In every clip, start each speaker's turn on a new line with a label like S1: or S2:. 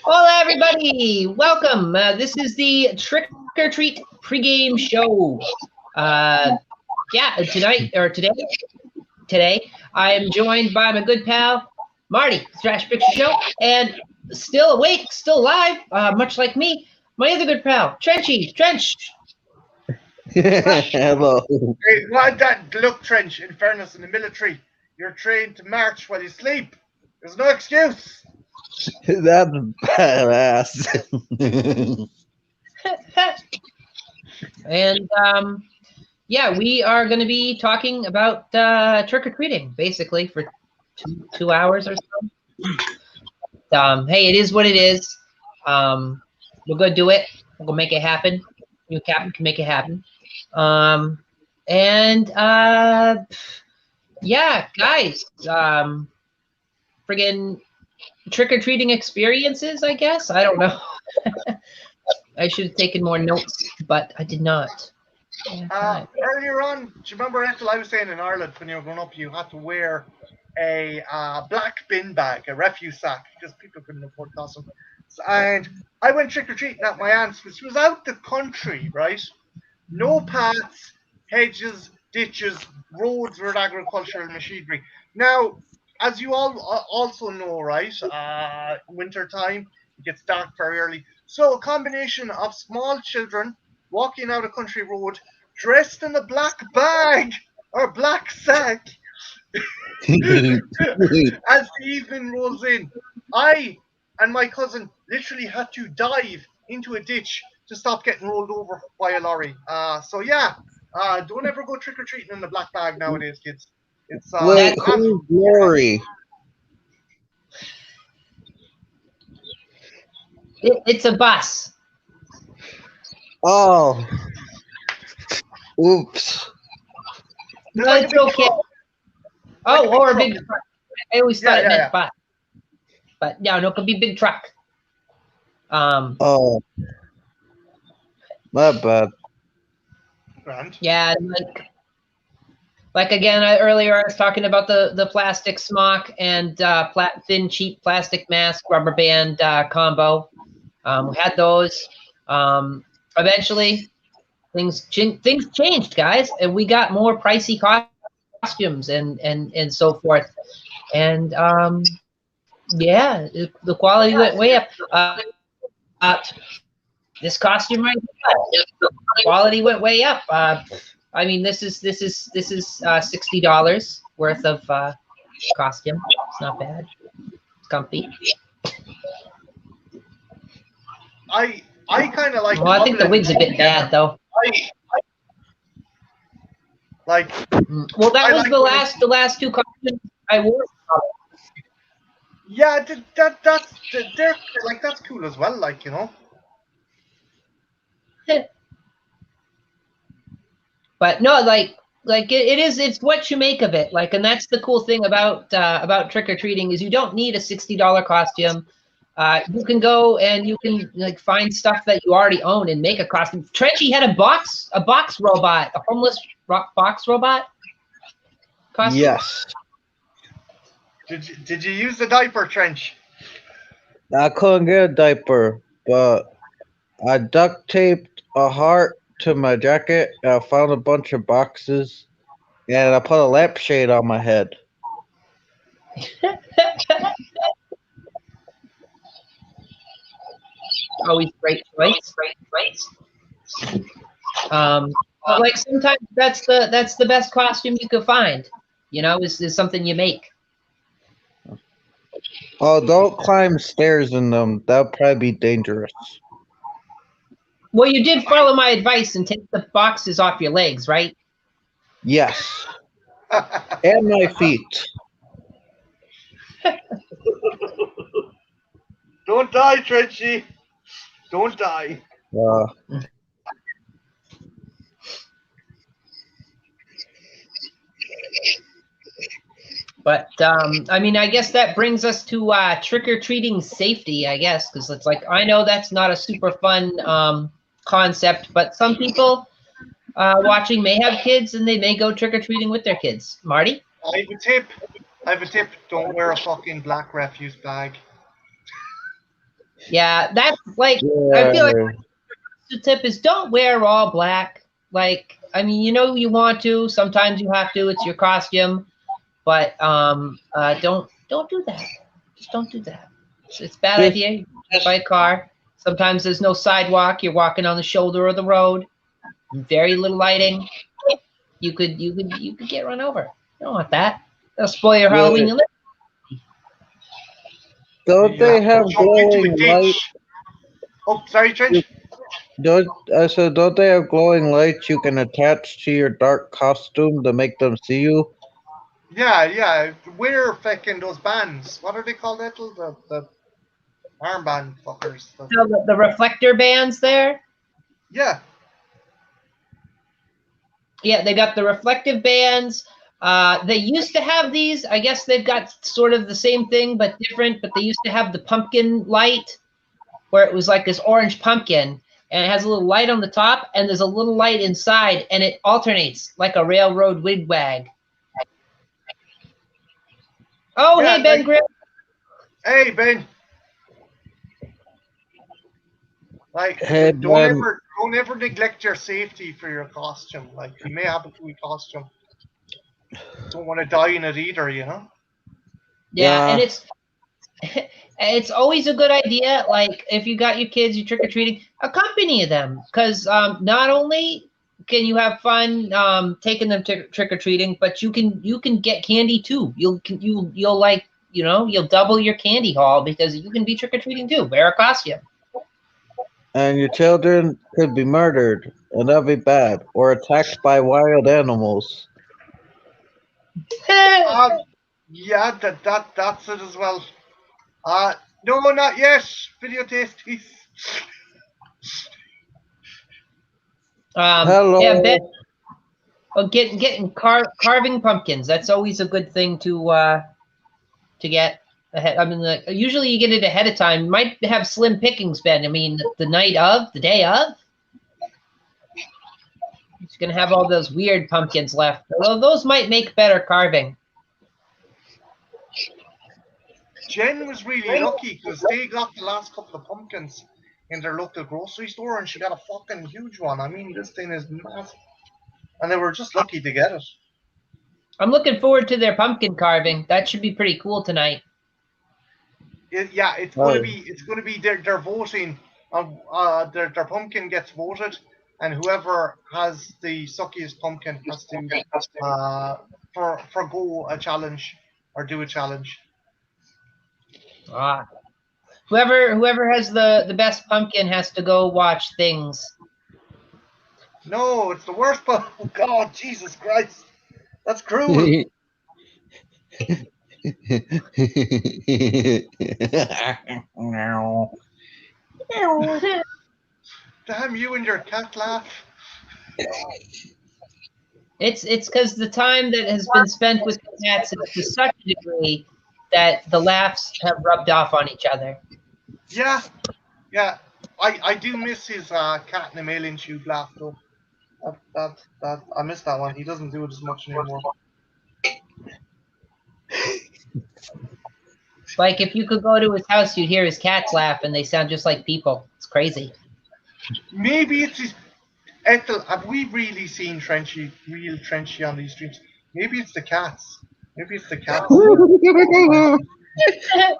S1: Hola, everybody! Welcome. This is the Trick or Treat pregame show. Today, I am joined by my good pal Marty, Thrash Picture Show, and still awake, still alive, much like me, my other good pal, Trenchy. Trench.
S2: Hello.
S3: Hey, look, Trench, in fairness, in the military, you're trained to march while you sleep. There's no excuse.
S2: That's badass.
S1: And we are going to be talking about trick or treating, basically, for two hours or so. Hey, it is what it is. We're going to do it. We're going to make it happen. You, Captain, can make it happen. Guys, friggin' trick-or-treating experiences, I guess. I don't know. I should have taken more notes, but I did not.
S3: Earlier on, do you remember, Ethel, I was saying in Ireland when you were growing up, you had to wear a black bin bag, a refuse sack, because people couldn't afford costumes. And I went trick-or-treating at my aunt's, which was out the country, right? No paths, hedges, ditches, roads with agricultural machinery. Now, as you all also know, right, winter time, it gets dark very early. So a combination of small children walking out a country road, dressed in a black bag or black sack, as the evening rolls in, I and my cousin literally had to dive into a ditch to stop getting rolled over by a lorry. Don't ever go trick-or-treating in a black bag nowadays, kids. It's
S2: Wait, who's Glory?
S1: It's a bus.
S2: Oh. Oops.
S1: No, it's okay. Or a big truck. I always thought it meant bus. But no, it could be big truck.
S2: Oh. My bad.
S1: Yeah, like again, earlier I was talking about the plastic smock and thin, cheap plastic mask, rubber band combo. We had those. Eventually, things changed, guys, and we got more pricey costumes and so forth. And the quality went way up. This costume right here, the quality went way up. I mean, this is $60 worth of costume. It's not bad. It's comfy.
S3: I kind of like.
S1: Well, I think the wig's a bit bad though.
S3: Well,
S1: that was the last two costumes I wore.
S3: Yeah, that's cool as well. Like, you know.
S1: But no, like it's what you make of it. Like, and that's the cool thing about trick or treating is you don't need a $60 costume. You can go and you can like find stuff that you already own and make a costume. Trenchy had a box robot, a homeless box robot costume.
S2: Yes.
S3: Did you use the diaper, Trench?
S2: I couldn't get a diaper, but I duct taped a heart to my jacket. I found a bunch of boxes, and I put a lampshade on my head.
S1: Always great choice. Like sometimes that's the best costume you could find. You know, is something you make.
S2: Oh, don't climb stairs in them. That'll probably be dangerous.
S1: Well, you did follow my advice and take the boxes off your legs, right?
S2: Yes. And my feet.
S3: Don't die, Trenchy. Don't die.
S1: But I mean, I guess that brings us to trick-or-treating safety, I guess, because it's like I know that's not a super fun concept, but some people watching may have kids and they may go trick-or-treating with their kids. Marty?
S3: I have a tip. I have a tip: don't wear a fucking black refuse bag.
S1: Yeah, that's like I feel like the tip is don't wear all black. Like, I mean, you want to. Sometimes you have to. It's your costume, but don't do that. Just don't do that. It's a bad idea. You get by a car. Sometimes there's no sidewalk. You're walking on the shoulder of the road. Very little lighting. You could get run over. You don't want that. That'll spoil your Halloween.
S2: Don't they have glowing lights?
S3: Oh, sorry, Trench.
S2: Don't they have glowing lights you can attach to your dark costume to make them see you?
S3: Yeah. Wear fucking those bands. What are they called, Ethel? The armband fuckers.
S1: The reflector bands there?
S3: Yeah.
S1: Yeah, they got the reflective bands. They used to have these. I guess they've got sort of the same thing, but different. But they used to have the pumpkin light, where it was like this orange pumpkin, and it has a little light on the top, and there's a little light inside, and it alternates like a railroad wigwag. Oh, yeah, hey, Ben Grimm.
S3: Hey, Ben. Like,
S2: hey,
S3: don't ever neglect your safety for your costume. Like, you may have a cool costume. Don't want to die in it either, you know?
S1: Yeah, and it's always a good idea. Like, if you got your kids, you trick-or-treating, accompany them. Because not only can you have fun taking them trick-or-treating, but you can get candy too. You'll like, you'll double your candy haul because you can be trick-or-treating too. Wear a costume.
S2: And your children could be murdered, and that'd be bad, or attacked by wild animals.
S3: Yeah, that's it as well. No, not yet. Video tasties.
S2: Hello.
S1: Yeah, Ben. Well, carving pumpkins. That's always a good thing to get ahead. I mean, usually you get it ahead of time. Might have slim pickings, Ben. I mean, the day of. It's gonna have all those weird pumpkins left. Although those might make better carving.
S3: Jen was really lucky because they got the last couple of pumpkins in their local grocery store, and she got a fucking huge one. I mean, this thing is massive, and they were just lucky to get it.
S1: I'm looking forward to their pumpkin carving. That should be pretty cool tonight.
S3: It's going to be. They're voting. Their pumpkin gets voted, and whoever has the suckiest pumpkin has to forgo a challenge or do a challenge.
S1: Whoever has the best pumpkin has to go watch Things.
S3: No, it's the worst pumpkin. Oh, God, Jesus Christ. That's cruel. Damn you and your cat laugh.
S1: It's because the time that has been spent with the cats is to such a degree that the laughs have rubbed off on each other.
S3: Yeah. I do miss his cat in a mail-in tube laugh though. I miss that one. He doesn't do it as much anymore.
S1: Like if you could go to his house, you'd hear his cats laugh, and they sound just like people. It's crazy.
S3: Maybe it's his. Ethel, have we really seen real Trenchy on these streams? Maybe it's the cats. Maybe it's the cats.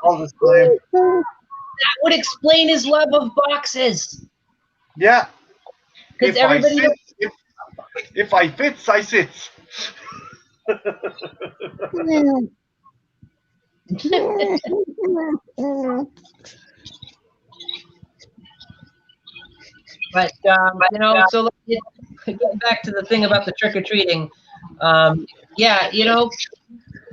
S3: All this time.
S1: That would explain his love of boxes.
S3: Yeah.
S1: Because everybody.
S3: If I fits, I sits.
S1: But so getting back to the thing about the trick or treating,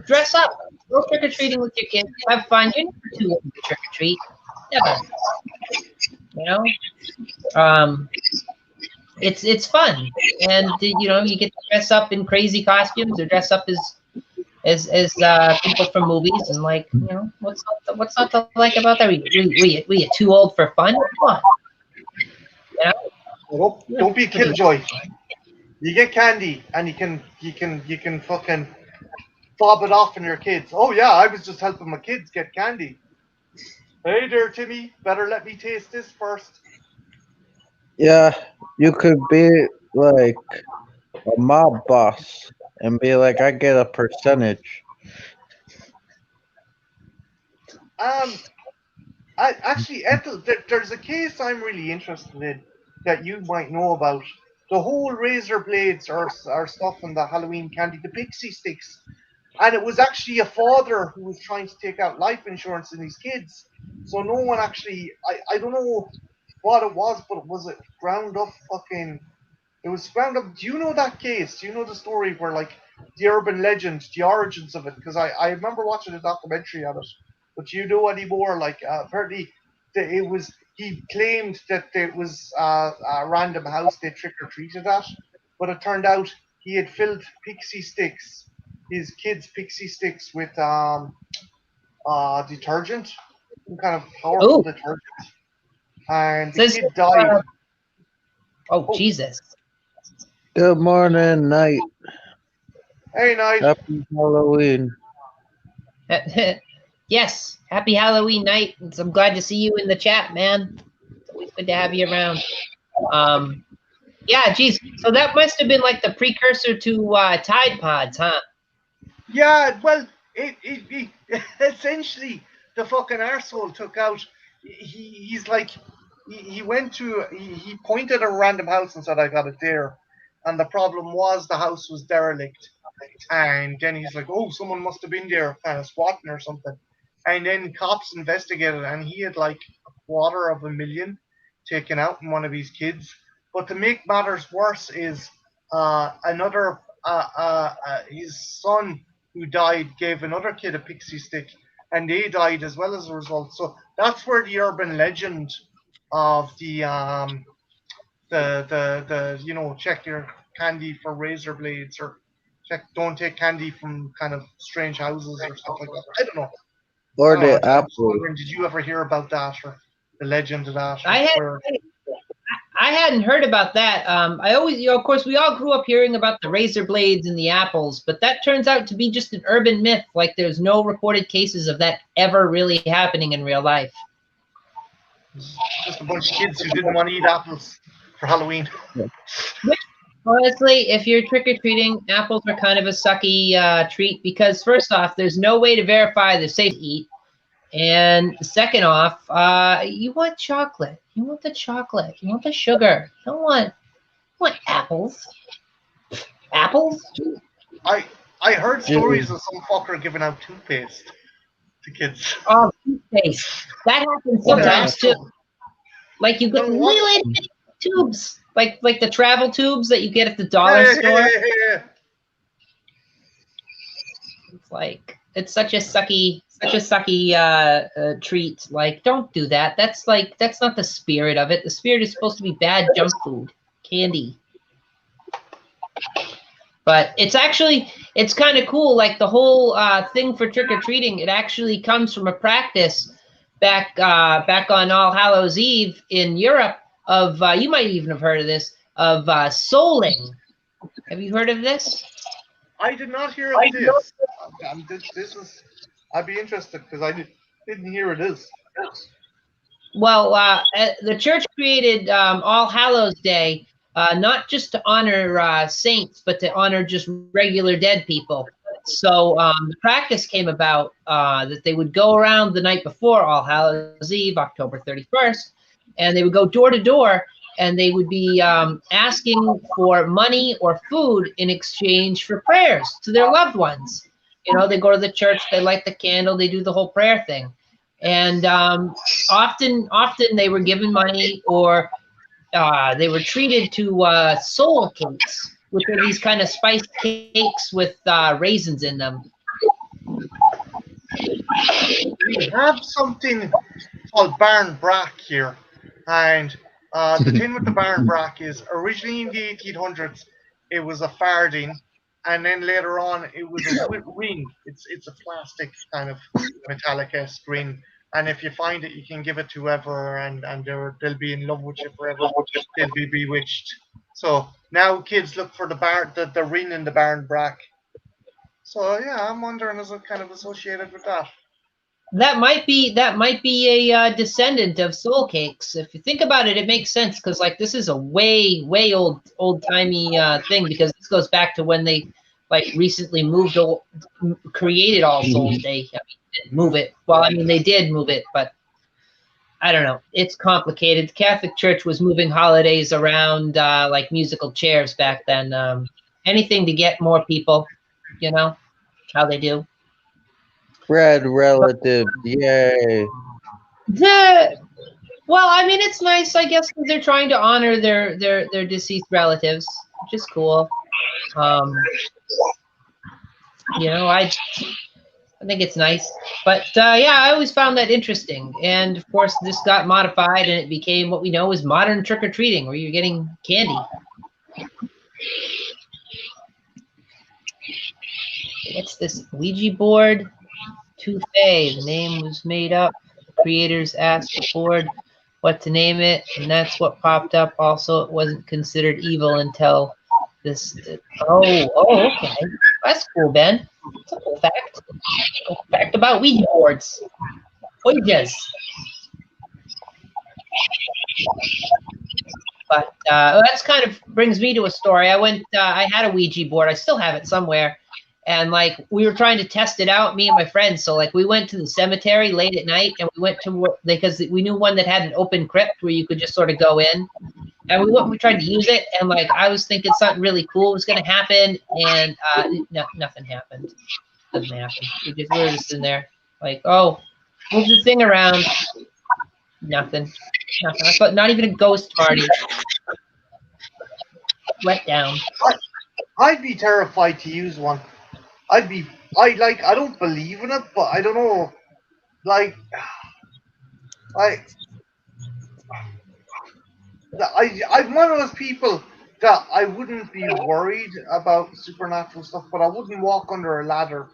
S1: dress up, go trick or treating with your kids, have fun. You're never too old to trick or treat, never. It's fun, and you get to dress up in crazy costumes or dress up as people from movies, and what's not to like about that? Were you too old for fun? Come on.
S3: Don't be a killjoy. You get candy, and you can fucking fob it off on your kids. Oh yeah, I was just helping my kids get candy. Hey there, Timmy. Better let me taste this first.
S2: Yeah, you could be like a mob boss and be like, I get a percentage.
S3: Actually, Ethel, there's a case I'm really interested in that you might know about. The whole razor blades or stuff in the Halloween candy, the pixie sticks. And it was actually a father who was trying to take out life insurance in his kids. So no one actually, I don't know what it was, but it was a ground up fucking, it was ground up. Do you know that case? Do you know the story where, like, the urban legend, the origins of it? Because I remember watching a documentary on it. But do you know any more? Like, apparently, it was, he claimed that it was a random house they trick or treated at, but it turned out he had filled pixie sticks, his kids' pixie sticks, with detergent, some kind of powerful
S1: Oh,
S3: detergent, and the
S1: says
S3: kid died.
S1: oh
S3: Oh,
S1: Jesus.
S2: Good morning, night.
S3: hey, night.
S2: Happy Halloween.
S1: Yes, happy Halloween night. I'm glad to see you in the chat, man. It's always good to have you around. Yeah, geez. So that must have been like the precursor to Tide Pods, huh?
S3: Yeah, well, it essentially the fucking arsehole took out. He's like, he went to, he pointed at a random house and said, I got it there. And the problem was the house was derelict. And then he's like, oh, someone must have been there kind of squatting or something. And then cops investigated, and he had like 250,000 taken out in one of his kids. But to make matters worse is his son who died gave another kid a pixie stick, and they died as well as a result. So that's where the urban legend of the check your candy for razor blades, or don't take candy from kind of strange houses or stuff like that. I don't know.
S2: Or
S3: I don't know.
S2: the
S3: I'm just
S2: apple.
S3: wondering, did you ever hear about that, or the legend of that?
S1: I had
S3: Where
S1: I hadn't heard about that. I always, of course, we all grew up hearing about the razor blades and the apples, but that turns out to be just an urban myth. Like there's no reported cases of that ever really happening in real life.
S3: just a bunch of kids who didn't want to eat apples for Halloween.
S1: Honestly, if you're trick or treating, apples are kind of a sucky treat because first off, there's no way to verify they're safe to eat. And second off, you want chocolate. You want the chocolate. You want the sugar. You don't want apples. Apples?
S3: I heard stories of some fucker giving out toothpaste to kids.
S1: Oh, toothpaste. That happens sometimes too. Like you get really big tubes, like the travel tubes that you get at the dollar store. It's like it's such a sucky treat. Like, don't do that. That's not the spirit of it. The spirit is supposed to be bad junk food, candy. But it's kind of cool. Like the whole thing for trick or treating, it actually comes from a practice back on All Hallows Eve in Europe of you might even have heard of this, of souling. Have you heard of this?
S3: I did not hear of this. This is. I'd be interested because I didn't hear it is.
S1: Well, the church created All Hallows Day not just to honor saints, but to honor just regular dead people. So the practice came about that they would go around the night before All Hallows Eve, October 31st, and they would go door to door, and they would be asking for money or food in exchange for prayers to their loved ones. You know, they go to the church, they light the candle, they do the whole prayer thing. And often they were given money, or they were treated to soul cakes, which are these kind of spiced cakes with raisins in them.
S3: We have something called Barn Brack here, and the thing with the Barn Brack is originally in the 1800s it was a farthing, and then later on it was a ring. It's a plastic kind of metallic-esque ring, and if you find it, you can give it to whoever, and they'll be in love with you forever. They'll be bewitched. So now kids look for the ring in the Barn Brack. So yeah, I'm wondering is it kind of associated with that?
S1: That might be a descendant of soul cakes. If you think about it, it makes sense because like this is a way old timey thing because this goes back to when they like recently created All Souls Day. I mean, didn't move it. Well, I mean they did move it, but I don't know. It's complicated. The Catholic Church was moving holidays around like musical chairs back then. Anything to get more people, you know how they do.
S2: Red relative, yay.
S1: Well, I mean, it's nice, I guess, 'cause they're trying to honor their deceased relatives, which is cool. Um, I think it's nice. But yeah, I always found that interesting. And of course, this got modified, and it became what we know as modern trick or treating, where you're getting candy. What's this Ouija board? Touffe. The name was made up. The creators asked the board what to name it, and that's what popped up. Also, it wasn't considered evil until this. Okay. That's cool, Ben. That's a cool fact. Cool fact about Ouija boards. Ouijas. But that's kind of brings me to a story. I had a Ouija board. I still have it somewhere. And like we were trying to test it out, me and my friends. So like we went to the cemetery late at night, and we went to because we knew one that had an open crypt where you could just sort of go in. And we tried to use it, and like I was thinking something really cool was going to happen, and nothing happened. Doesn't happen. We were just in there, like, oh, move the thing around. Nothing. I thought not even a ghost party. Let down.
S3: I'd be terrified to use one. I don't believe in it, but I don't know. I'm one of those people that I wouldn't be worried about supernatural stuff, but I wouldn't walk under a ladder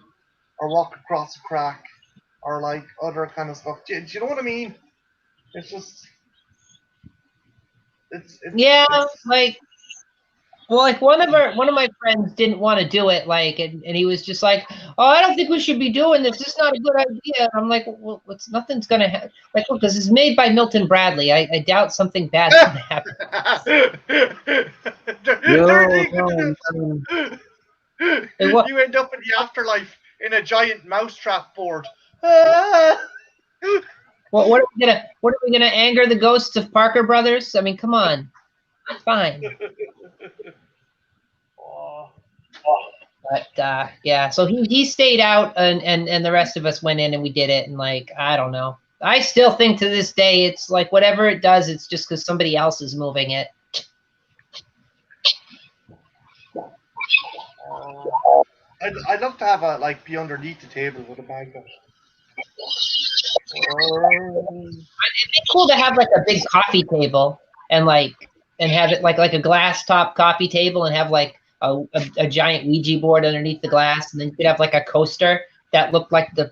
S3: or walk across a crack or like other kind of stuff. Do you know what I mean? It's just
S1: like one of my friends didn't want to do it, like, and he was just like, "Oh, I don't think we should be doing this. This is not a good idea." And I'm like, "Well, nothing's gonna happen." Like, because it's made by Milton Bradley. I doubt something bad's gonna happen.
S3: You end up in the afterlife in a giant mousetrap board.
S1: Well, what are we gonna anger the ghosts of Parker Brothers? I mean, come on, fine. But yeah, so he stayed out, and the rest of us went in and we did it, and like I don't know. I still think to this day it's like whatever it does, it's just because somebody else is moving it.
S3: I'd love to have be underneath the table with a bag of.
S1: It'd be cool to have like a big coffee table and have it like a glass top coffee table and have like a giant Ouija board underneath the glass, and then you could have like a coaster that looked like the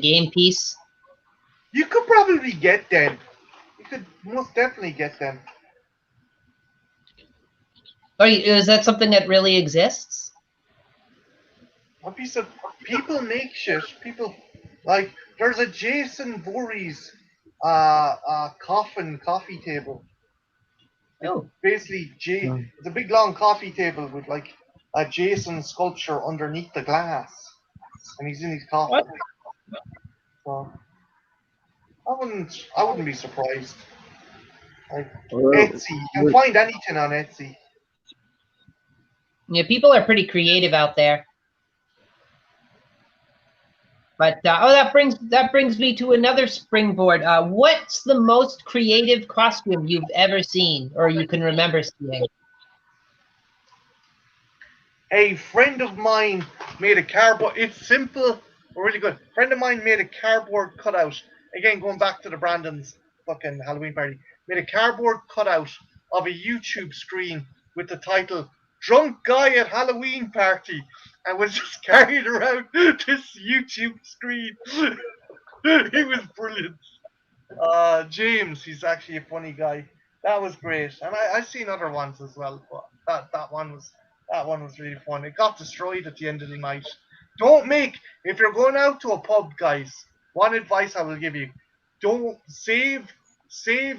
S1: game piece.
S3: You could probably get them. You could most definitely get them.
S1: Oh, is that something that really exists?
S3: A piece of people make shit. People like there's a Jason Voorhees coffin coffee table.
S1: Oh.
S3: Basically, it's a big long coffee table with like a Jason sculpture underneath the glass, and he's in his coffin. So I wouldn't be surprised. Like Etsy, you can find anything on Etsy.
S1: Yeah, people are pretty creative out there. But that brings me to another springboard. What's the most creative costume you've ever seen, or you can remember seeing?
S3: A friend of mine made a cardboard. It's simple, but really good. A friend of mine made a cardboard cutout. Again, going back to the Brandon's fucking Halloween party, made a cardboard cutout of a YouTube screen with the title "Drunk Guy at Halloween Party," and was just carried around this YouTube screen. He was brilliant. James, he's actually a funny guy. That was great, and I've seen other ones as well, but that one was really fun. It got destroyed at the end of the night, Don't make, if you're going out to a pub, guys, one advice I will give you, don't save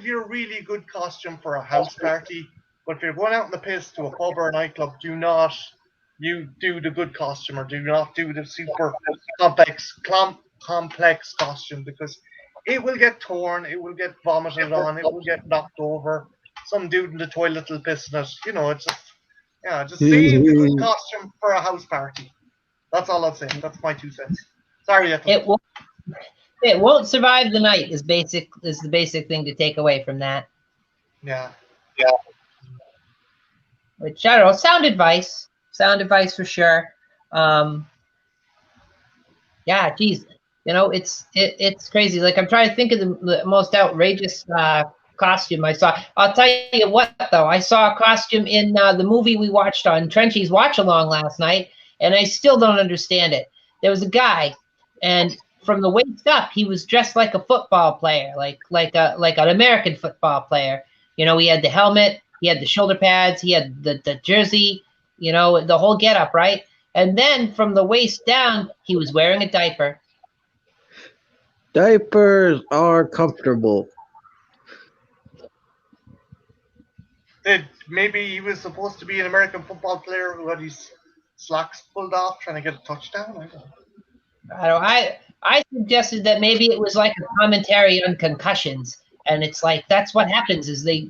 S3: your really good costume for a house party. But if you're going out in the piss to a pub or a nightclub, do not you do the good costume, or do not do the super complex costume, because it will get torn, it will get vomited on, it will get knocked over. Some dude in the toilet will piss in it. It's just, yeah, just save the good costume for a house party. That's all I'll say. That's my 2 cents. Sorry, Ethel.
S1: It won't survive the night is the basic thing to take away from that.
S3: Yeah.
S1: Which, I don't know, sound advice for sure. Yeah, geez, it's crazy. Like, I'm trying to think of the most outrageous costume I saw. I'll tell you what, though, I saw a costume in the movie we watched on Trenchy's watch along last night, and I still don't understand it. There was a guy, and from the waist up, he was dressed like a football player, like an American football player. He had the helmet, he had the shoulder pads, he had the jersey, the whole getup, right? And then from the waist down, he was wearing a diaper.
S2: Diapers are comfortable.
S3: Maybe he was supposed to be an American football player who had his slacks pulled off trying to get a touchdown?
S1: I suggested that maybe it was like a commentary on concussions. And it's like, that's what happens is they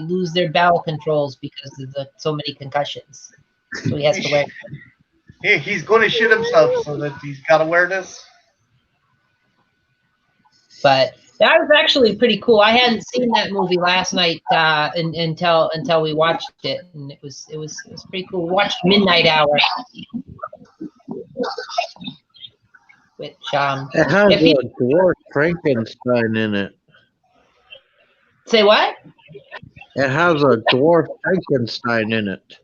S1: lose their bowel controls because of so many concussions. So he has to wear.
S3: Hey, he's going to shit himself, so that he's got to wear this.
S1: But that was actually pretty cool. I hadn't seen that movie last night until we watched it, and it was pretty cool. We watched Midnight Hour, which
S2: it has a dwarf Frankenstein in it.
S1: Say what?
S2: It has a dwarf Frankenstein in it.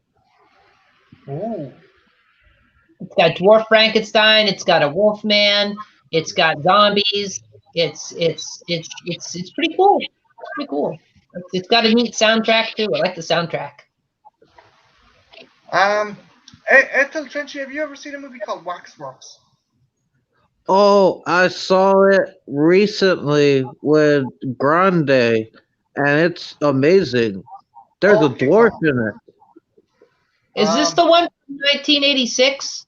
S3: Ooh.
S1: It's got Dwarf Frankenstein. It's got a Wolfman. It's got zombies. It's pretty cool. It's pretty cool. It's got a neat soundtrack too. I like the soundtrack.
S3: Ethel Trenchy, have you ever seen a movie called Waxworks?
S2: Oh, I saw it recently with Grande, and it's amazing. There's a dwarf in it.
S1: Is this the one from 1986?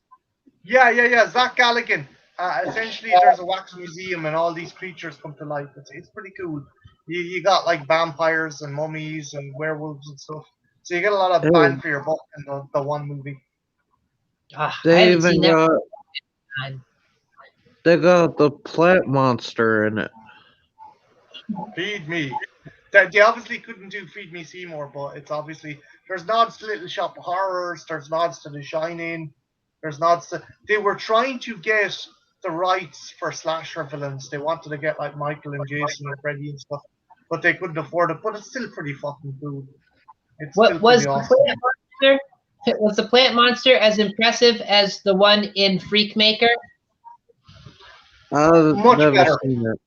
S3: Yeah. Zach Galligan. Essentially, there's a wax museum, and all these creatures come to life. It's pretty cool. You got like vampires and mummies and werewolves and stuff. So you get a lot of bang for your buck in the one movie.
S2: They even got the plant monster in it.
S3: Feed me. They obviously couldn't do Feed Me Seymour, but it's obviously, there's nods to Little Shop of Horrors, there's nods to The Shining, there's nods to, they were trying to get the rights for slasher villains. They wanted to get like Michael and Jason and Freddy and stuff, but they couldn't afford it. But it's still pretty fucking cool. It's
S1: what
S3: still
S1: was
S3: pretty
S1: the
S3: awesome.
S1: plant monster? Was the plant monster as impressive as the one in Freakmaker?
S3: Much
S2: never
S3: better.
S2: Seen it.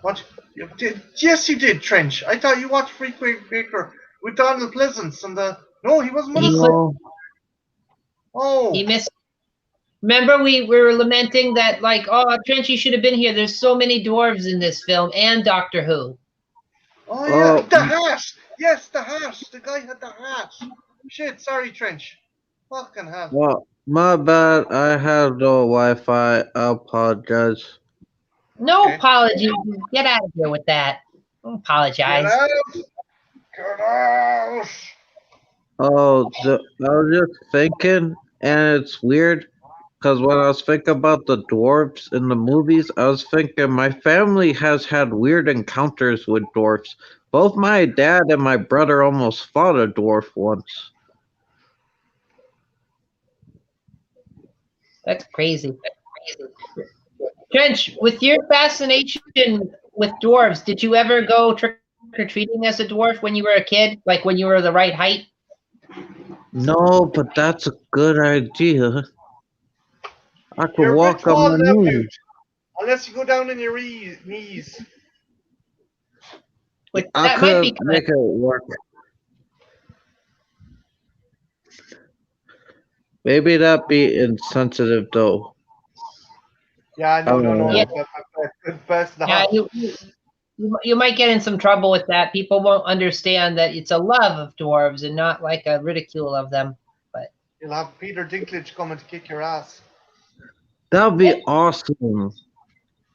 S3: What? Yes, you did, Trench. I thought you watched Freakmaker with Donald Pleasance and the. No, he wasn't with us.
S2: No.
S3: Oh.
S1: He missed. Remember, we were lamenting that, like, oh, Trenchy should have been here. There's so many dwarves in this film, and Doctor Who.
S3: Oh yeah, the hat. Yes, the hat. The guy had the hat. Shit, sorry, Trench. Fucking hell.
S2: Well, my bad. I have no Wi-Fi. I apologize.
S1: No apology. Get out of here with that. Don't apologize.
S3: Get out.
S2: Oh, I was just thinking, and it's weird, because when I was thinking about the dwarves in the movies, I was thinking my family has had weird encounters with dwarfs. Both my dad and my brother almost fought a dwarf once.
S1: That's crazy. Trench, with your fascination with dwarves, did you ever go trick-or-treating as a dwarf when you were a kid? Like when you were the right height?
S2: No, but that's a good idea. I could
S3: You're
S2: walk on my knees.
S3: Unless you go down on your knees.
S1: But
S2: I
S1: that
S2: could
S1: might be
S2: make it work. Maybe that'd be insensitive though.
S3: Yeah, no, no, no.
S1: Yeah,
S3: It's best
S1: yeah.
S3: not.
S1: You might get in some trouble with that. People won't understand that it's a love of dwarves and not like a ridicule of them. But
S3: You'll have Peter Dinklage coming to kick your ass.
S2: That'd be awesome.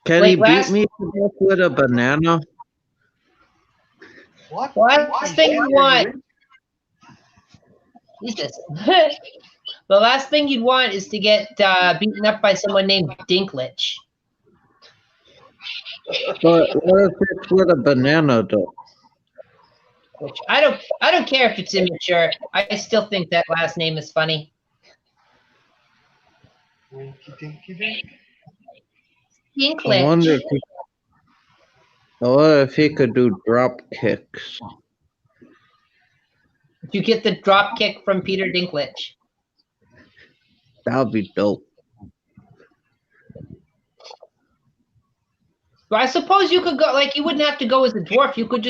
S2: Can he
S1: wait,
S2: beat me to death with a banana?
S3: What?
S1: last thing you want, Jesus. The last thing you'd want is to get beaten up by someone named Dinklage.
S2: But what if it's with a banana though?
S1: Which I don't care if it's immature. I still think that last name is funny.
S3: Winky dinky dink.
S2: I wonder
S1: Dinklage.
S2: if he could do drop kicks.
S1: You get the drop kick from Peter Dinklage.
S2: That'd be dope.
S1: But I suppose you could go like you wouldn't have to go as a dwarf. You could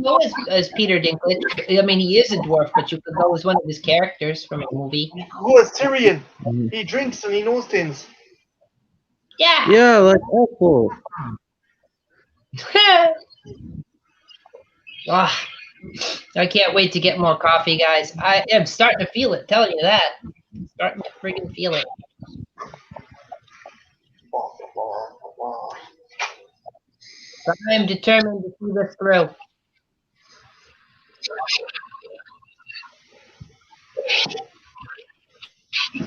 S1: go as Peter Dinklage. I mean, he is a dwarf, but you could go as one of his characters from a movie.
S3: Who is Tyrion? He drinks and he knows things.
S1: Yeah.
S2: Yeah, like Apple.
S1: Ah, I can't wait to get more coffee, guys. I am starting to feel it. Telling you that. I'm starting to freaking feel it. I am determined to see this through. We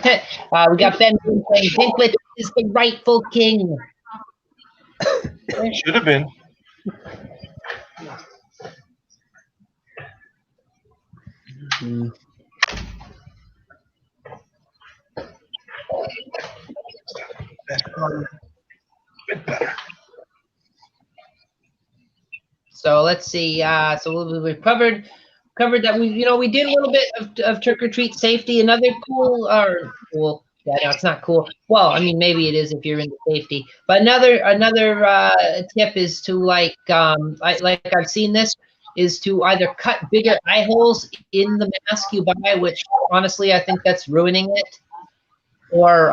S1: got Ben saying Dinklage is the rightful king.
S3: Should have been.
S2: Mm.
S3: Bit better.
S1: So let's see. So we've covered that. We did a little bit of trick or treat safety. Another cool. Yeah, no, it's not cool. Well, I mean, maybe it is if you're into safety. But another tip is to like I've seen this is to either cut bigger eye holes in the mask you buy, which honestly I think that's ruining it, or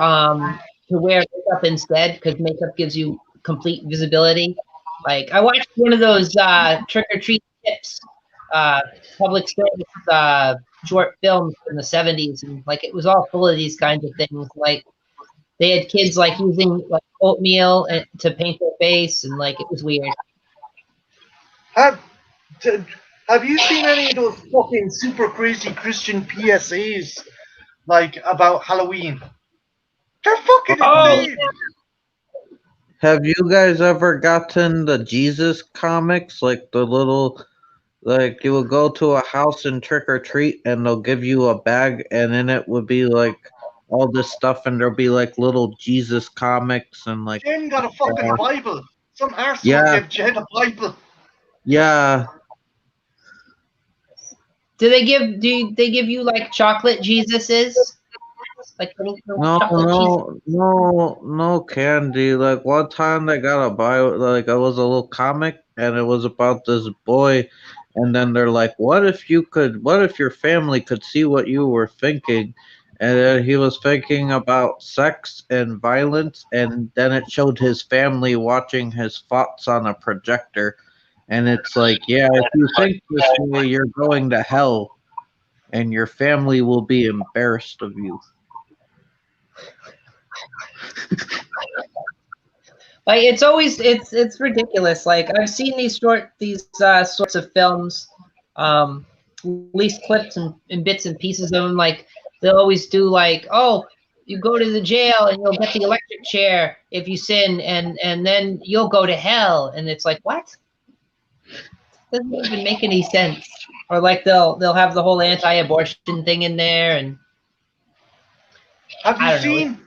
S1: to wear makeup instead because makeup gives you complete visibility. Like I watched one of those trick or treat tips, public service short films in the 70s, and like it was all full of these kinds of things. Like they had kids like using like oatmeal to paint their face, and like it was weird.
S3: Have you seen any of those fucking super crazy Christian PSAs like about Halloween? They're fucking insane.
S2: Have you guys ever gotten the Jesus comics? Like the little, like you will go to a house and trick or treat, and they'll give you a bag, and in it would be like all this stuff, and there'll be like little Jesus comics and like.
S3: Jen got a fucking Bible. Some arsehole
S2: Yeah.
S3: gave Jen a Bible.
S2: Yeah.
S1: Do they give you like chocolate Jesuses? Like little chocolate
S2: No candy. Like one time they got a bio, like it was a little comic, and it was about this boy, and then they're like, what if your family could see what you were thinking? And then he was thinking about sex and violence, and then it showed his family watching his thoughts on a projector. And it's like, yeah, if you think this way, you're going to hell, and your family will be embarrassed of you.
S1: Like it's ridiculous. Like I've seen these sorts of films, at least clips and bits and pieces of them. Like they'll always do like, oh, you go to the jail and you'll get the electric chair if you sin, and then you'll go to hell. And it's like, what? Doesn't even make any sense. Or like they'll have the whole anti-abortion thing in there. And
S3: Have you seen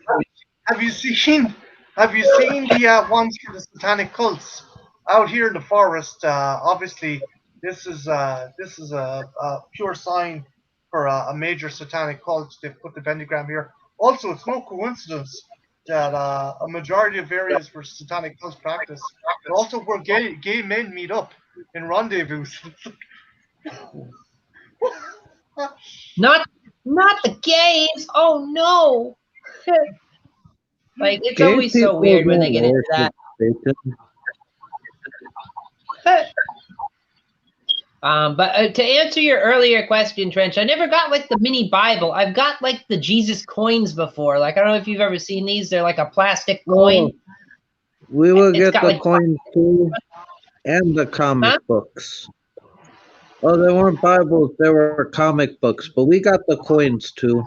S3: the ones for the satanic cults out here in the forest? Obviously, this is a pure sign for a major satanic cult. They've put the pentagram here. Also, it's no coincidence that a majority of areas where satanic cults practice are also where gay men meet up in rendezvous.
S1: not Not the gays. Oh no. Like it's
S2: Gay
S1: always so
S2: people
S1: weird when they
S2: don't
S1: get into
S2: worship Satan.
S1: that. But to answer your earlier question, Trench, I never got like the mini Bible. I've got like the Jesus coins before. Like I don't know if you've ever seen these. They're like a plastic coin.
S2: Oh, we will
S1: It's
S2: get
S1: got
S2: the
S1: like,
S2: coins too, and the comic
S1: huh?
S2: books. Oh, they weren't Bibles; they were comic books. But we got the coins too.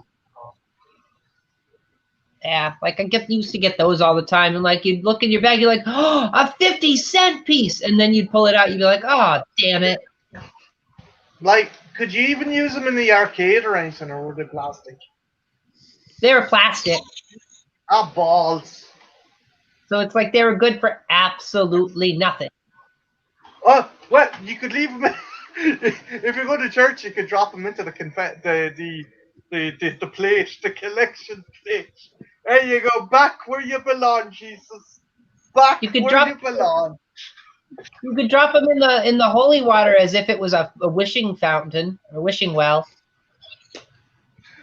S1: Yeah, like I used to get those all the time, and like you'd look in your bag, you're like, oh, a 50-cent piece, and then you'd pull it out, you'd be like, oh, damn it.
S3: Like, could you even use them in the arcade or anything, or were they plastic?
S1: They were plastic,
S3: Ah, balls.
S1: so it's like they were good for absolutely nothing.
S3: Oh, well, you could leave them. If you go to church, you could drop them into the plate, the collection plate. There you go, back where you belong, Jesus. Back
S1: You could
S3: where
S1: drop
S3: you belong.
S1: you could drop them in the holy water as if it was a wishing fountain, a wishing well.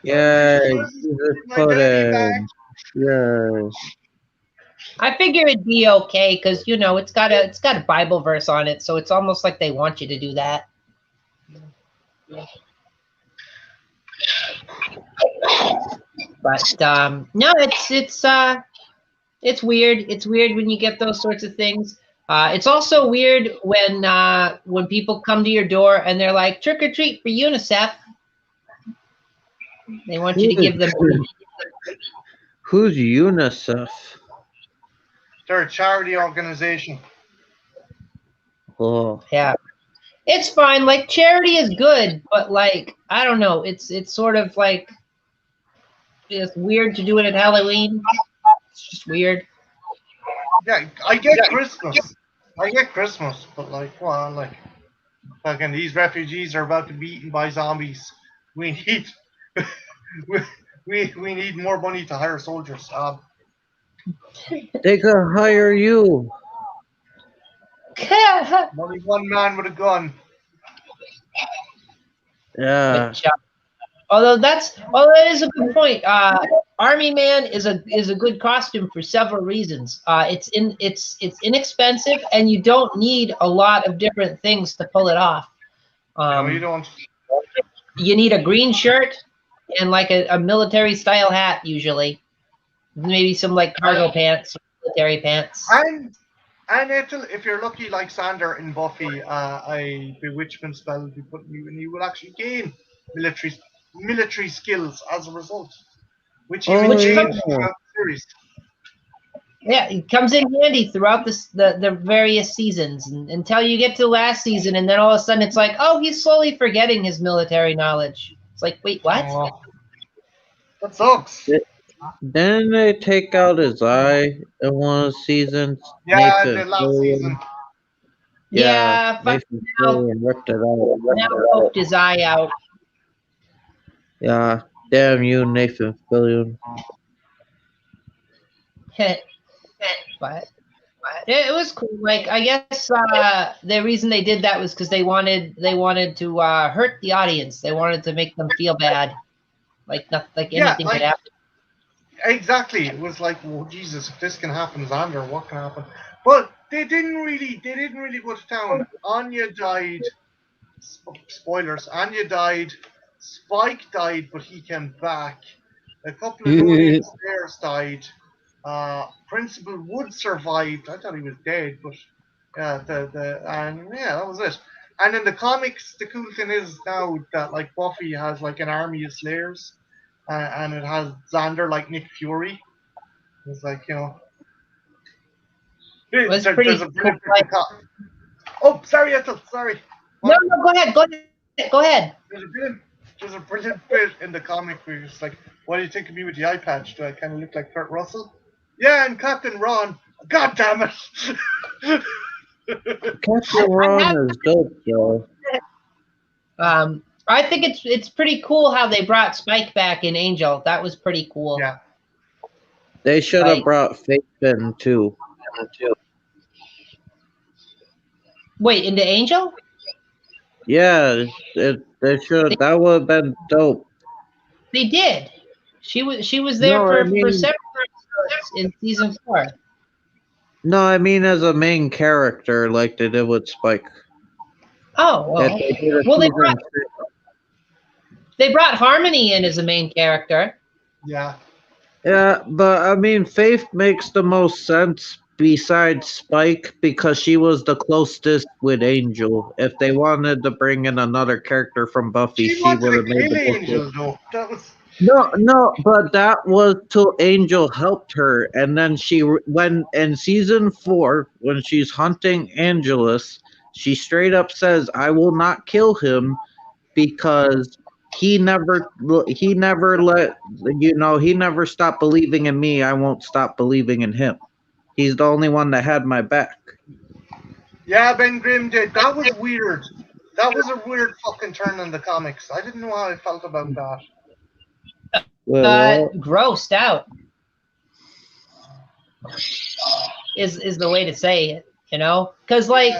S2: Yeah,
S3: Jesus,
S2: Jesus
S3: my
S2: put
S3: daddy back.
S2: in. Yeah.
S1: I figure it'd be okay because you know it's got a Bible verse on it, so it's almost like they want you to do that. But no, it's weird. It's weird when you get those sorts of things. It's also weird when people come to your door and they're like trick or treat for UNICEF. They want you to give them.
S2: Who's UNICEF?
S3: They're a charity organization.
S2: Oh,
S1: Yeah, it's fine. Like charity is good, but like I don't know. It's sort of like it's weird to do it at Halloween. It's just weird.
S3: Yeah, I get Christmas. I get Christmas, but like, well, like, fucking these refugees are about to be eaten by zombies. We need, we need more money to hire soldiers.
S2: they could hire you.
S3: Only one man with a gun.
S2: Yeah.
S1: Although that is a good point. Army Man is a good costume for several reasons. It's inexpensive and you don't need a lot of different things to pull it off.
S3: No, you don't.
S1: You need a green shirt and like a military style hat usually. Maybe some like cargo pants, military pants.
S3: And if you're lucky like Sander in Buffy, a bewitchment spell will be put in you, and you will actually gain military skills as a result, which you
S2: Oh,
S3: engage
S2: yeah.
S3: throughout the series.
S1: Yeah, it comes in handy throughout the various seasons until you get to the last season, and then all of a sudden it's like, oh, he's slowly forgetting his military knowledge. It's like, wait, what?
S3: Oh, that sucks.
S2: Then they take out his eye in one of the seasons.
S3: Yeah,
S2: Nathan
S3: the last
S2: Fillion.
S3: season.
S1: Yeah,
S2: Nathan Fillion ripped it out.
S1: now poked his eye out.
S2: Yeah, damn you, Nathan Fillion.
S1: But it was cool. Like I guess the reason they did that was because they wanted to hurt the audience. They wanted to make them feel bad, like anything could happen.
S3: Exactly. It was like, well, Jesus, if this can happen, Xander, what can happen? But they didn't really go to town. Anya died. Spoilers. Anya died. Spike died, but he came back. A couple of Dorian Stairs died. Principal Wood survived. I thought he was dead, but yeah, that was it. And in the comics, the cool thing is now that like Buffy has like an army of Slayers, and it has Xander like Nick Fury. It's like
S1: It's pretty
S3: there's a
S1: cool.
S3: Oh, sorry, Ethel. Sorry.
S1: No, go ahead.
S3: There's a brilliant bit in the comic where it's like, what do you think of me with the eye patch? Do I kind of look like Kurt Russell? Yeah, and Captain Ron. God damn it!
S2: Captain Ron is dope, though.
S1: I think it's pretty cool how they brought Spike back in Angel. That was pretty cool.
S3: Yeah.
S2: They should have brought Faith in too.
S1: Wait, into Angel?
S2: Yeah, they should. That would have been dope.
S1: They did. She was there
S2: No, I
S1: for
S2: mean,
S1: several episodes in season 4.
S2: no, I mean as a main character, like they did with Spike.
S1: Oh
S2: That
S1: well.
S2: they did a
S1: Well,
S2: season.
S1: they brought Harmony in as a main character.
S3: Yeah.
S2: Yeah, but I mean, Faith makes the most sense besides Spike because she was the closest with Angel. If they wanted to bring in another character from Buffy,
S3: She
S2: she
S3: wanted
S2: would
S3: to
S2: have made
S3: kill
S2: the most sense.
S3: Angel, though. That was.
S2: No, but that was till Angel helped her, and then when in season 4, when she's hunting Angelus, she straight up says, "I will not kill him because he never let he never stopped believing in me. I won't stop believing in him. He's the only one that had my back."
S3: Yeah, Ben Grimm did. That was weird. That was a weird fucking turn in the comics. I didn't know how I felt about that.
S2: Well,
S1: Grossed out is the way to say it, because like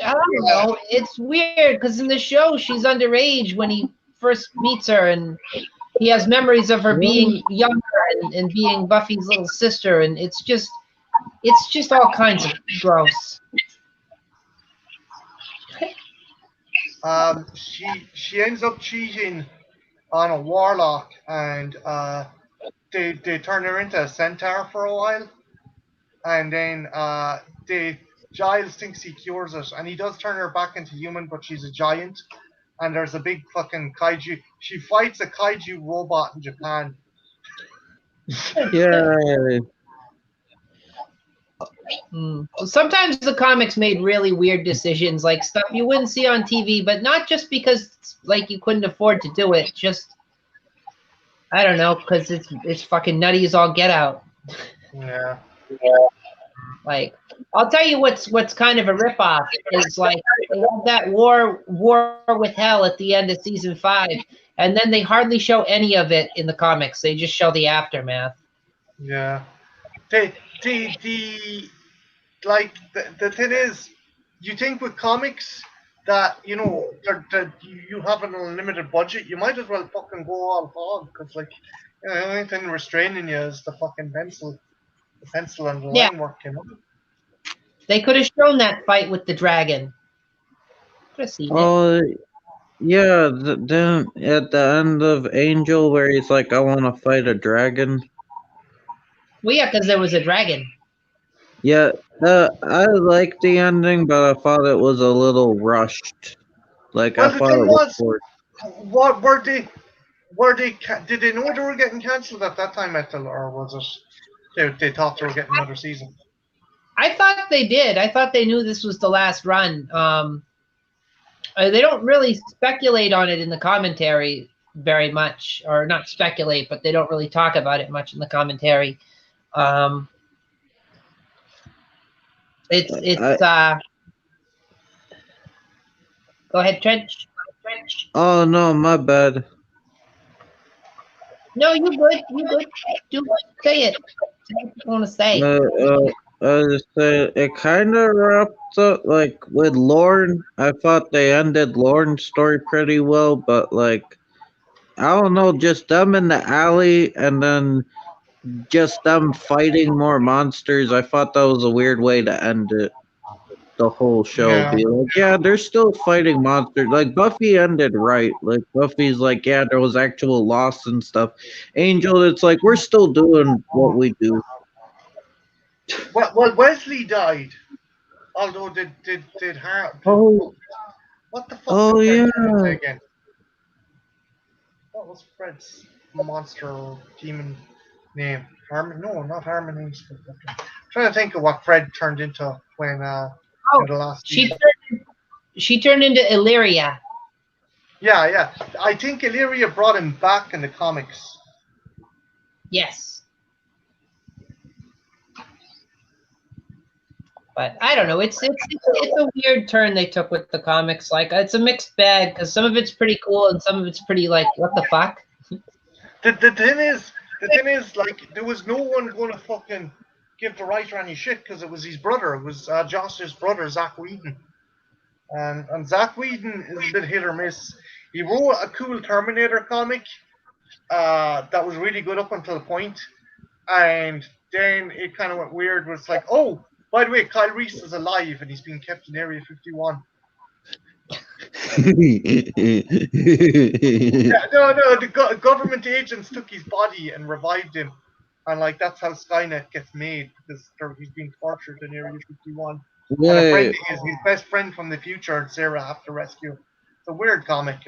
S1: I don't know, it's weird because in the show she's underage when he first meets her, and he has memories of her being younger and being Buffy's little sister, and it's just all kinds of gross.
S3: She ends up cheating on a warlock, and they turn her into a centaur for a while, and then Giles thinks he cures it, and he does turn her back into human, but she's a giant, and there's a big fucking kaiju. She fights a kaiju robot in Japan.
S2: yeah.
S1: Sometimes the comics made really weird decisions, like stuff you wouldn't see on TV, but not just because like you couldn't afford to do it. Just I don't know, because it's fucking nutty as all get out.
S3: Yeah.
S1: Like I'll tell you what's kind of a ripoff is like they have that war with Hell at the end of season 5, and then they hardly show any of it in the comics. They just show the aftermath.
S3: Yeah. The thing is, you think with comics that you have an unlimited budget, you might as well fucking go all hog, because like the only thing restraining you is the fucking pencil and the line work.
S1: They could have shown that fight with the dragon. Could have seen it.
S2: Oh, yeah. Then at the end of Angel, where he's like, "I want to fight a dragon."
S1: Well, yeah, because there was a dragon.
S2: Yeah, I liked the ending, but I thought it was a little rushed. Like
S3: Well,
S2: I
S3: the
S2: thought
S3: thing
S2: it was
S3: was,
S2: forced.
S3: what did they know they were getting cancelled at that time, Ethel, or was it they thought they were getting another season?
S1: I thought they did. I thought they knew this was the last run. They don't really speculate on it in the commentary very much, or not speculate, but they don't really talk about it much in the commentary. It's go ahead, Trench.
S2: Oh no, my bad.
S1: No, you good. Say it. Say what you want to say.
S2: I just say it kind of wrapped up like with Lorne. I thought they ended Lorne's story pretty well, but like I don't know, just them in the alley and then just them fighting more monsters. I thought that was a weird way to end it. The whole show
S3: Yeah.
S2: be like, yeah, they're still fighting monsters. Like Buffy ended right. Like Buffy's like, yeah, there was actual loss and stuff. Angel, it's like we're still doing what we do.
S3: Well, Wesley died. Although did Har-
S2: Oh,
S3: what the fuck
S2: oh
S3: did Fred turn into
S2: yeah.
S3: again? What was Fred's monster demon name? Harmon? No, not Harmony. Trying to think of what Fred turned into when in the last season.
S1: She turned into Illyria.
S3: Yeah. I think Illyria brought him back in the comics.
S1: Yes. But I don't know. It's a weird turn they took with the comics. Like it's a mixed bag because some of it's pretty cool and some of it's pretty like what the fuck.
S3: The thing is, like there was no one going to fucking give the writer any shit because it was his brother. It was Josh's brother, Zach Whedon. And Zach Whedon is a bit hit or miss. He wrote a cool Terminator comic. that was really good up until a point, and then it kind of went weird. Where it's like, oh, by the way, Kyle Reese is alive and he's being kept in Area 51. Yeah, no, the government agents took his body and revived him, and like that's how Skynet gets made because he's being tortured in Area 51. And a friend, his best friend from the future, and Sarah have to rescue him. It's a weird comic.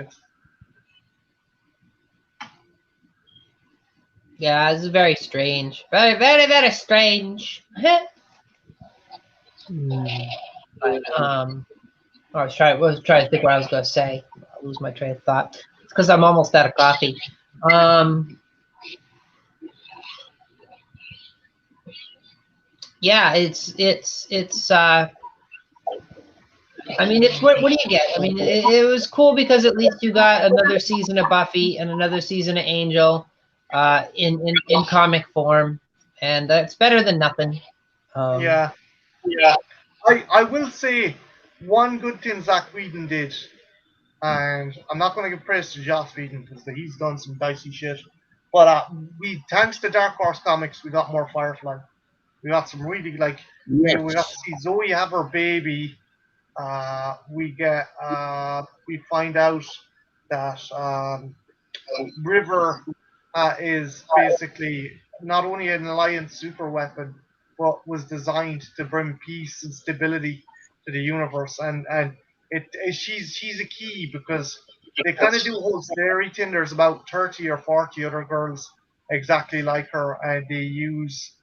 S1: Yeah, this is very strange. Very, very, very strange. But, I was trying to think what I was going to say. I lose my train of thought. It's because I'm almost out of coffee. Yeah, it's I mean, it's what do you get? I mean, it was cool because at least you got another season of Buffy and another season of Angel in comic form, and that's better than nothing.
S3: Yeah. I will say one good thing Zach Whedon did, and I'm not going to give praise to Joss Whedon because he's done some dicey shit. But thanks to Dark Horse Comics, we got more Firefly. We got some really we got to see Zoe have her baby. We find out that River is basically not only an Alliance super weapon, but was designed to bring peace and stability to the universe. And she's a key because they kind of do a whole story thing. There's about 30 or 40 other girls exactly like her, and they use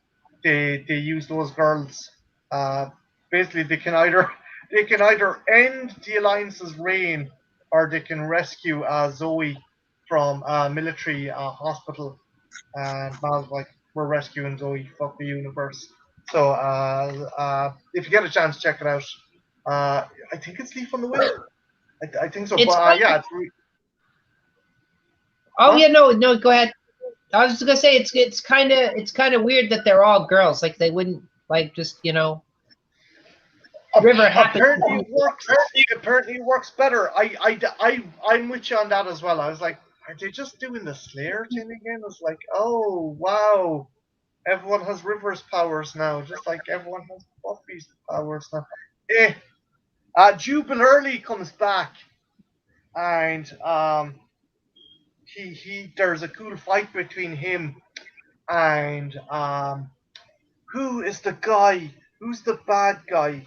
S3: those girls. Basically, they can either end the Alliance's reign, or they can rescue Zoe from a military hospital. And Mal's like, we're rescuing Zoe. Fuck the universe. So if you get a chance, check it out. I think it's Leaf on the Wind. I think so. Yeah.
S1: Yeah, no, go ahead. I was just gonna say it's kind of weird that they're all girls. Like they wouldn't just River
S3: apparently works better. I'm with you on that as well. I was like, are they just doing the Slayer thing again? It's like, oh wow, everyone has River's powers now, just like everyone has Buffy's powers now. Jubal Early comes back, and there's a cool fight between him and who is the guy? Who's the bad guy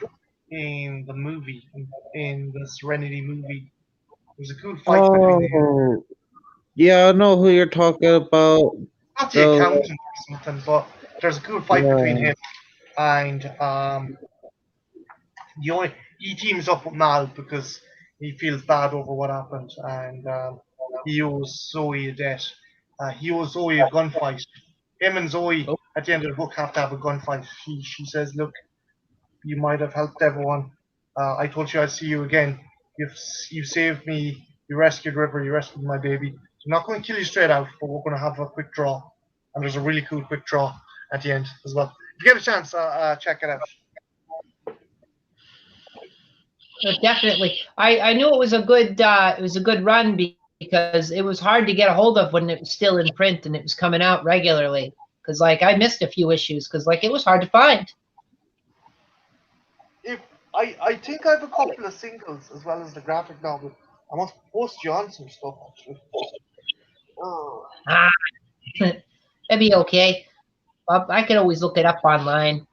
S3: in the movie? In the Serenity movie, there's a cool fight between him.
S2: Yeah, I know who you're talking about.
S3: Not the accountant or something, but there's a cool fight between him and he teams up with Mal because he feels bad over what happened, and he owes Zoe a debt. He owes Zoe a gunfight. Him and Zoe at the end of the book have to have a gunfight. She says, "Look, you might have helped everyone. I told you I'd see you again. You saved me. You rescued River. You rescued my baby. I'm not going to kill you straight out, but we're going to have a quick draw." And there's a really cool quick draw at the end as well. If you get a chance, check it out.
S1: Definitely. I knew it was a good run because it was hard to get a hold of when it was still in print and it was coming out regularly. Because I missed a few issues because it was hard to find.
S3: I think I have a couple of singles as well as the graphic novel. I must post you on some stuff actually.
S1: That'd be okay. I could always look it up online,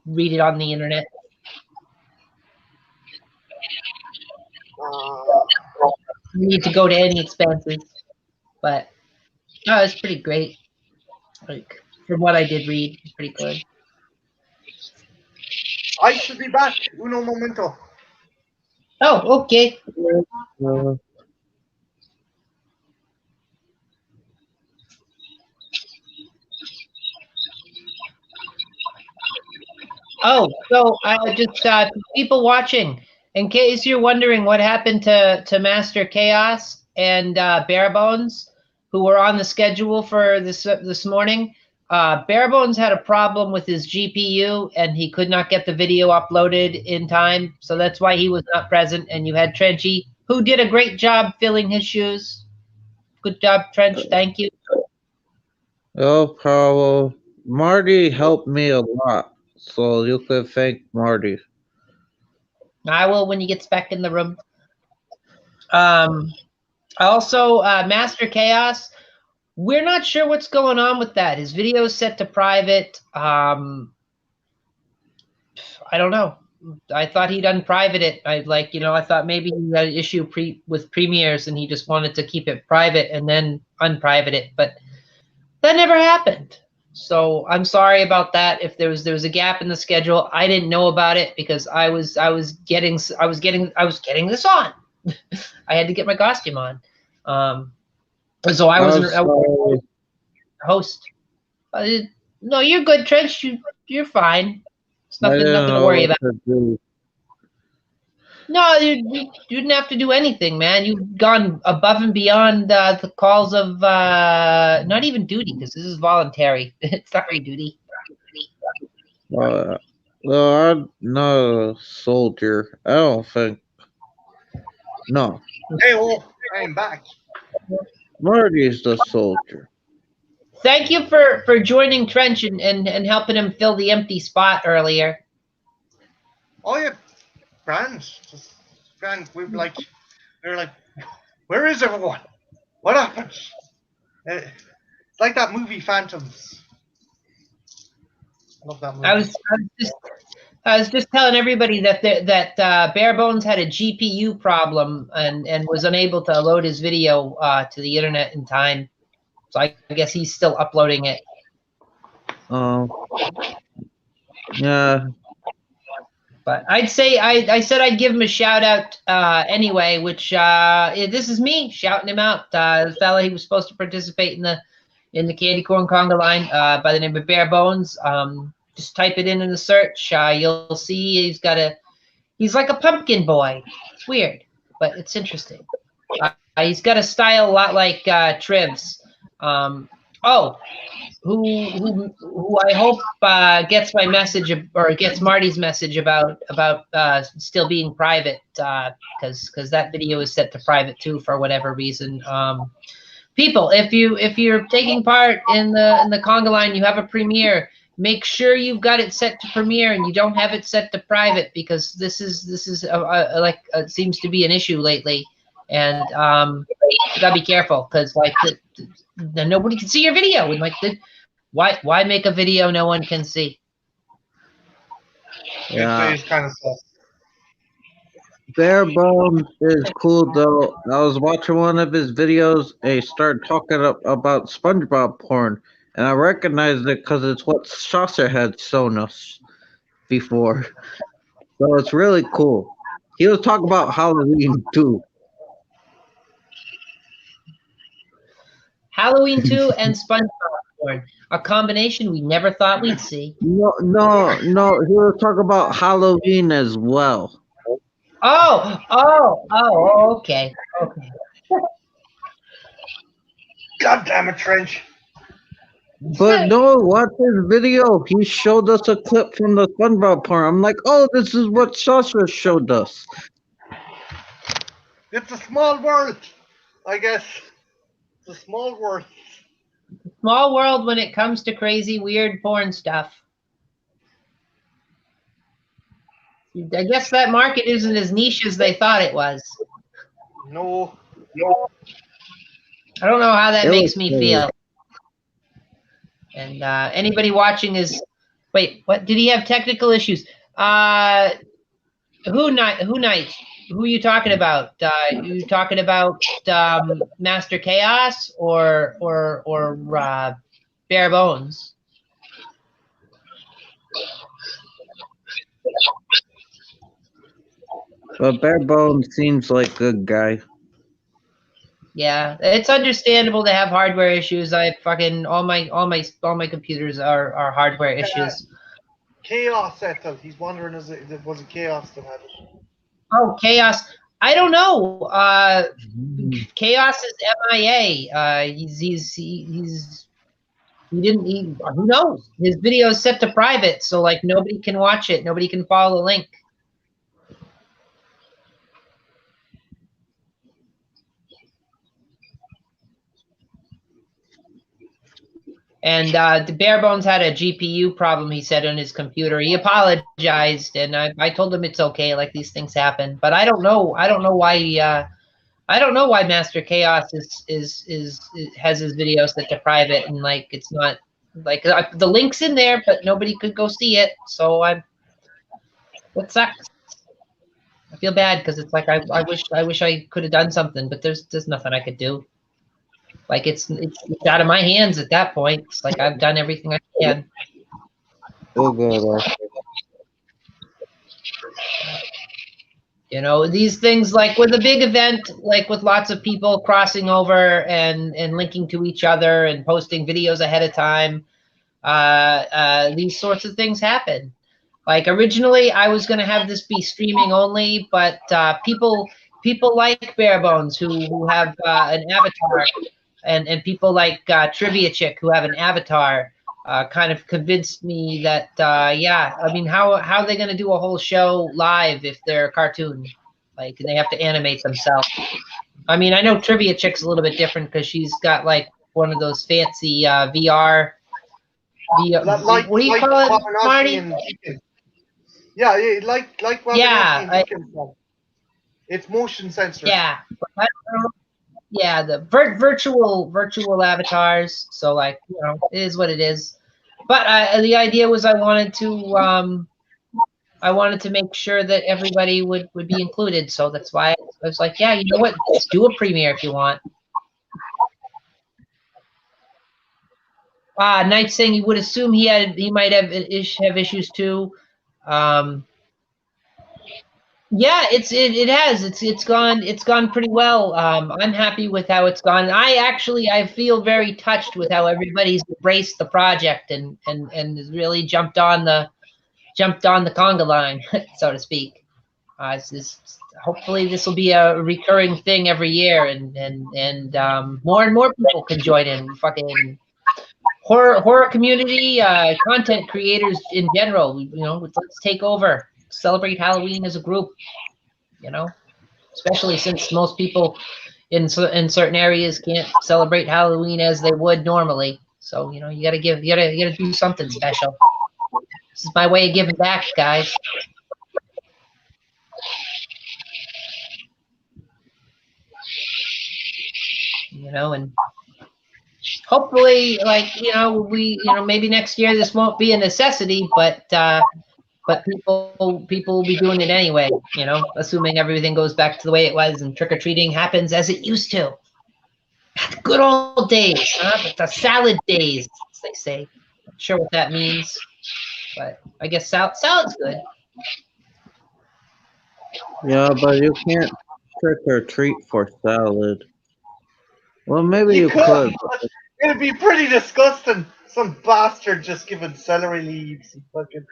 S1: read it on the internet. You need to go to any expenses, but no, it's pretty great. From what I did read, it's pretty good.
S3: I should be back. Uno momento.
S1: Oh, okay. Oh, so just people watching. In case you're wondering what happened to Master Chaos and Barebones, who were on the schedule for this morning, Barebones had a problem with his GPU and he could not get the video uploaded in time, so that's why he was not present. And you had Trenchy, who did a great job filling his shoes. Good job, Trench. Thank you.
S2: No problem. Marty helped me a lot, so you can thank Marty.
S1: I will when he gets back in the room. Also, Master Chaos. We're not sure what's going on with that. His video is set to private. I don't know. I thought he'd unprivate it. I thought maybe he had an issue with premieres and he just wanted to keep it private and then unprivate it, but that never happened. So I'm sorry about that. If there was a gap in the schedule, I didn't know about it because I was getting this on. I had to get my costume on. So I wasn't a host. No, you're good, Trench. You're fine. It's
S2: I
S1: nothing
S2: didn't
S1: to
S2: know
S1: worry
S2: what
S1: about.
S2: to do.
S1: No, you didn't have to do anything, man. You've gone above and beyond the calls of not even duty, because this is voluntary. It's not really duty.
S2: Well, I'm not a soldier. I don't think. No,
S3: Hey, oh, I'm back.
S2: Marty's the soldier.
S1: Thank you for joining Trench and helping him fill the empty spot earlier.
S3: Oh yeah, grand. Just grand. We were like, where is everyone? What happened? It's like that movie Phantoms. I love that movie.
S1: I was just telling everybody that Bare Bones had a GPU problem and was unable to load his video to the internet in time. So I guess he's still uploading it.
S2: Yeah.
S1: But I'd say I said I'd give him a shout out anyway, which this is me shouting him out. The fella he was supposed to participate in the Candy Corn Conga line by the name of Bare Bones. Just type it in the search. You'll see he's like a pumpkin boy. It's weird, but it's interesting. He's got a style a lot like Trivs. Who I hope gets my message or gets Marty's message about still being private because that video is set to private too for whatever reason. People, if you're taking part in the conga line, you have a premiere. Make sure you've got it set to premiere and you don't have it set to private because this is seems to be an issue lately, and you gotta be careful because then nobody can see your video and why make a video no one can see?
S2: Yeah.
S3: It's kind of stuff.
S2: Bare Bones is cool though. I was watching one of his videos and he started talking about SpongeBob porn, and I recognized it because it's what Chaucer had shown us before. So it's really cool. He was talking about Halloween too.
S1: Halloween 2 and SpongeBob porn, a combination we never thought we'd see.
S2: No. He was talking about Halloween as well.
S1: Okay.
S3: God damn it, Trench.
S2: But no, watch his video. He showed us a clip from the SpongeBob porn. I'm like, oh, this is what Chaucer showed us.
S3: It's a small world, I guess. It's a small world.
S1: Small world when it comes to crazy, weird porn stuff. I guess that market isn't as niche as they thought it was.
S3: No.
S1: I don't know how that makes me
S2: cool.
S1: feel. And anybody watching is, wait, what? Did he have technical issues? Who are you talking about? You talking about Master Chaos or Bare Bones?
S2: But Bare Bones seems like a good guy.
S1: Yeah, it's understandable to have hardware issues. I fucking all my computers are hardware issues.
S3: Chaos set up. He's wondering was it Chaos that had it?
S1: Oh, Chaos. I don't know. Chaos is MIA. Who knows? His video is set to private, so like nobody can watch it. Nobody can follow the link. And the Bare Bones had a GPU problem, he said, on his computer. He apologized, and I told him it's okay, like these things happen. But I don't know why. I don't know why Master Chaos has his videos set to private, and like it's not like the link's in there, but nobody could go see it. So that sucks. I feel bad because it's like I wish I could have done something, but there's nothing I could do. Like it's out of my hands at that point. It's like I've done everything I can.
S2: Oh god.
S1: You know, these things like with a big event, like with lots of people crossing over and linking to each other and posting videos ahead of time, these sorts of things happen. Like originally, I was going to have this be streaming only, but people like Bare Bones who have an avatar, and people like Trivia Chick who have an avatar. Kind of convinced me that yeah, I mean, how are they going to do a whole show live if they're a cartoon? Like they have to animate themselves. I mean, I know Trivia Chick's a little bit different because she's got like one of those fancy VR.
S3: Like,
S1: what do you call it, Marty?
S3: Yeah, like
S1: yeah,
S3: and Deacon. It's motion sensor.
S1: Yeah, yeah, the virtual avatars. So like, you know, it is what it is. But the idea was I wanted to make sure that everybody would be included. So that's why I was like, yeah, you know what? Let's do a premiere if you want. Knight saying you would assume he might have issues too. Yeah, it's gone pretty well. I'm happy with how it's gone. I feel very touched with how everybody's embraced the project and really jumped on the conga line, so to speak. Hopefully this will be a recurring thing every year, and more and more people can join in. Fucking horror community, content creators in general. You know, let's take over. Celebrate Halloween as a group, you know, especially since most people in certain areas can't celebrate Halloween as they would normally. So, you know, you gotta do something special. This is my way of giving back, guys. You know, and hopefully, like, you know, maybe next year this won't be a necessity, but people will be doing it anyway, you know, assuming everything goes back to the way it was and trick-or-treating happens as it used to. The good old days, huh? The salad days, as they say. Not sure what that means, but I guess salad's good.
S2: Yeah, but you can't trick or treat for salad. Well, maybe you could.
S3: It'd be pretty disgusting. Some bastard just giving celery leaves and fucking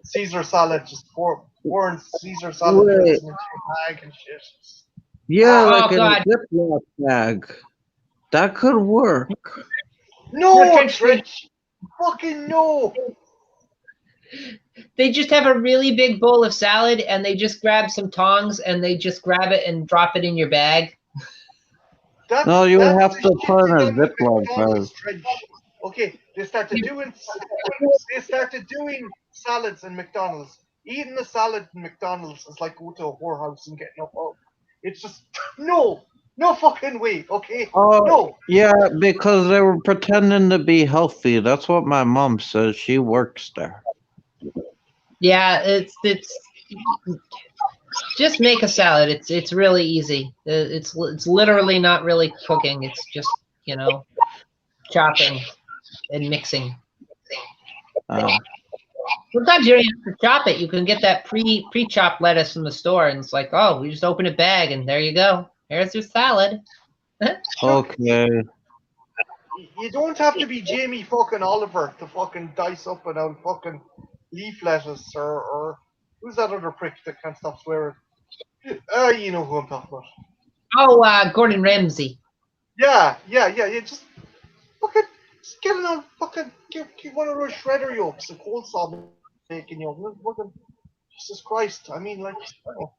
S3: Caesar salad, just pouring Caesar salad dressing into a bag and shit.
S2: Yeah, like in a Ziploc bag. That could work.
S3: No, Trench. Fucking no.
S1: They just have a really big bowl of salad and they just grab some tongs and they just grab it and drop it in your bag.
S2: No, you have to put in a Ziploc bag.
S3: Okay, they started doing salads in McDonald's. Eating a salad in McDonald's is like go to a whorehouse and getting up. It's just no fucking way. Okay, no.
S2: Yeah, because they were pretending to be healthy. That's what my mom says. She works there.
S1: Yeah, it's just make a salad. It's really easy. It's literally not really cooking. It's just, you know, chopping and mixing. Sometimes you don't even have to chop it. You can get that pre-chopped lettuce from the store, and it's like, oh, we just open a bag, and there you go. There's your salad.
S2: Okay.
S3: You don't have to be Jamie fucking Oliver to fucking dice up and out fucking leaf lettuce or who's that other prick that can't stop swearing? You know who I'm talking about.
S1: Oh, Gordon Ramsay.
S3: Yeah. You just fucking get it on fucking get one of those shredder yolks and coleslaw making yolk. Fucking Jesus Christ! I mean, like, oh.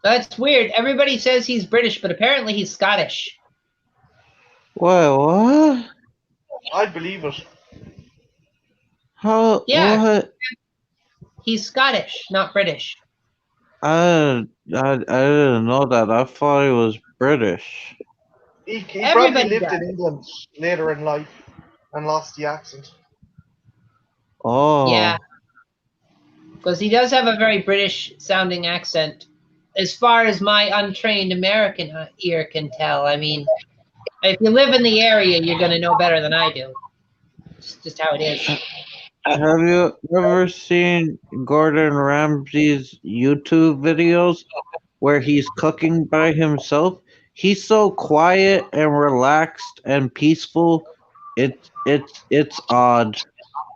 S1: That's weird. Everybody says he's British, but apparently he's Scottish.
S2: what?
S3: I'd believe it.
S2: How?
S1: Yeah,
S2: What?
S1: he's Scottish, not British.
S2: I didn't know that. I thought he was British.
S3: He probably
S1: Everybody
S3: lived in
S1: does.
S3: England later in life and lost the accent.
S1: Yeah,
S2: Oh,
S1: because he does have a very British sounding accent, as far as my untrained American ear can tell. I mean, if you live in the area, you're going to know better than I do. It's just how it is.
S2: have you ever seen Gordon Ramsay's YouTube videos where he's cooking by himself? He's so quiet and relaxed and peaceful. It's odd.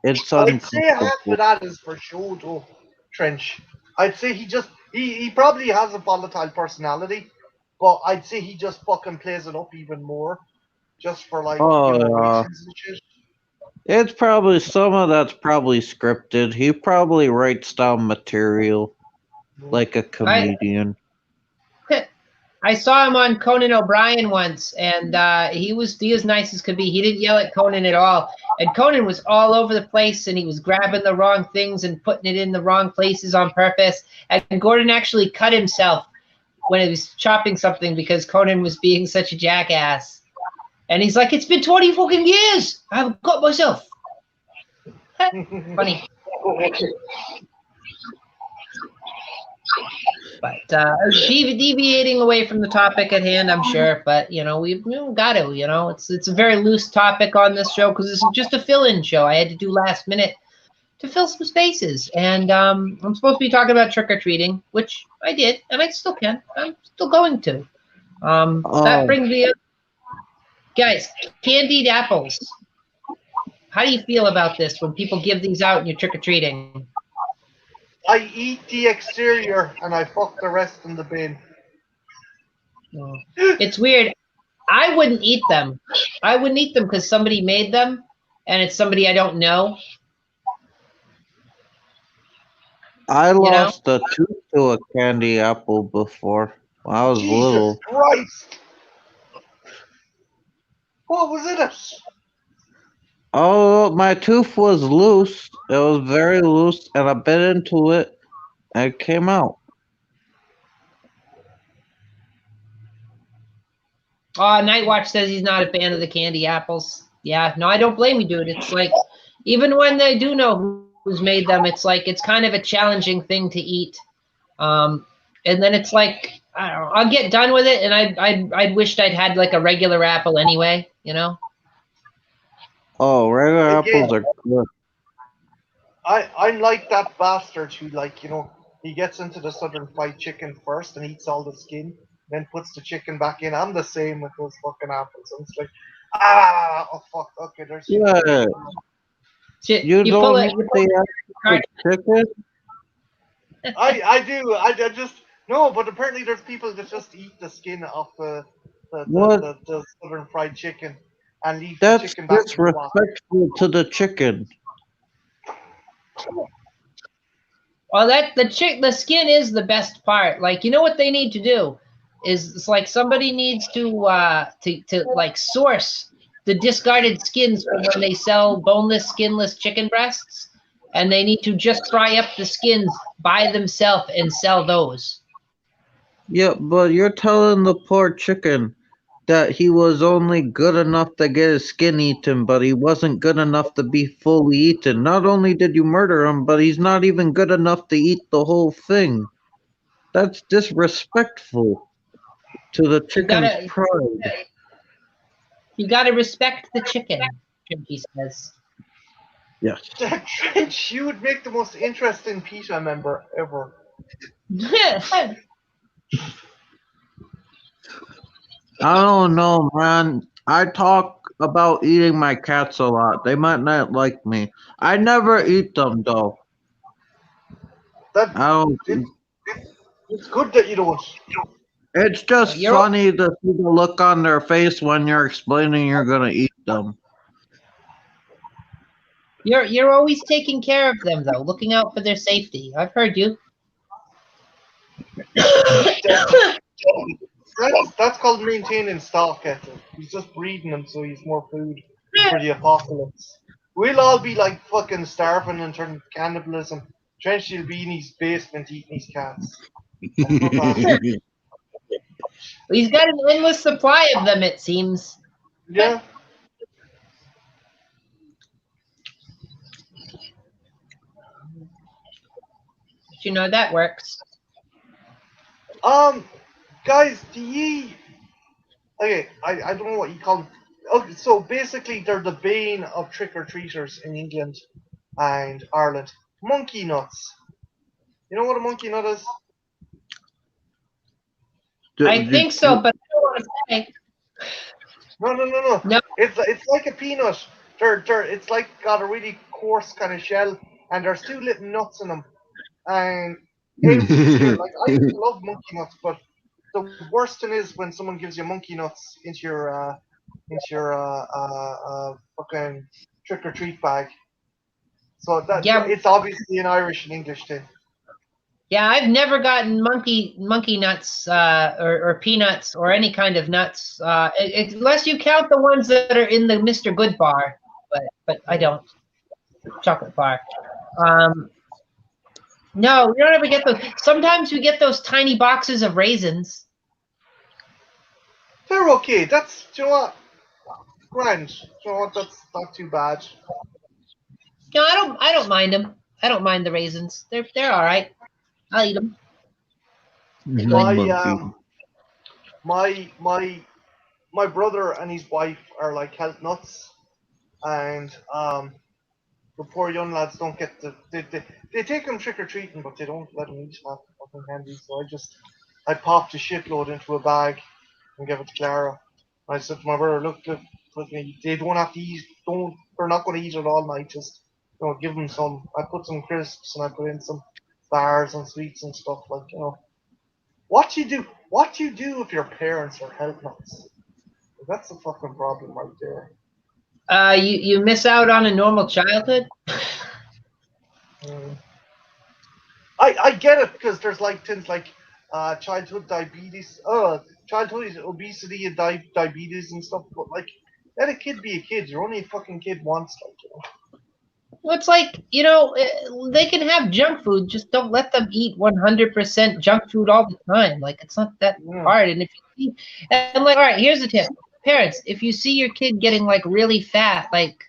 S2: It's
S3: I'd say half of
S2: uncomfortable.
S3: that is for show, though, Trench. I'd say he probably has a volatile personality, but I'd say he just fucking plays it up even more, just for like
S2: Oh,
S3: ratings and shit.
S2: it's probably some of that's probably scripted. He probably writes down material like a
S1: I
S2: comedian.
S1: I saw him on Conan O'Brien once, and he was nice as could be. He didn't yell at Conan at all, and Conan was all over the place, and he was grabbing the wrong things and putting it in the wrong places on purpose. And Gordon actually cut himself when he was chopping something because Conan was being such a jackass. And he's like, "It's been 20 fucking years. I haven't cut myself." Funny. But deviating away from the topic at hand, I'm sure. But we've got to. It's a very loose topic on this show because this is just a fill-in show. I had to do last minute to fill some spaces, and I'm supposed to be talking about trick or treating, which I did, and I still can. I'm still going to. That
S2: Oh,
S1: brings me up, guys. Candied apples. How do you feel about this when people give these out and you're trick or treating?
S3: I eat the exterior and I fuck the rest in the bin.
S1: It's weird. I wouldn't eat them. I wouldn't eat them because somebody made them, and it's somebody I don't know.
S2: I
S1: You know?
S2: lost a tooth to a candy apple before when I was
S3: Jesus
S2: little.
S3: Christ! What was in it?
S2: Oh, my tooth was loose. It was very loose, and I bit into it, and it came out.
S1: Nightwatch says he's not a fan of the candy apples. Yeah, no, I don't blame you, dude. It's like, even when they do know who's made them, it's like it's kind of a challenging thing to eat. And then it's like, I don't know, I'll get done with it, and I wished I'd had like a regular apple anyway.
S2: Oh, regular
S3: Again,
S2: apples are good.
S3: I'm like that bastard who, like, he gets into the southern fried chicken first and eats all the skin, then puts the chicken back in. I'm the same with those fucking apples. I'm just like, oh fuck, okay, there's chicken.
S2: Yeah, you
S1: You pull
S2: don't
S1: it.
S2: eat the actual chicken?
S3: I do. I just no, but apparently there's people that just eat the skin off
S2: What?
S3: the southern fried chicken and leave the
S2: That's
S3: chicken back in the wok.
S2: disrespectful to the chicken.
S1: Well, the skin is the best part. Like, you know what they need to do is it's like somebody needs to like source the discarded skins from when they sell boneless, skinless chicken breasts, and they need to just fry up the skins by themselves and sell those.
S2: Yeah, but you're telling the poor chicken that he was only good enough to get his skin eaten, but he wasn't good enough to be fully eaten. Not only did you murder him, but he's not even good enough to eat the whole thing. That's disrespectful to the
S1: You
S2: chicken's
S1: gotta
S2: pride.
S1: you gotta respect the chicken, he says.
S2: Yes.
S3: Trench, you would make the most interesting PETA member ever.
S2: I don't know, man. I talk about eating my cats a lot. They might not like me. I never eat them, though.
S3: That
S2: I don't.
S3: it's good that you don't.
S2: It's just
S1: You're
S2: funny to see the look on their face when you're explaining you're gonna eat them.
S1: you're always taking care of them though, looking out for their safety. I've heard you.
S3: That's called maintaining stock, Ethel. He's just breeding them so he's more food for the apocalypse. We'll all be like fucking starving and turn to cannibalism. Trench will be in his basement eating his cats.
S1: He's got an endless supply of them, it seems.
S3: Yeah.
S1: You know that works.
S3: Guys, do ye? Okay, I don't know what you call them. Okay, so basically they're the bane of trick-or-treaters in England and Ireland. Monkey nuts. You know what a monkey nut is?
S1: I think so, but I don't want to say.
S3: No. It's like a peanut. It's like got a really coarse kind of shell, and there's two little nuts in them. And every year, like I love monkey nuts, but the worst thing is when someone gives you monkey nuts into your fucking trick or treat bag. So it's obviously an Irish and English thing.
S1: Yeah, I've never gotten monkey nuts or peanuts or any kind of nuts, unless you count the ones that are in the Mr. Good bar. But I don't. Chocolate bar. No, we don't ever get those. Sometimes we get those tiny boxes of raisins.
S3: They're okay. Do you know what? Grand. Do you know what? That's not too bad.
S1: No, I don't mind them. I don't mind the raisins. They're all right. I'll eat them.
S3: My brother and his wife are like health nuts, and the poor young lads don't get they take them trick or treating, but they don't let them eat half the fucking candy. So I popped a shitload into a bag and gave it to Clara. I said to my brother, look, they don't have to eat. They're not going to eat it all night. Just give them some. I put some crisps and I put in some bars and sweets and stuff What do you do if your parents are health nuts? That's a fucking problem right there.
S1: You miss out on a normal childhood.
S3: I get it because there's like things like childhood diabetes, childhood obesity and diabetes and stuff. But like, let a kid be a kid. You're only a fucking kid once,
S1: Well, it's like, they can have junk food. Just don't let them eat 100% junk food all the time. Like, it's not that hard. And if you see, and like, all right, here's the tip. Parents, if you see your kid getting like really fat, like,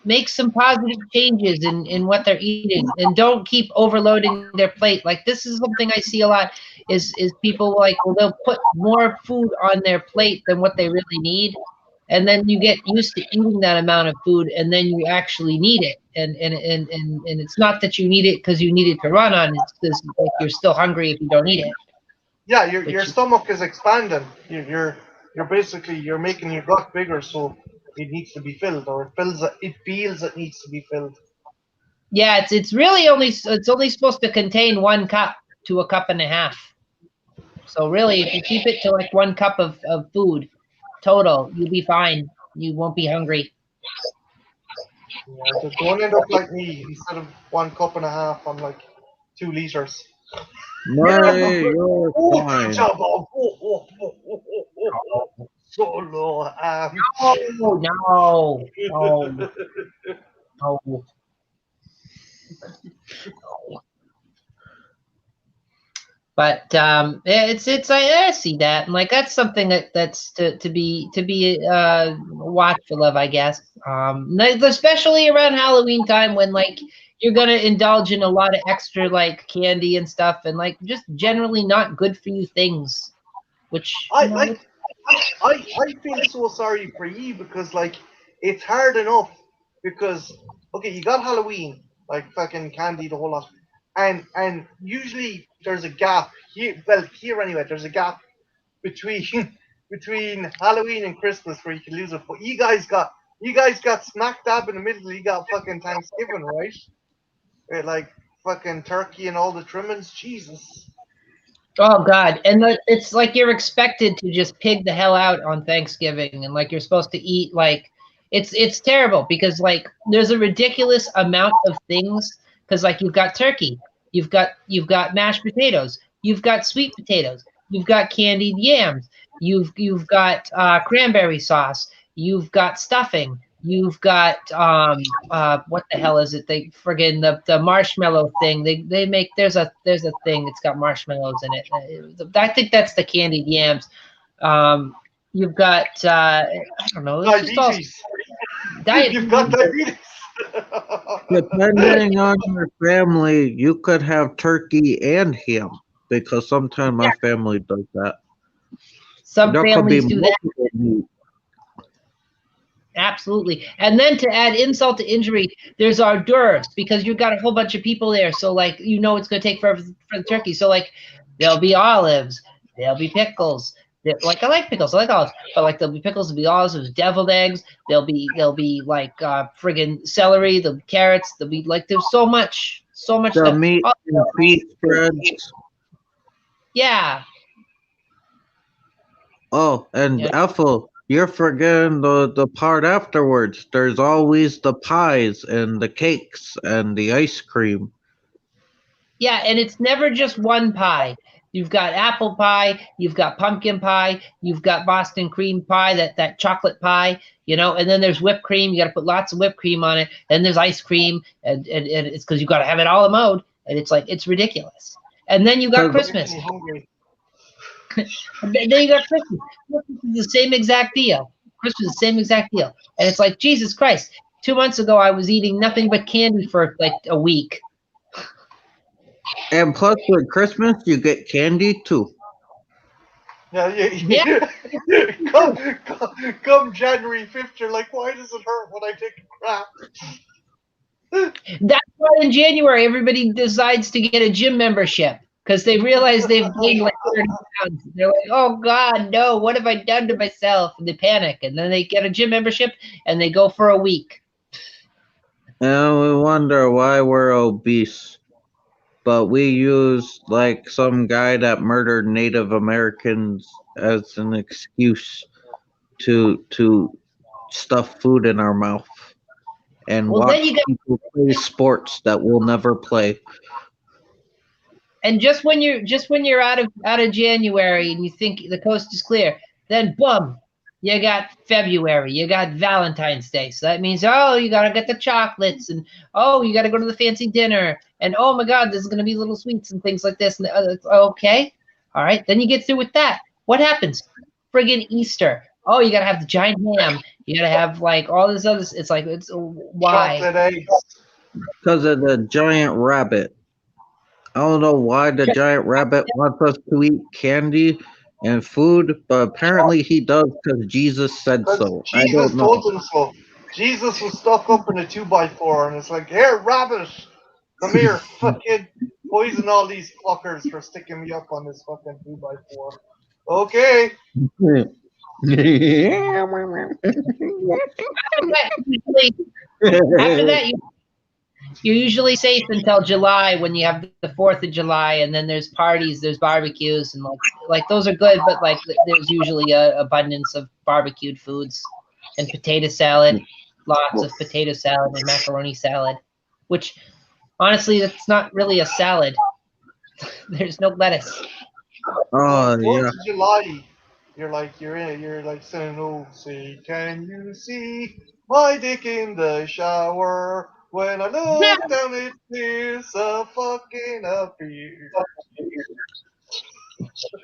S1: make some positive changes in what they're eating, and don't keep overloading their plate. Like, this is something I see a lot is people like, well, they'll put more food on their plate than what they really need. And then you get used to eating that amount of food, and then you actually need it. And it's not that you need it because you need it to run on. It's because like, you're still hungry if you don't eat it.
S3: Yeah, your stomach is expanding. You're basically you're making your gut bigger, so it needs to be filled, or it feels it needs to be filled.
S1: Yeah, it's really only supposed to contain 1 cup to 1.5 cups. So really, if you keep it to like 1 cup of food total, you'll be fine. You won't be hungry.
S3: Yeah, just don't end up like me. Instead of 1.5 cups, I'm like 2 liters.
S2: You're fine.
S3: Solo.
S1: No. But it's I see that, and like that's something that's to be watchful of, I guess. Especially around Halloween time, when like you're gonna indulge in a lot of extra like candy and stuff, and like just generally not good for you things. Which
S3: I feel so sorry for you because like it's hard enough because okay, you got Halloween, like fucking candy, the whole lot. And usually there's a gap here. Well, here anyway, there's a gap between Halloween and Christmas where you can lose it. But you guys got smack dab in the middle. You got fucking Thanksgiving, right? Like fucking turkey and all the trimmings. Jesus.
S1: Oh God! And it's like you're expected to just pig the hell out on Thanksgiving, and like you're supposed to eat like it's terrible because like there's a ridiculous amount of things. Because like you've got turkey, you've got mashed potatoes, you've got sweet potatoes, You've got candied yams. You've got cranberry sauce. You've got stuffing. You've got what the hell is it? They friggin' the marshmallow thing. They make there's a thing. It's got marshmallows in it. I think that's the candied yams. You've got I don't know. It's just all
S3: Diabetes.
S1: diet.
S3: You've got diabetes.
S2: Depending on your family, you could have turkey and ham because sometimes my family does that.
S1: Some
S2: There could be
S1: families do that.
S2: multiple meat.
S1: Absolutely. And then to add insult to injury, there's hors d'oeuvres because you've got a whole bunch of people there. So, like, you know, it's going to take forever for the turkey. So, like, there'll be olives, there'll be pickles. Like, I like pickles, I like olives, but like there'll be pickles, there'll be olives, there's deviled eggs, there'll be like friggin' celery, there'll be carrots, there'll be like there's so much
S2: The
S1: stuff.
S2: meat and beef spreads.
S1: Yeah.
S2: Oh, and
S1: Yeah.
S2: Ethel, you're forgetting the part afterwards. There's always the pies and the cakes and the ice cream.
S1: Yeah, and it's never just one pie. You've got apple pie, you've got pumpkin pie, you've got Boston cream pie, that chocolate pie, you know, and then there's whipped cream. You got to put lots of whipped cream on it. And there's ice cream, and it's because you got to have it all in mode. And it's like, it's ridiculous. And then you got Christmas. And then you got Christmas. Christmas is the same exact deal. Christmas is the same exact deal. And it's like, Jesus Christ. 2 months ago, I was eating nothing but candy for like a week.
S2: And plus, with Christmas, you get candy too.
S3: Yeah. Come January 5th, you're like, why does it hurt when I take a crap?
S1: That's why in January everybody decides to get a gym membership because they realize they've gained like 30 pounds. They're like, oh God, no, what have I done to myself? And they panic. And then they get a gym membership and they go for a week.
S2: And we wonder why we're obese. But we use like some guy that murdered Native Americans as an excuse to stuff food in our mouth and
S1: Well,
S2: watch
S1: then you got,
S2: people play sports that we'll never play.
S1: and just when you're out of January and you think the coast is clear, then boom, you got February, you got Valentine's Day. So that means, oh, you got to get the chocolates, and oh, you got to go to the fancy dinner, and oh my God, there's going to be little sweets and things like this. And okay, all right. Then you get through with that. What happens? Friggin' Easter. Oh, you got to have the giant ham. You got to have like all this other. It's like, it's why?
S3: Chocolate eggs.
S2: Because of the giant rabbit. I don't know why the giant rabbit wants us to eat candy and food, but apparently he does because Jesus said so. I
S3: Jesus
S2: don't know.
S3: told him so. Jesus was stuck up in a 2x4 and it's like, here, rabbit, come here, fucking poison all these fuckers for sticking me up on this fucking 2x4. Okay.
S1: After that, you're usually safe until July when you have the 4th of July, and then there's parties, there's barbecues, and like those are good, but like there's usually a abundance of barbecued foods and potato salad, lots of potato salad and macaroni salad, which honestly that's not really a salad. There's no lettuce.
S2: Oh,
S3: 4th
S2: yeah.
S3: of July, you're like saying, oh, say, can you see my dick in the shower? When I look down, it is a fucking appear.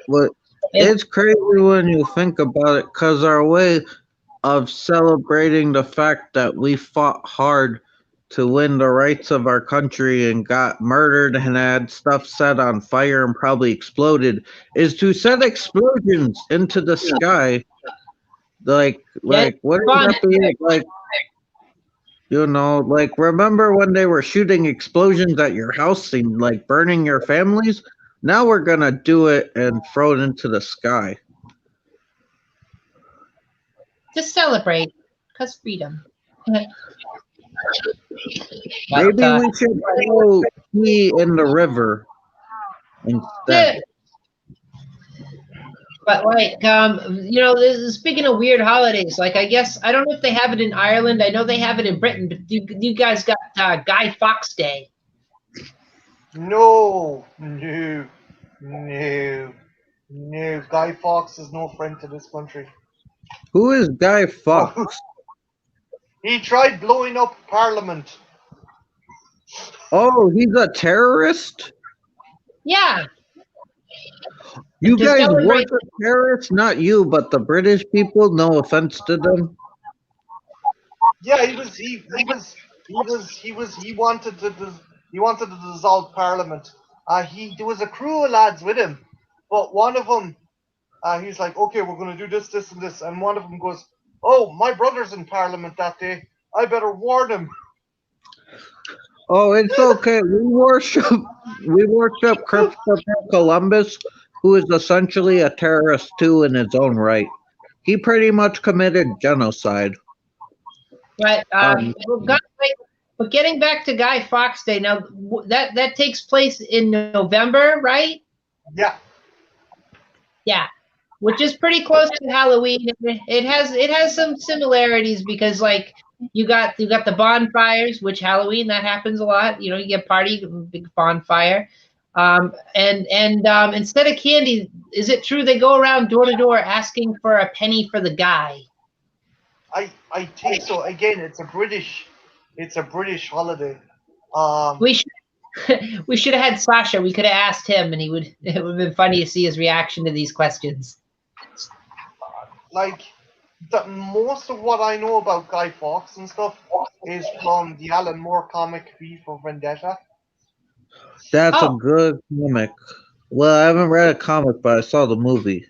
S2: But it's crazy when you think about it because our way of celebrating the fact that we fought hard to win the rights of our country and got murdered and had stuff set on fire and probably exploded is to set explosions into the sky. Like what is that be? Like, you know, like remember when they were shooting explosions at your house and like burning your families? Now we're gonna do it and throw it into the sky.
S1: Just celebrate, cause freedom.
S2: Maybe we should go pee in the river instead.
S1: But like, you know, speaking of weird holidays, like I guess I don't know if they have it in Ireland. I know they have it in Britain, but you guys got Guy Fawkes Day.
S3: No. No, Guy Fawkes is no friend to this country.
S2: Who is Guy Fawkes?
S3: He tried blowing up Parliament.
S2: Oh, he's a terrorist?
S1: Yeah.
S2: You
S1: To
S2: guys
S1: celebrate,
S2: worship terrorists? Not you, but the British people? No offense to them.
S3: Yeah, he wanted to dissolve Parliament. There was a crew of lads with him, but one of them, he's like, okay, we're going to do this, this, and this, and one of them goes, oh, my brother's in Parliament that day. I better warn him.
S2: Oh, it's okay. We worship Christopher Columbus, who is essentially a terrorist too in his own right. He pretty much committed genocide.
S1: but
S2: Um,
S1: but getting back to Guy Fawkes Day now, that takes place in November, right?
S3: Yeah.
S1: Yeah, which is pretty close to Halloween. It has some similarities because like you got the bonfires, which Halloween that happens a lot. You know, you get party, big bonfire. And instead of candy, is it true they go around door to door asking for a penny for the guy?
S3: I think so. Again, it's a British holiday.
S1: We should we should have had Sasha. We could have asked him, and it would have been funny to see his reaction to these questions.
S3: Like most of what I know about Guy Fawkes and stuff is from the Alan Moore comic V for Vendetta.
S2: that's a
S1: Oh,
S2: good comic. Well, I haven't read a comic, but I saw the movie.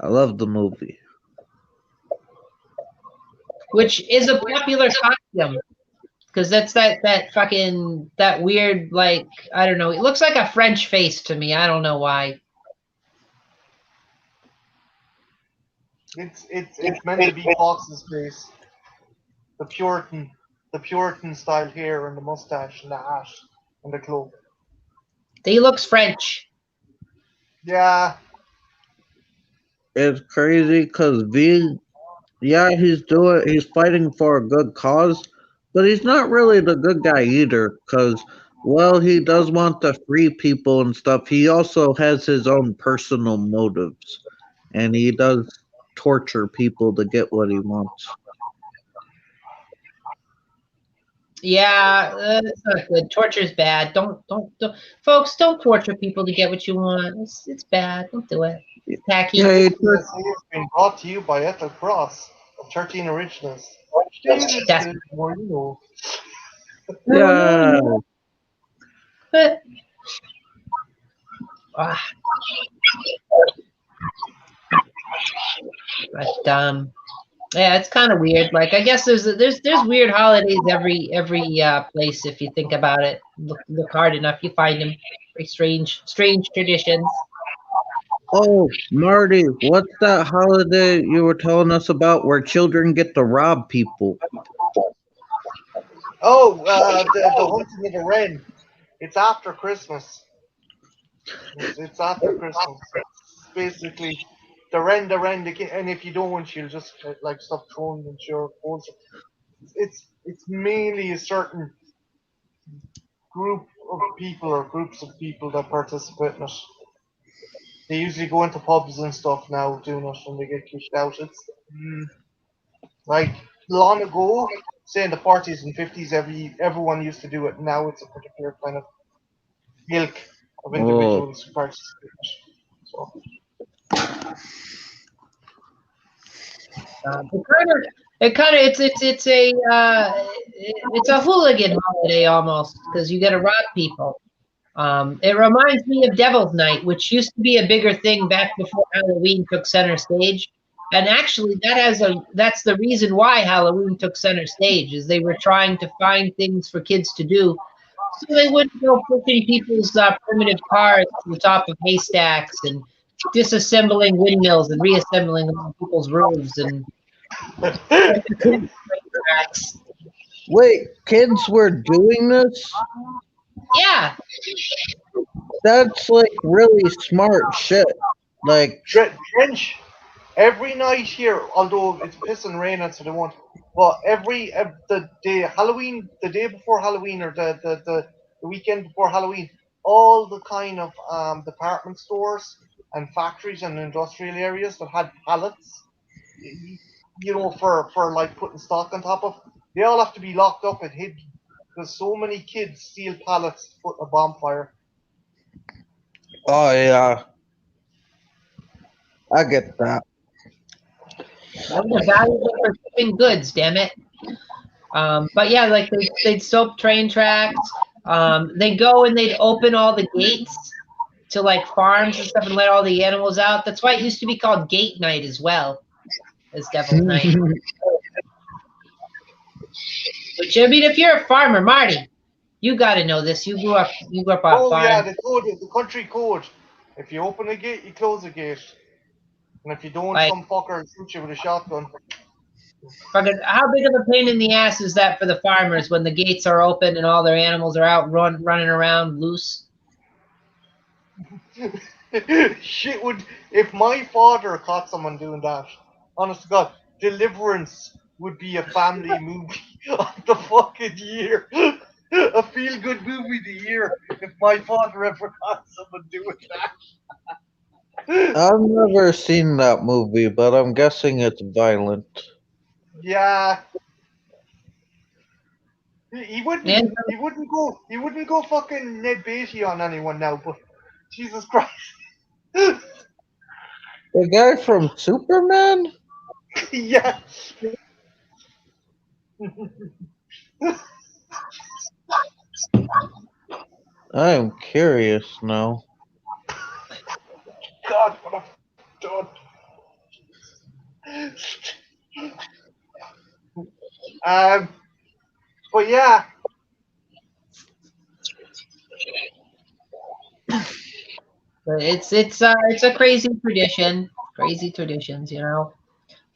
S2: I love the movie.
S1: which is a popular costume because that's that fucking that weird like I don't know. It looks like a French face to me. I don't know why.
S3: It's meant to be Fawkes's face. The Puritan style hair and the mustache and the hat and the cloak.
S1: He looks French.
S3: Yeah,
S2: It's crazy because yeah, he's fighting for a good cause, but he's not really the good guy either. Because well, he does want to free people and stuff. He also has his own personal motives, and he does torture people to get what he wants.
S1: Yeah, it's not good. Torture's bad. Don't, folks. Don't torture people to get what you want. It's bad. Don't do it. It's tacky.
S2: Yeah,
S3: this has been brought to you by Ethel Cross of 13 Originals.
S1: That's
S3: More you know.
S2: yeah.
S1: but, ah, but yeah, it's kind of weird. Like I guess there's weird holidays every place if you think about it. Look hard enough, you find them. Very strange traditions.
S2: Oh, Marty, what's that holiday you were telling us about where children get to rob people?
S3: Oh, the hunting of the wren. It's after Christmas. It's after Christmas. It's basically the wren, and if you don't, she'll just like stop throwing into your holes. It's mainly a certain group of people or groups of people that participate in it. They usually go into pubs and stuff now doing it, and they get kicked out. It's like long ago, say in the 40s and 50s, everyone used to do it. Now it's a particular kind of ilk of
S2: Oh,
S3: individuals who participate in it. So.
S1: It's a hooligan holiday almost because you got to rob people. It reminds me of Devil's Night, which used to be a bigger thing back before Halloween took center stage. And actually, that's the reason why Halloween took center stage is they were trying to find things for kids to do, so they wouldn't go pushing people's primitive cars to the top of haystacks and disassembling windmills and reassembling them on people's roofs and
S2: wait, kids were doing this?
S1: yeah.
S2: That's like really smart shit. Like,
S3: Trench, every night here, although it's pissing raining, so they won't. But the day Halloween, the day before Halloween, or the weekend before Halloween, all the kind of department stores and factories and industrial areas that had pallets, for like putting stock on top of, they all have to be locked up and hidden because so many kids steal pallets to put in a bonfire.
S2: Oh yeah, I get that.
S1: Those are valuable for shipping goods, damn it. But yeah, like they'd soap train tracks. They'd go and they'd open all the gates to like farms and stuff and let all the animals out. That's why it used to be called Gate Night as well as Devil's Night. Which, I mean, if you're a farmer, Marty, you got to know this. You grew up on
S3: Oh yeah,
S1: farm.
S3: the country code. If you open a gate, you close a gate, and if you don't,
S1: Like,
S3: some fucker will shoot you with a shotgun.
S1: fucking, how big of a pain in the ass is that for the farmers when the gates are open and all their animals are out running around loose?
S3: Shit would, if my father caught someone doing that, honest to God, Deliverance would be a family movie of the fucking year. A feel good movie of the year if my father ever caught someone doing that.
S2: I've never seen that movie, but I'm guessing it's violent.
S3: Yeah. He wouldn't
S1: And
S3: he wouldn't go fucking Ned Beatty on anyone now, but Jesus Christ.
S2: The guy from Superman?
S3: Yeah.
S2: I'm curious now.
S3: God, what a done. But yeah.
S1: it's a crazy tradition. Crazy traditions, you know.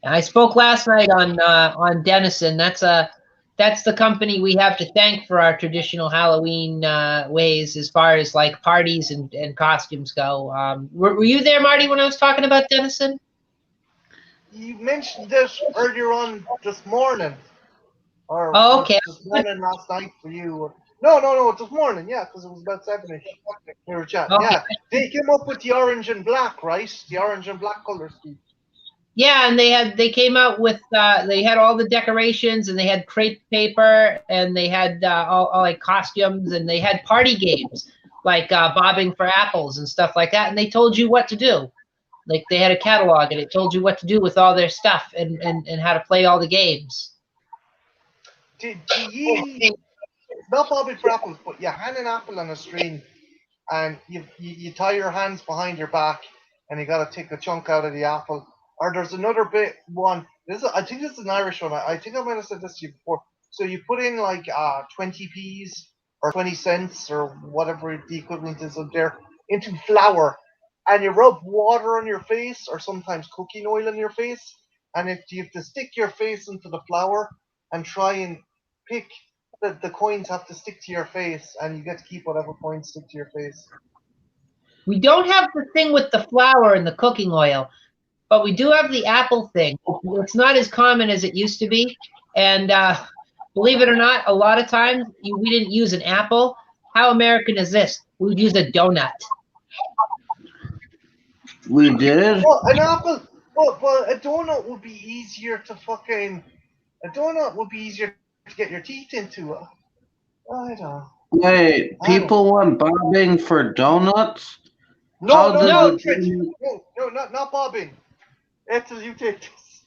S1: And I spoke last night on Denison. That's the company we have to thank for our traditional Halloween ways as far as like parties and costumes go. Were you there, Marty, when I was talking about Denison?
S3: You mentioned this earlier on this morning. Or
S1: Oh,
S3: was
S1: okay.
S3: it this morning last night for you? No, this morning, yeah, because it was about 7ish. We were chatting.
S1: Okay.
S3: Yeah. They came up with the orange and black, right? The orange and black color scheme.
S1: Yeah, and they came out with they had all the decorations and they had crepe paper and they had all like costumes and they had party games like bobbing for apples and stuff like that, and they told you what to do. Like they had a catalog and it told you what to do with all their stuff and how to play all the games.
S3: Do ye, not bobbing for apples, but you hand an apple on a string and you tie your hands behind your back and you got to take a chunk out of the apple. Or there's another bit one. I think this is an Irish one. I think I might have said this to you before. So you put in like 20p's or 20 cents or whatever the equivalent is up there into flour, and you rub water on your face or sometimes cooking oil on your face. And if you have to stick your face into the flour and try and pick the coins have to stick to your face, and you get to keep whatever coins stick to your face.
S1: We don't have the thing with the flour and the cooking oil, but we do have the apple thing. It's not as common as it used to be, and believe it or not, a lot of times we didn't use an apple. How American is this? We'd use a donut.
S2: We did?
S3: Well, an apple, but a donut would be easier to fucking. A donut would be easier to get your teeth into. I don't.
S2: Wait, people went bobbing for donuts?
S3: No,
S1: No.
S3: not bobbing. Ethel, you take this.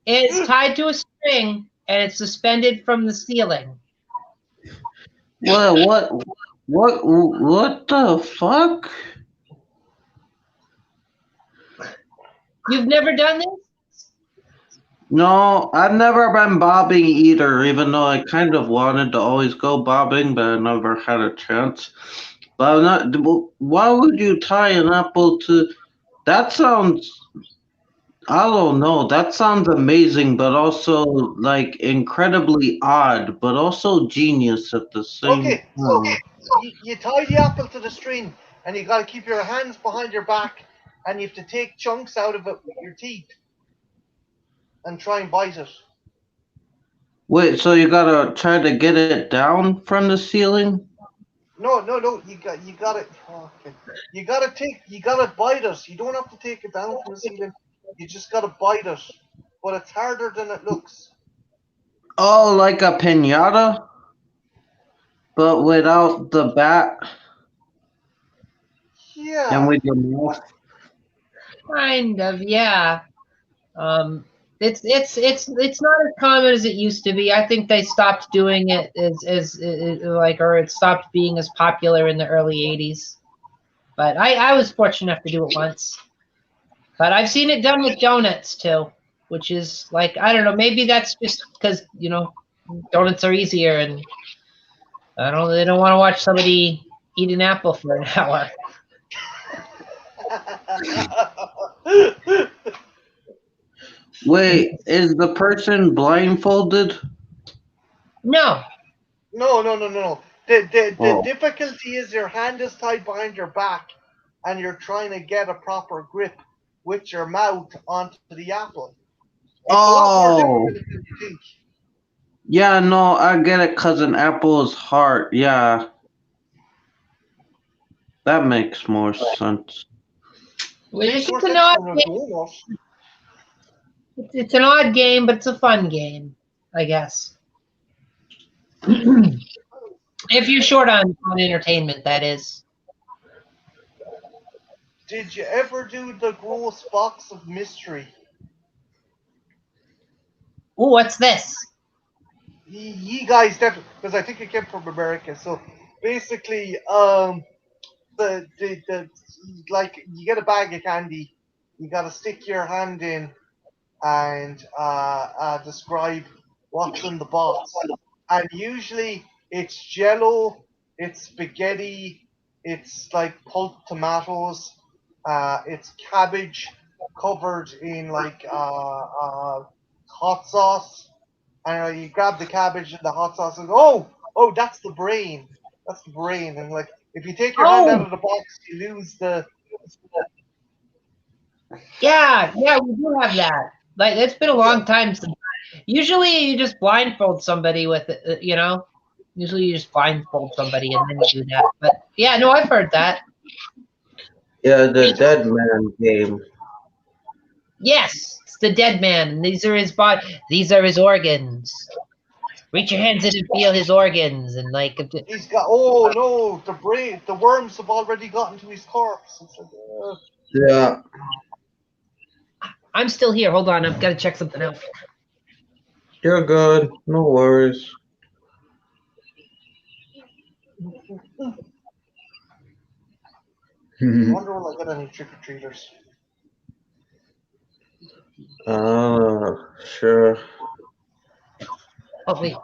S1: It's tied to a string and it's suspended from the ceiling.
S2: What the fuck?
S1: You've never done this?
S2: No, I've never been bobbing either, even though I kind of wanted to always go bobbing, but I never had a chance. But I'm not. Why would you tie an apple to? That sounds. I don't know. That sounds amazing, but also like incredibly odd, but also genius at the same
S3: Okay, so you tie the apple to the string, and you got to keep your hands behind your back, and you have to take chunks out of it with your teeth, and try and bite it.
S2: Wait, so you gotta try to get it down from the ceiling?
S3: No. You got it. Oh, okay. You gotta bite it. You don't have to take it down from the ceiling. You just gotta bite it. But it's harder than it looks.
S2: Oh, like a pinata, but without the bat and
S3: Yeah.
S2: with the mouth.
S1: Kind of, yeah. It's not as common as it used to be. I think they stopped doing it like, or it stopped being as popular in the early '80s. But I was fortunate enough to do it once. But I've seen it done with donuts too, which is like, I don't know, maybe that's just because donuts are easier, and they don't want to watch somebody eat an apple for an hour.
S2: Wait, is the person blindfolded?
S1: No.
S3: No. The
S2: Oh.
S3: difficulty is your hand is tied behind your back, and you're trying to get a proper grip with your mouth onto the apple. It's a lot more
S2: Oh.
S3: difficult than you think.
S2: Yeah, no, I get it, because an apple is hard. Yeah, that makes more sense.
S1: Which
S3: Makes
S1: is
S3: more
S1: just an
S3: sense
S1: odd
S3: than a
S1: game.
S3: donut.
S1: It's an odd game, but it's a fun game, I guess. If you're short on entertainment, that is.
S3: Did you ever do the gross box of mystery?
S1: Ooh, what's this?
S3: You guys definitely, because I think it came from America. So basically, the like you get a bag of candy, you got to stick your hand in and describe what's in the box. And usually it's jello, it's spaghetti, it's like pulped tomatoes, it's cabbage covered in like hot sauce. And you grab the cabbage and the hot sauce and go, oh, that's the brain. That's the brain. And like, if you take your hand out
S1: Oh,
S3: of the box, you lose the.
S1: yeah, we do have that. Like, it's been a
S3: Yeah.
S1: long time since. Usually, you just blindfold somebody with it. Usually, you just blindfold somebody and then you do that. But yeah, no, I've heard that.
S2: Yeah, the dead man game.
S1: Yes, it's the dead man, and these are his body. These are his organs. Reach your hands in and feel his organs, and like.
S3: He's got. Oh no, the brain, the worms have already gotten to his corpse. It's like,
S2: Yeah.
S1: I'm still here. Hold on, I've got to check something out.
S2: You're good. No worries.
S3: I wonder will I get any trick or treaters.
S2: Sure.
S1: Oh wait,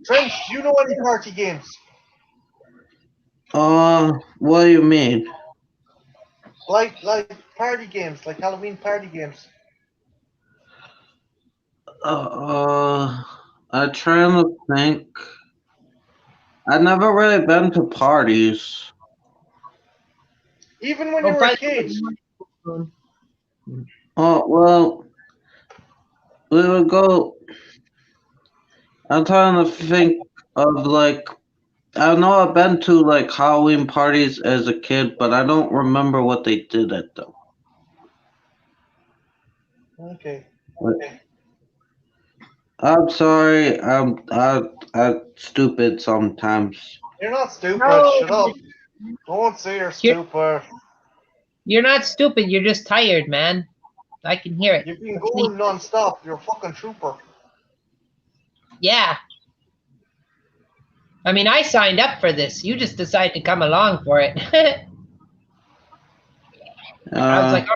S3: Trench, do you know any party games?
S2: What do you mean?
S3: Like party games, like Halloween party games.
S2: I'm trying to think. I've never really been to parties.
S3: Even when you were
S1: by
S3: a kid.
S2: Oh, well, we would go. I'm trying to think of like. I know I've been to like Halloween parties as a kid, but I don't remember what they did at them.
S3: Okay.
S2: I'm sorry. I'm stupid sometimes.
S3: You're not stupid.
S1: No,
S3: Shut up. Don't say you're
S1: You're-
S3: stupid.
S1: you're not stupid. You're just tired, man. I can hear it.
S3: You've been going non-stop. You're a fucking trooper.
S1: Yeah. I mean, I signed up for this. You just decided to come along for it. I was like,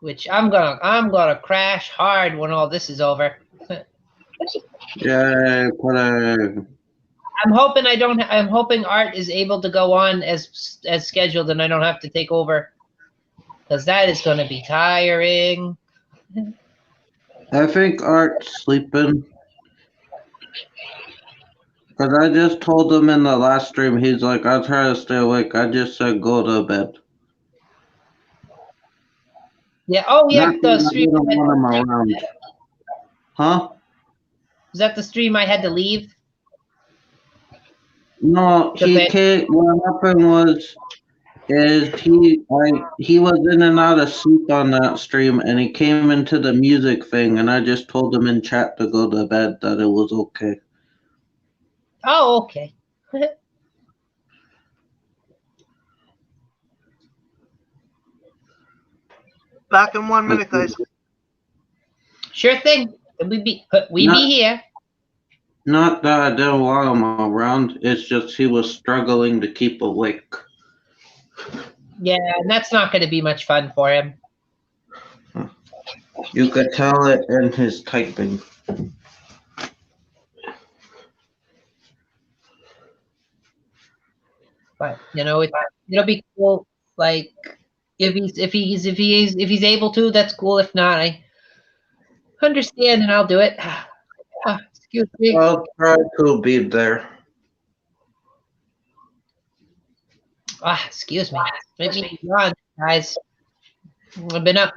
S1: which I'm gonna crash hard when all this is over.
S2: yeah,
S1: I'm hoping Art is able to go on as scheduled, and I don't have to take over, because that is going to be tiring.
S2: I think Art's sleeping. Because I just told him in the last stream, he's like, I'll try to stay awake. I just said go to bed.
S1: Yeah. Oh, yeah.
S2: Not that
S1: The
S2: I
S1: stream.
S2: didn't want him around. Huh?
S1: Was that the stream I had to leave?
S2: No,
S1: Because
S2: he came. What happened was, he was in and out of sleep on that stream, and he came into the music thing, and I just told him in chat to go to bed that it was okay.
S1: Oh, okay.
S3: Back in 1 minute, guys.
S1: Sure thing. We be here.
S2: Not that I didn't want him around. It's just he was struggling to keep awake.
S1: Yeah, and that's not going to be much fun for him.
S2: You could tell it in his typing.
S1: But it'll be cool. Like if he's able to, that's cool. If not, I understand and I'll do it. Excuse me.
S2: I'll try to be there.
S1: Excuse me. Let me be on, guys. I've been up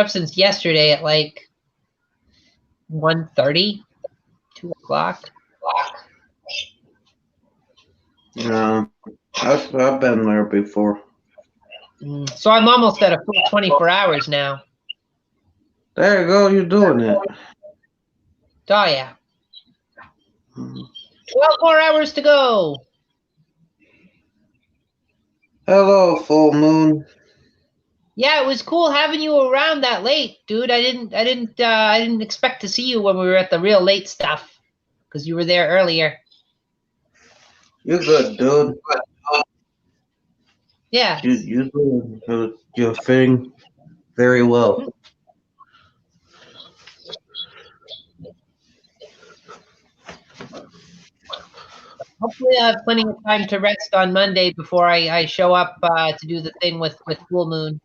S1: since yesterday at like 1:30, 2 o'clock.
S2: Yeah, I've been there before.
S1: So I'm almost at a full 24 hours now.
S2: There you go, you're doing it.
S1: Oh yeah. 12 more hours to go.
S2: Hello, full moon.
S1: Yeah, it was cool having you around that late, dude. I didn't expect to see you when we were at the real late stuff, because you were there earlier.
S2: You're good, dude.
S1: Yeah.
S2: You doing your thing very well.
S1: Hopefully I have plenty of time to rest on Monday before I show up to do the thing with full moon.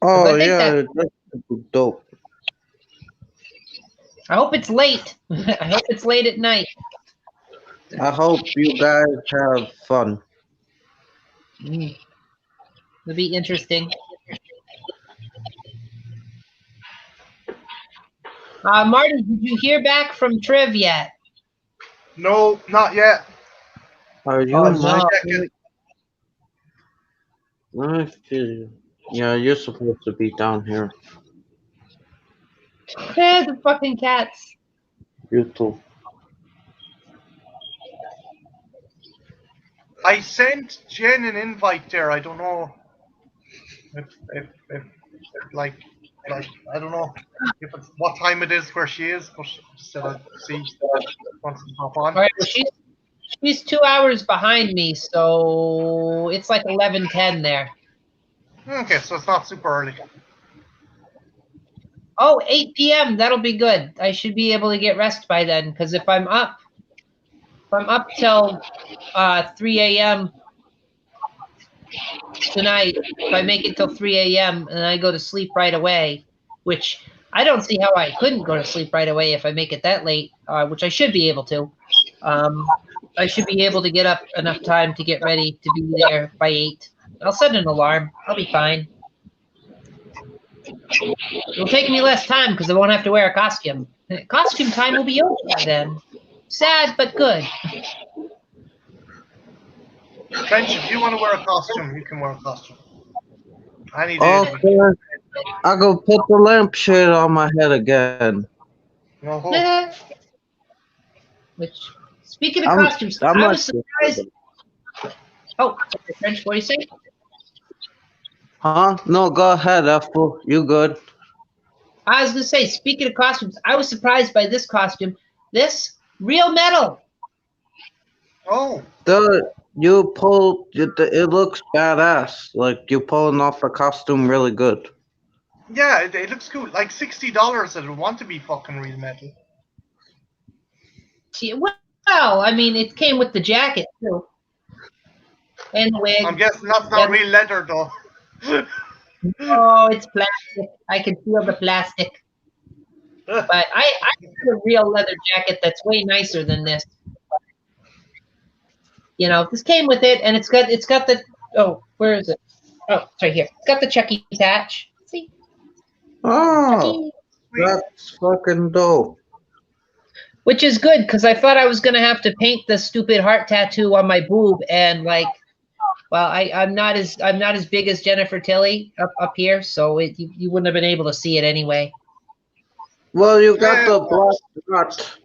S2: Oh
S1: I think
S2: yeah, that's dope.
S1: I hope it's late. I hope it's late at night.
S2: I hope you guys have fun.
S1: It'll be interesting. Marty, did you hear back from Triv yet?
S3: No, not yet.
S2: Are you
S1: no.
S2: Yeah, you're supposed to be down here.
S1: The fucking cats.
S2: You too.
S3: I sent Jen an invite there. I don't know if like I don't know if it's what time it is where she is, but said I'd see once to hop on.
S1: All right, well, she's 2 hours behind me, so it's like 11:10 there.
S3: Okay, so it's not super early.
S1: Oh, 8 p.m. That'll be good. I should be able to get rest by then, because if I'm up till 3 a.m. tonight, if I make it till 3 a.m. and I go to sleep right away, which I don't see how I couldn't go to sleep right away if I make it that late, which I should be able to. I should be able to get up enough time to get ready to be there by 8. I'll set an alarm. I'll be fine. It'll take me less time because I won't have to wear a costume. Costume time will be over by then. Sad, but good.
S3: Trench, if you want to wear a costume, you can wear a costume. Any day.
S2: Okay, I go put the lampshade on my head again.
S3: No.
S1: Which, speaking of costumes, I was surprised. Oh, Trench, what do you say?
S2: Huh? No, go ahead, Apple. You good?
S1: I was going to say, speaking of costumes, I was surprised by this costume. This, real metal.
S3: Oh.
S2: It looks badass. Like, you're pulling off the costume really good.
S3: Yeah, it looks cool. Like $60, it'll want to be fucking real metal.
S1: Well, I mean, it came with the jacket, too. And the wig.
S3: I'm guessing that's not real leather, though.
S1: Oh, it's plastic. I can feel the plastic. But I have a real leather jacket that's way nicer than this. You know, this came with it, and it's got the. Oh, where is it? Oh, it's right here. It's got the Chucky patch. See?
S2: Oh,
S1: Chucky.
S2: that's fucking dope.
S1: Which is good, because I thought I was going to have to paint the stupid heart tattoo on my boob, and like, well, I'm not as big as Jennifer Tilly up here, so you wouldn't have been able to see it anyway.
S2: Well, you got the black dot.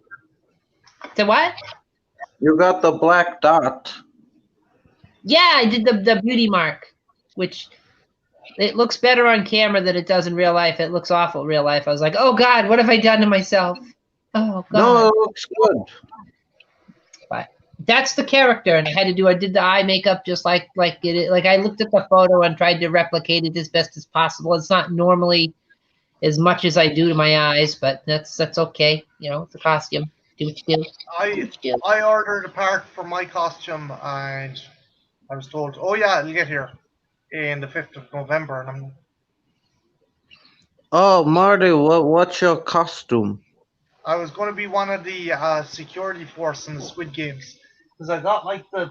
S1: The what?
S2: You got the black dot.
S1: Yeah, I did the beauty mark, which it looks better on camera than it does in real life. It looks awful in real life. I was like, oh God, what have I done to myself? Oh God.
S2: No, it looks good.
S1: But that's the character, and I did the eye makeup just like I looked at the photo and tried to replicate it as best as possible. It's not normally as much as I do to my eyes, but that's okay. You know, it's a costume. Do what you do.
S3: I ordered a part for my costume, and I was told, "Oh yeah, it'll get here in the 5th of November." And I'm,
S2: Oh, Marty, what's your costume?
S3: I was going to be one of the security force in the Squid Games, because I got like the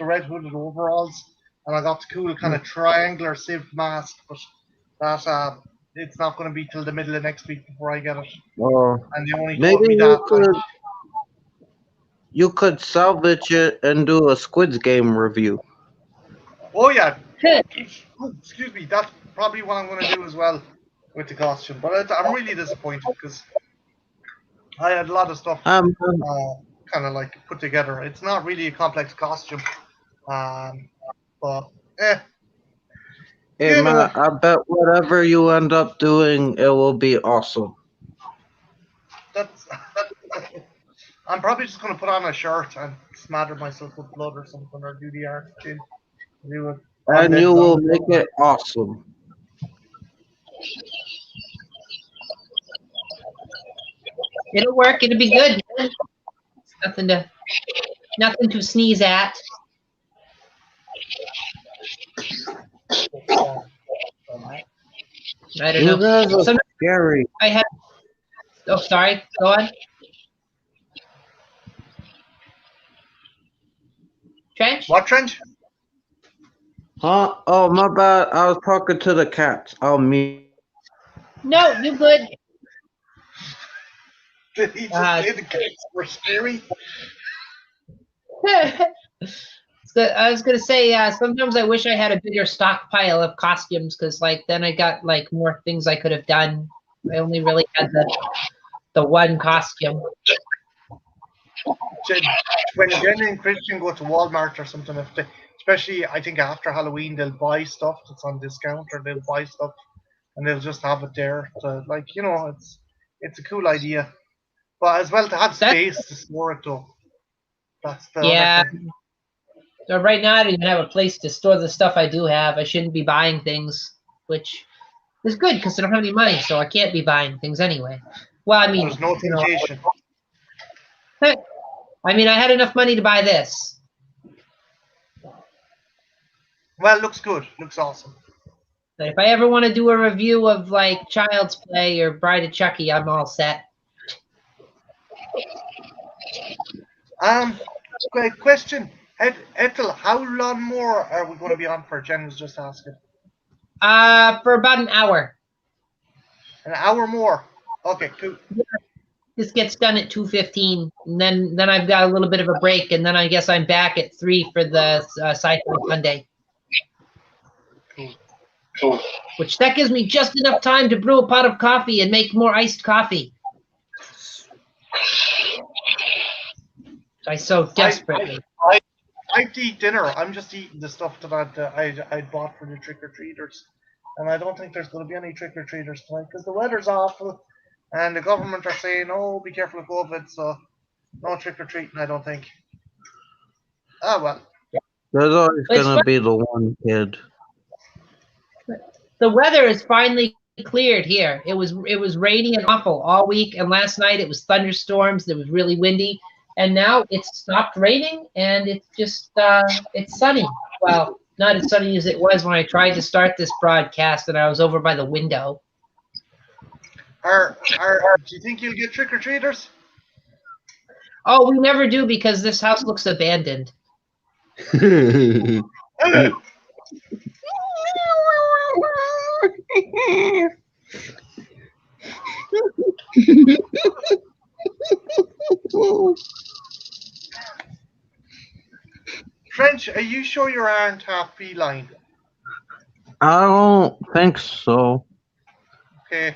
S3: red hooded overalls, and I got the cool kind of triangular sieve mask, but that it's not going to be till the middle of next week before I get it.
S2: Oh,
S3: And they only
S2: maybe
S3: told me that.
S2: you could salvage it and do a Squid Game review.
S3: Oh yeah. Excuse me. That's probably what I'm going to do as well with the costume. But I'm really disappointed because I had a lot of stuff kind of like put together. It's not really a complex costume, but
S2: Hey man, I bet whatever you end up doing, it will be awesome.
S3: That's. I'm probably just going to put on a shirt and smather myself with blood or something, or do the art too.
S2: And you will make it awesome.
S1: It'll work. It'll be good. It's nothing to sneeze at. I don't know.
S2: You guys are scary.
S1: I have. Oh, sorry. Go on. Trench?
S3: What, Trench?
S2: Huh? Oh, my bad. I was talking to the cats. I'll mute.
S1: No, you good.
S3: Did he just say the cats were scary?
S1: So I was gonna say, sometimes I wish I had a bigger stockpile of costumes, because like then I got like more things I could have done. I only really had the one costume.
S3: When Jenny and Christian go to Walmart or something, especially I think after Halloween, they'll buy stuff that's on discount, or they'll buy stuff and they'll just have it there. So like, you know, it's a cool idea, but as well to have space to store it though. That's the other thing.
S1: So right now I don't even have a place to store the stuff I do have. I shouldn't be buying things, which is good because I don't have any money, so I can't be buying things anyway. Well, I mean,
S3: there's no temptation.
S1: I mean, I had enough money to buy this.
S3: Well, it looks good. Looks awesome.
S1: But if I ever want to do a review of like Child's Play or Bride of Chucky, I'm all set.
S3: Great question. Ethel, how long more are we going to be on for? Jen was just asking.
S1: For about an hour.
S3: An hour more. Okay, cool.
S1: Yeah. This gets done at 2:15, and then I've got a little bit of a break, and then I guess I'm back at 3 for the Sci-Fi Sunday.
S3: Cool.
S1: Which that gives me just enough time to brew a pot of coffee and make more iced coffee. I so desperately.
S3: I eat dinner. I'm just eating the stuff that I bought for the trick-or-treaters. And I don't think there's going to be any trick-or-treaters tonight because the weather's awful. And the government are saying, oh, be careful of COVID. So no trick-or-treating, I don't think. Oh, well.
S2: There's always going to be the one kid.
S1: The weather is finally cleared here. It was rainy and awful all week. And last night it was thunderstorms. It was really windy. And now it's stopped raining, and it's just, it's sunny. Well, not as sunny as it was when I tried to start this broadcast and I was over by the window.
S3: Do you think you'll get trick-or-treaters?
S1: Oh, we never do because this house looks abandoned.
S3: Are you sure you aren't half feline?
S2: I don't think so.
S3: Okay.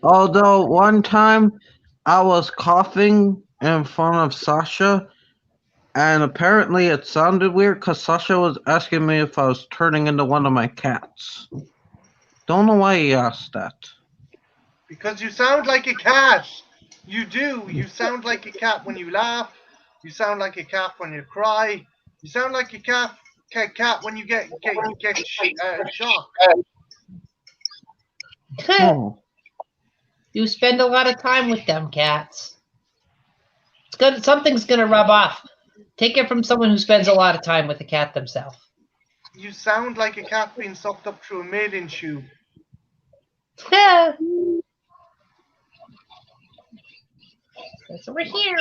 S2: Although one time I was coughing in front of Sasha, and apparently it sounded weird because Sasha was asking me if I was turning into one of my cats. Don't know why he asked that.
S3: Because you sound like a cat. You do. You sound like a cat when you laugh. You sound like a cat when you cry. You sound like a cat when you get shocked.
S2: Oh.
S1: You spend a lot of time with them cats. Something's gonna rub off. Take it from someone who spends a lot of time with the cat themselves.
S3: You sound like a cat being sucked up through a maiden tube.
S1: That's over here.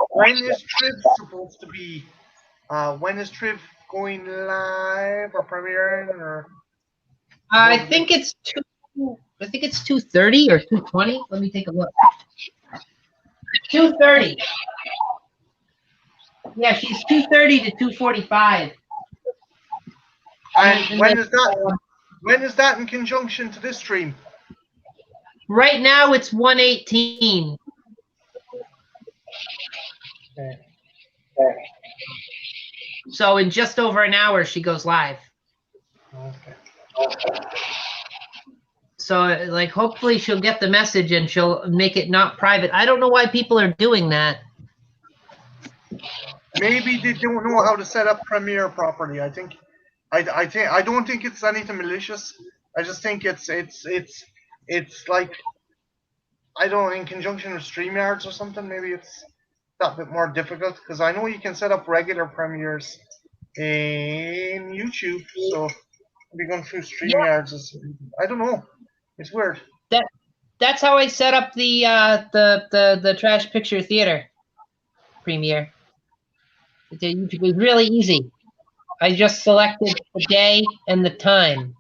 S3: When is Triv supposed to be? When is Triv going live or premiering or?
S1: I think it's 2:30 or 2:20. Let me take a look. 2:30. Yeah, she's 2:30 to 2:45.
S3: And when is that? When is that in conjunction to this stream?
S1: Right now it's 1:18.
S3: Okay.
S1: So in just over an hour she goes live.
S3: Okay.
S1: So like hopefully she'll get the message and she'll make it not private. I don't know why people are doing that.
S3: Maybe they don't know how to set up Premiere properly. I don't think it's anything malicious. I just think it's like, I don't know, in conjunction with StreamYards or something. Maybe it's that bit more difficult because I know you can set up regular premieres in YouTube. So maybe going through StreamYards is, I don't know. It's weird.
S1: That's how I set up the Trash Picture Theater premiere. It was really easy. I just selected the day and the time.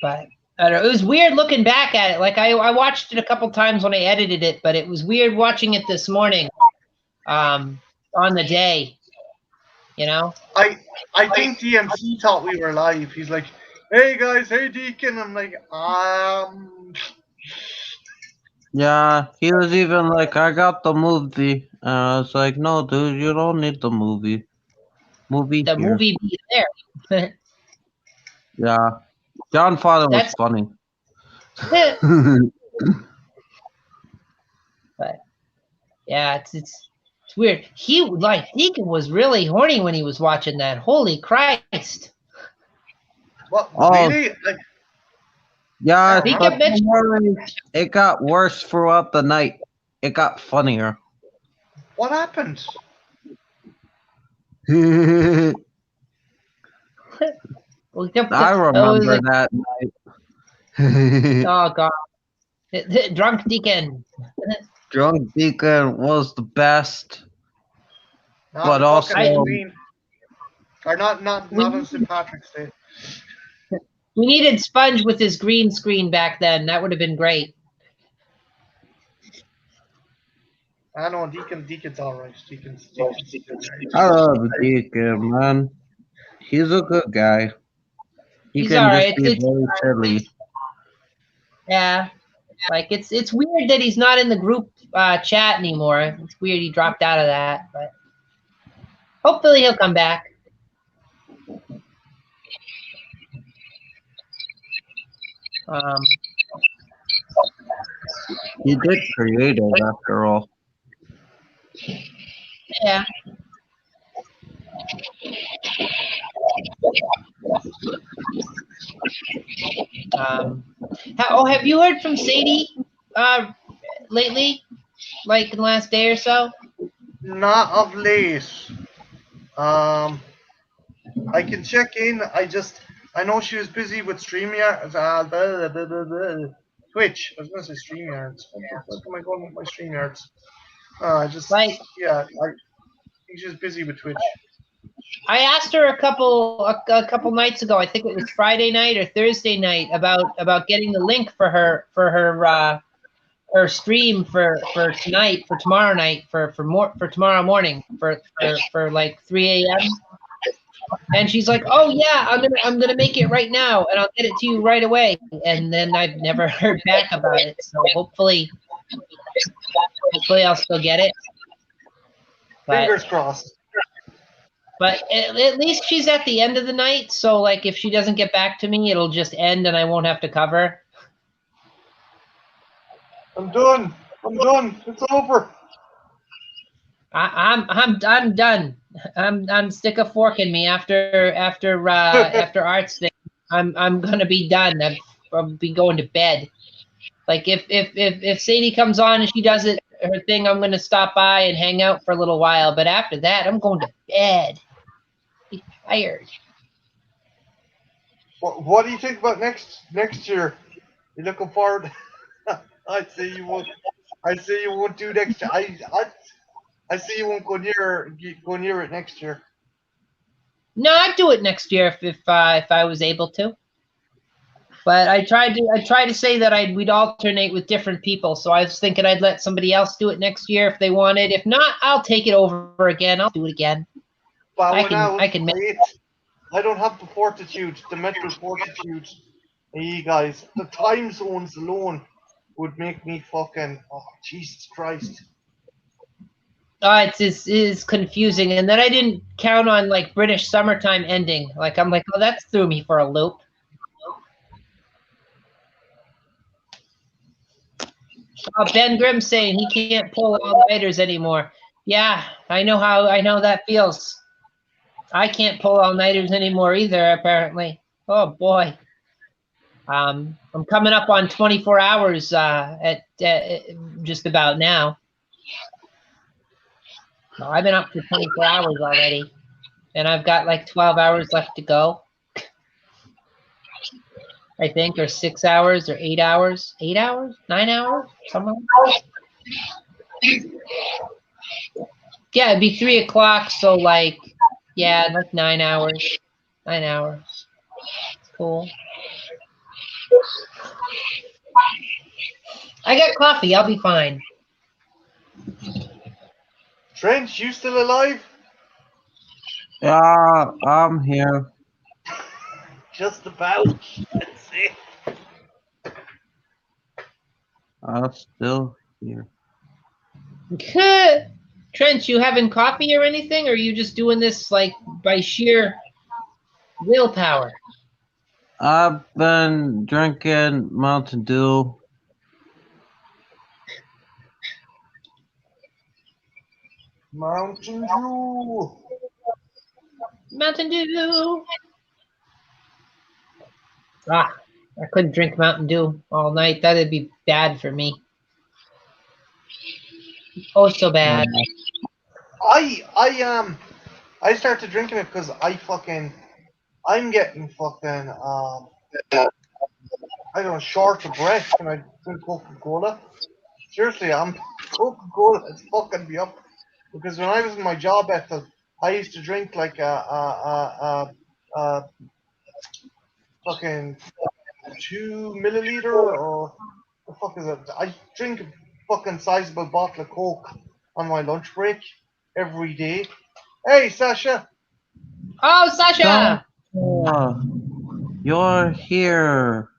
S1: But I don't know, it was weird looking back at it. Like I watched it a couple times when I edited it, but it was weird watching it this morning on the day. You know?
S3: I think DMC thought we were live. He's like, "Hey guys, hey Deacon." I'm like,
S2: Yeah, he was even like, I got the movie. I was like, no, dude, you don't need the movie.
S1: The
S2: Here.
S1: movie be there.
S2: Yeah, John thought it was funny.
S1: But yeah, it's weird. Deacon was really horny when he was watching that. Holy Christ!
S3: What?
S2: Oh.
S3: Really? Like,
S2: yeah,
S1: He
S2: but
S1: kept
S2: it got worse throughout the night. It got funnier.
S3: what happened?
S2: I remember that night.
S1: Oh God! Drunk Deacon.
S2: Drunk Deacon was the best.
S3: Not
S2: but also,
S3: Halloween. Or not on St. Patrick's Day.
S1: We needed Sponge with his green screen back then. That would have been great.
S3: I know Deacon's all right. Deacon's
S2: I love Deacon, man. He's a good guy. He
S1: He's
S2: can
S1: all
S2: just
S1: right.
S2: be very silly.
S1: Yeah, like it's weird that he's not in the group chat anymore. It's weird he dropped out of that, but hopefully he'll come back.
S2: He did create it after all.
S1: Yeah. Have you heard from Sadie lately? Like in the last day or so?
S3: Not of late. I can check in. I know she was busy with StreamYards. Twitch. I was going to say StreamYards. What the fuck am I going with my StreamYards?
S1: Like,
S3: He's just busy with Twitch.
S1: I asked her a couple nights ago. I think it was Friday night or Thursday night about getting the link for her stream for tonight, for tomorrow night, for tomorrow morning, for like 3 a.m. And she's like, "Oh yeah, I'm gonna make it right now, and I'll get it to you right away." And then I've never heard back about it. So hopefully I'll still get it.
S3: Fingers crossed.
S1: But at least she's at the end of the night, so like if she doesn't get back to me, it'll just end and I won't have to cover.
S3: I'm done. It's over.
S1: I'm done. I'm stick a fork in me after Art's thing. I'm gonna be done. I'll be going to bed. Like if Sadie comes on and she does her thing, I'm gonna stop by and hang out for a little while. But after that, I'm going to bed. I'm tired.
S3: What do you think about next year? You looking forward? I say you won't. I say you won't do next year. I say you won't go near it next year.
S1: No, I'd do it next year if I was able to. But I tried to say that we'd alternate with different people. So I was thinking I'd let somebody else do it next year if they wanted. If not, I'll take it over again. I'll do it again.
S3: But
S1: I can.
S3: I don't have the mental fortitude. Hey guys, the time zones alone would make me fucking. Oh Jesus Christ!
S1: It's confusing, and then I didn't count on like British summertime ending. Like I'm like, oh, that threw me for a loop. Ben Grimm saying he can't pull all-nighters anymore. Yeah, I know that feels. I can't pull all-nighters anymore either, apparently. Oh boy. I'm coming up on 24 hours at just about now. No, I've been up for 24 hours already, and I've got like 12 hours left to go. I think, or 6 hours, or 8 hours, 8 hours, 9 hours, something like that. Yeah, it'd be 3 o'clock, so like, yeah, like 9 hours. 9 hours. Cool. I got coffee. I'll be fine.
S3: Trent, you still alive?
S2: Yeah, I'm here.
S3: Just about. Let's see.
S2: I'm still here.
S1: Trent, you having coffee or anything, or are you just doing this like by sheer willpower?
S2: I've been drinking Mountain Dew.
S3: Mountain Dew.
S1: Mountain Dew. I couldn't drink Mountain Dew all night. That'd be bad for me. Oh, so bad.
S3: I started drinking it because I'm getting fucking I don't know, short of breath when I drink Coca-Cola. Seriously, Coca-Cola is fucking me up. Because when I was in my job ethic, I used to drink like fucking 2 milliliter or the fuck is it? I drink a fucking sizable bottle of Coke on my lunch break every day. Hey, Sasha.
S1: Oh, Sasha.
S2: You're here.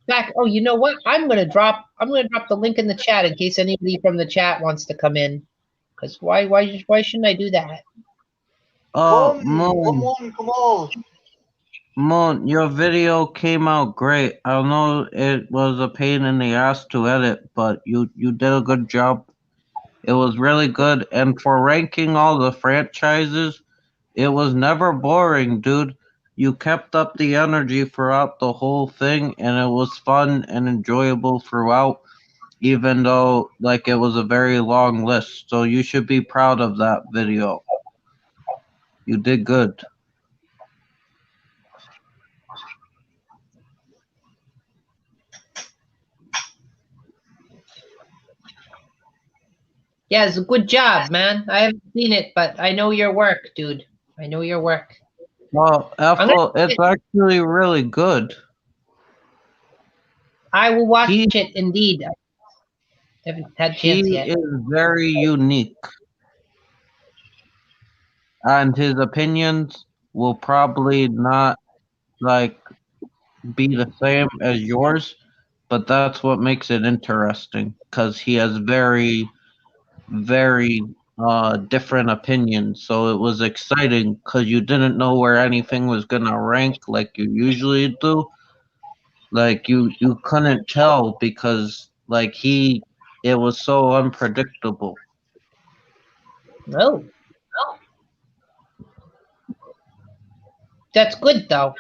S1: Back. Oh, you know what? I'm gonna drop the link in the chat in case anybody from the chat wants to come in. Because why shouldn't I do that?
S2: Oh,
S3: Come on.
S2: Moon, your video came out great. I know it was a pain in the ass to edit, but you did a good job. It was really good, and for ranking all the franchises, it was never boring, dude. You kept up the energy throughout the whole thing, and it was fun and enjoyable throughout, even though like it was a very long list. So you should be proud of that video. You did good.
S1: Yeah, it's a good job, man. I haven't seen it, but I know your work, dude. I know your work.
S2: Well,
S1: I'm gonna.
S2: Ethel, it's actually really good.
S1: I will watch
S2: He
S1: it. Indeed, I haven't had a
S2: he
S1: chance yet.
S2: is very unique, and his opinions will probably not like be the same as yours, but that's what makes it interesting because he has very different opinions. So it was exciting because you didn't know where anything was gonna rank like you usually do. Like you couldn't tell because like it was so unpredictable.
S1: Oh, that's good though.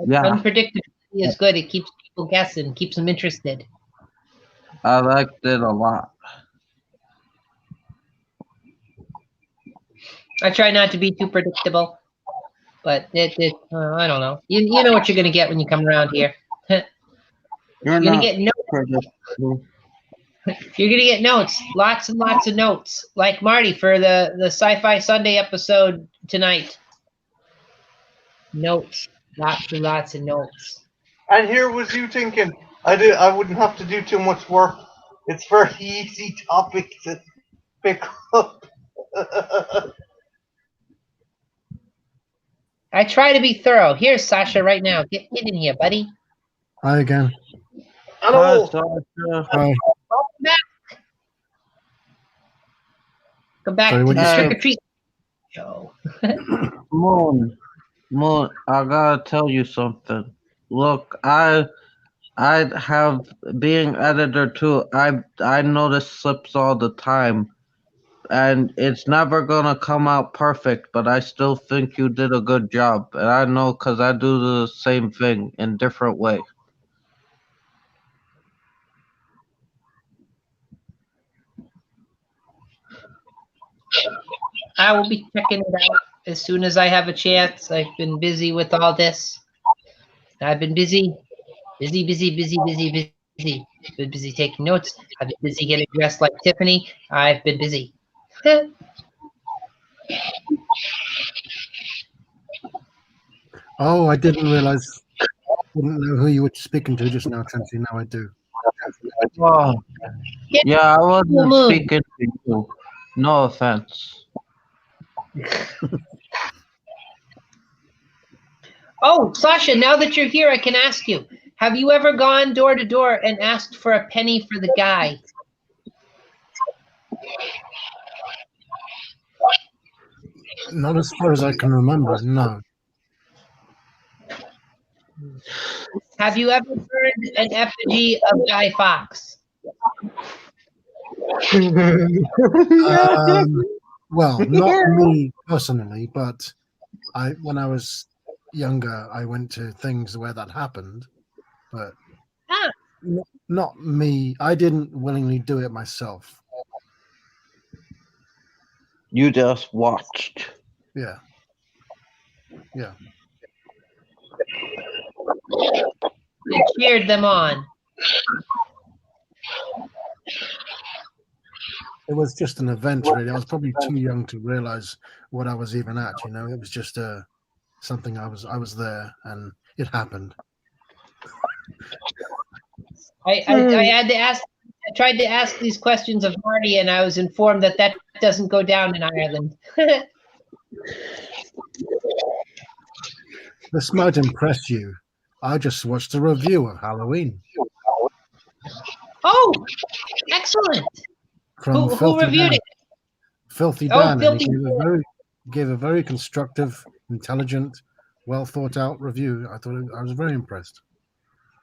S2: Yeah,
S1: Unpredictability is good. It keeps people guessing, keeps them interested.
S2: I liked it a lot.
S1: I try not to be too predictable, but I don't know. You know what you're gonna get when you come around here. You're
S2: You're
S1: gonna
S2: not
S1: get notes.
S2: predictable.
S1: You're gonna get notes, lots and lots of notes, like Marty for the Sci-Fi Sunday episode tonight. Notes, lots and lots of notes.
S3: And here was you thinking, I wouldn't have to do too much work. It's very easy topic to pick up.
S1: I try to be thorough. Here's Sasha right now. Get in here, buddy.
S4: Hi again.
S2: Hi,
S3: Hello.
S2: Sasha.
S4: Hi.
S1: Welcome back. Come back
S4: Sorry,
S1: to
S4: what
S1: the
S4: you
S1: trick
S4: said?
S1: or treat show.
S2: Moon, I gotta tell you something. Look, I have being editor too. I notice slips all the time, and it's never gonna come out perfect. But I still think you did a good job, and I know because I do the same thing in different way.
S1: I will be checking it out as soon as I have a chance. I've been busy with all this. I've been busy. Been busy taking notes. I've been busy getting dressed like Tiffany. I've been busy.
S4: Oh, I didn't realize. Didn't know who you were speaking to just now, Chancey. Now I do.
S2: Oh, yeah, I
S1: Full
S2: wasn't
S1: moon.
S2: speaking to you. No offense.
S1: Oh, Sasha, now that you're here, I can ask you. Have you ever gone door to door and asked for a penny for the guy?
S4: Not as far as I can remember. No.
S1: Have you ever burned an effigy of Guy Fawkes?
S4: Well, not me personally, but when I was younger, I went to things where that happened, but
S1: Ah,
S4: not me. I didn't willingly do it myself.
S2: You just watched.
S4: Yeah. Yeah.
S1: and cheered them on.
S4: It was just an event, really. I was probably too young to realize what I was even at. You know, it was just something I was there, and it happened.
S1: I had to ask. I tried to ask these questions of Marty, and I was informed that that doesn't go down in Ireland.
S4: This might impress you. I just watched a review of Halloween
S1: Oh, excellent!
S4: from
S1: Who
S4: Filthy
S1: reviewed
S4: Dan.
S1: it?
S4: Filthy
S1: Oh,
S4: Dan,
S1: Filthy
S4: and he gave a very constructive, intelligent, well thought out review. I was very impressed.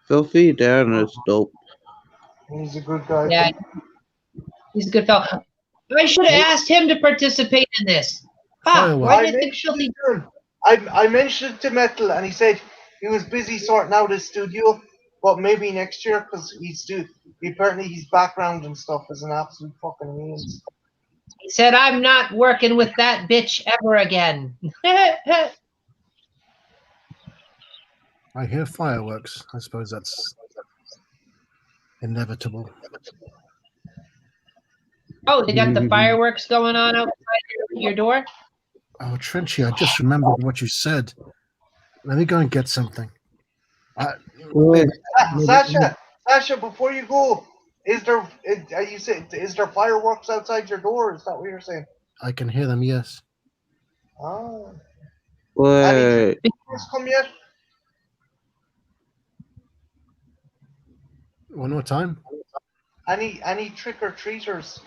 S2: Filthy Dan is dope.
S3: He's a good guy.
S1: Yeah, he's a good fellow. I should have asked him to participate in this. Ah,
S4: Fireworks.
S1: why
S3: I
S1: did I think
S3: mentioned
S1: Filthy?
S3: it to him. I mentioned it to Metal, and he said he was busy sorting out his studio, but maybe next year because apparently his background and stuff is an absolute fucking means.
S1: He said, "I'm not working with that bitch ever again."
S4: I hear fireworks. I suppose that's inevitable.
S1: Oh, they got the fireworks going on outside your door?
S4: Oh, Trenchy, I just remembered what you said. Let me go and get something.
S2: Wait,
S3: Sasha, before you go, is there fireworks outside your door? Is that what you're saying?
S4: I can hear them, yes.
S3: Oh.
S2: wait.
S3: Any come yet?
S4: One more time.
S3: Any trick or treaters?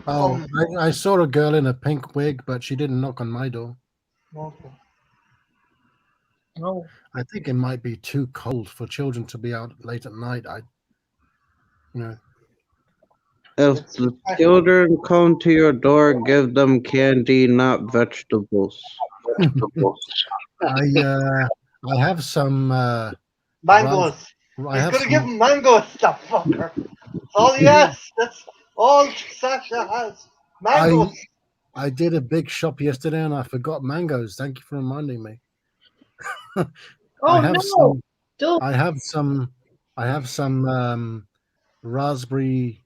S4: Oh, I saw a girl in a pink wig, but she didn't knock on my door.
S3: Okay.
S1: No.
S4: I think it might be too cold for children to be out late at night.
S2: If the children come to your door, give them candy, not vegetables.
S4: I have some
S3: Mangoes. He's gonna give him mangoes, that fucker. That's all he has. That's all Sasha has. Mangoes.
S4: I did a big shop yesterday and I forgot mangoes. Thank you for reminding me.
S1: Oh,
S4: I have some raspberry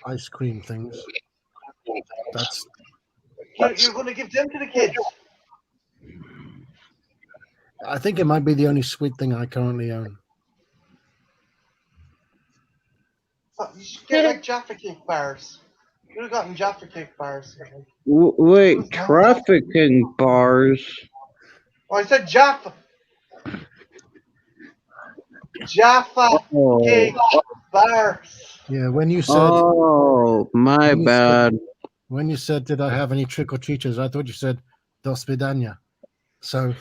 S4: ice cream things.
S3: You're gonna give them to the kids.
S4: I think it might be the only sweet thing I currently own.
S3: You should get like Jaffa Cake bars. You could have gotten Jaffa Cake bars.
S2: Wait, trafficking bars?
S3: Oh, I said Jaffa. Jaffa Cake bars.
S4: Yeah, when you said.
S2: Oh, my bad.
S4: When you said, "Did I have any trick or treaters?" I thought you said "Do svidania." So.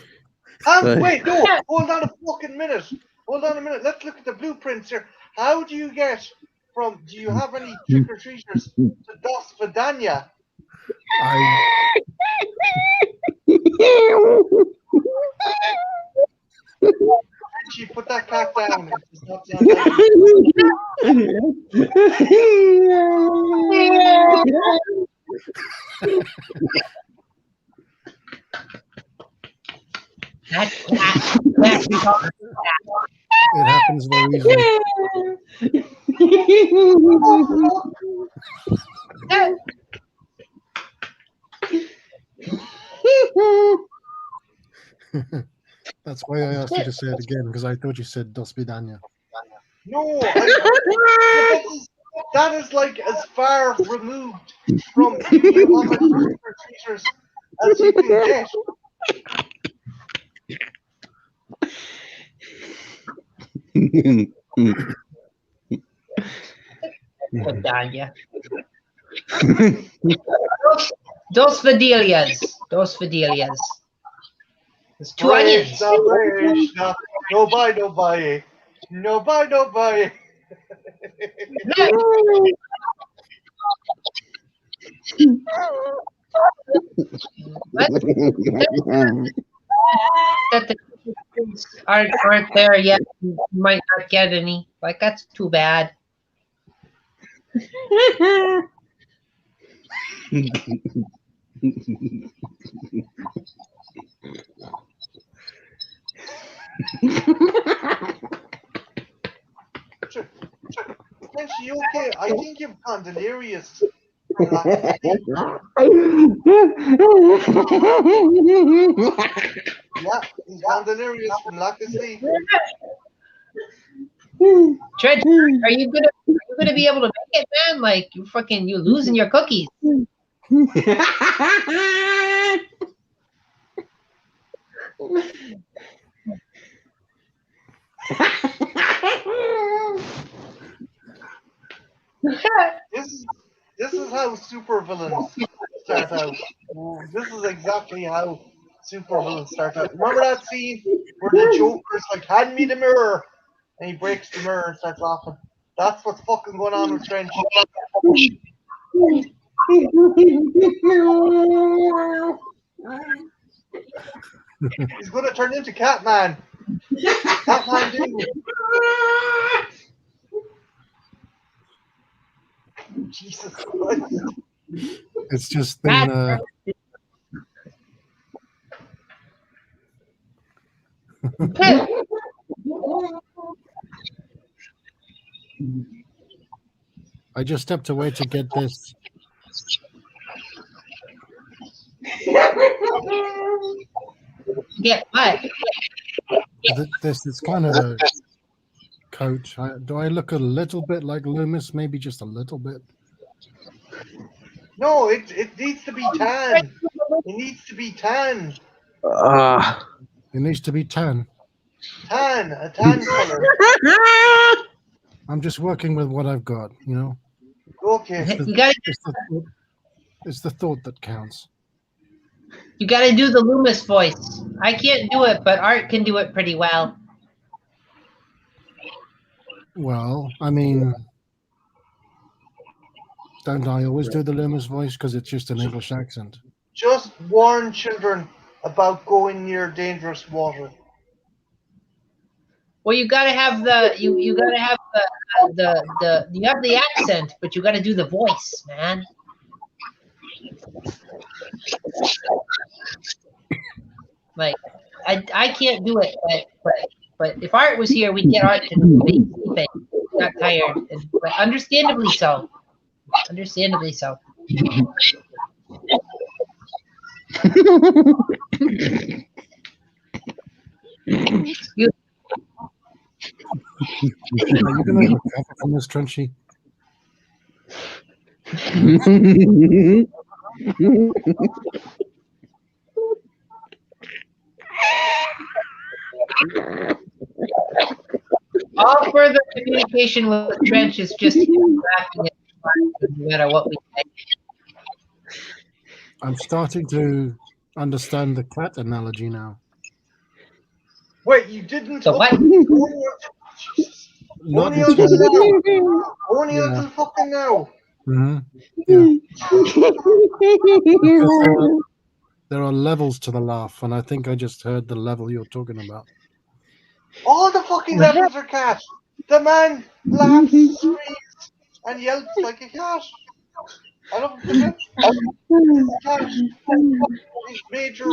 S3: Wait, no, hold on a fucking minute. Hold on a minute. Let's look at the blueprints here. How do you get from? Do you have any trick or treaters to Do svidania? She put that cat down. It does not sound
S4: It happens very easily. That's why I asked you to say it again, because I thought you said "Do svidania."
S3: No, that is like as far removed from you have a trick or treaters as you can get.
S1: Svidania. Dos Videlias. Dos Videlias. There's two onions.
S3: No buy. No buy.
S1: That the aren't there yet. You might not get any. Like, that's too bad.
S3: You okay? I think you've gone delirious. Yeah, he's gone delirious from lack of sleep.
S1: Trent, are you gonna be able to make it, man? Like, you losing your cookies.
S3: This is how supervillains start out. This is exactly how supervillains start out. Remember that scene where the Joker's like, "Hand me the mirror," and he breaks the mirror and starts laughing. That's what's fucking going on with Trench. He's gonna turn into Catman. Catman dude. Jesus Christ.
S4: It's just been. I just stepped away to get this.
S1: Get what?
S4: This is kind of a coat. Do I look a little bit like Loomis? Maybe just a little bit.
S3: No, it needs to be tan. It needs to be tan.
S4: It needs to be tan.
S3: Tan, a tan color.
S4: I'm just working with what I've got, you know.
S3: Okay.
S1: You gotta
S4: It's the thought that counts.
S1: do the Loomis voice. I can't do it, but Art can do it pretty well.
S4: Well, I mean, don't I always do the Loomis voice because it's just an English accent?
S3: Just warn children about going near dangerous water.
S1: Well, you gotta have you gotta have you have the accent, but you gotta do the voice, man. Like I can't do it, but if Art was here, we'd get Art to do it. He got tired, but understandably so. Understandably so. You,
S4: Are you going to recover from this, Trenchy?
S1: all further communication with Trench is just laughing at no matter what we say.
S4: I'm starting to understand the cat analogy now.
S3: Wait, you didn't?
S1: So what?
S4: Not
S3: Only until
S4: entirely.
S3: now. Only
S4: Yeah.
S3: until fucking now.
S4: Mhm. Yeah. Because there are levels to the laugh, and I think I just heard the level you're talking about.
S3: All the fucking levels are cat. The man laughs, screams, and yelps like a cat. I don't forget. It's a cat. These major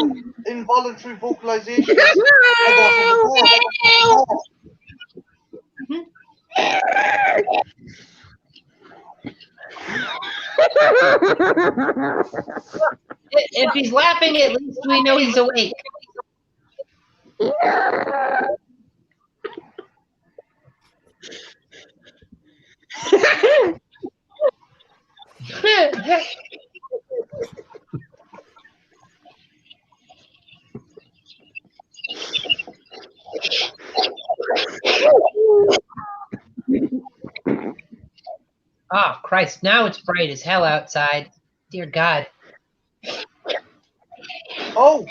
S3: involuntary vocalizations. I got it before.
S1: If he's laughing, at least we know he's awake. Oh, Christ, now it's bright as hell outside. Dear God.
S3: Oh,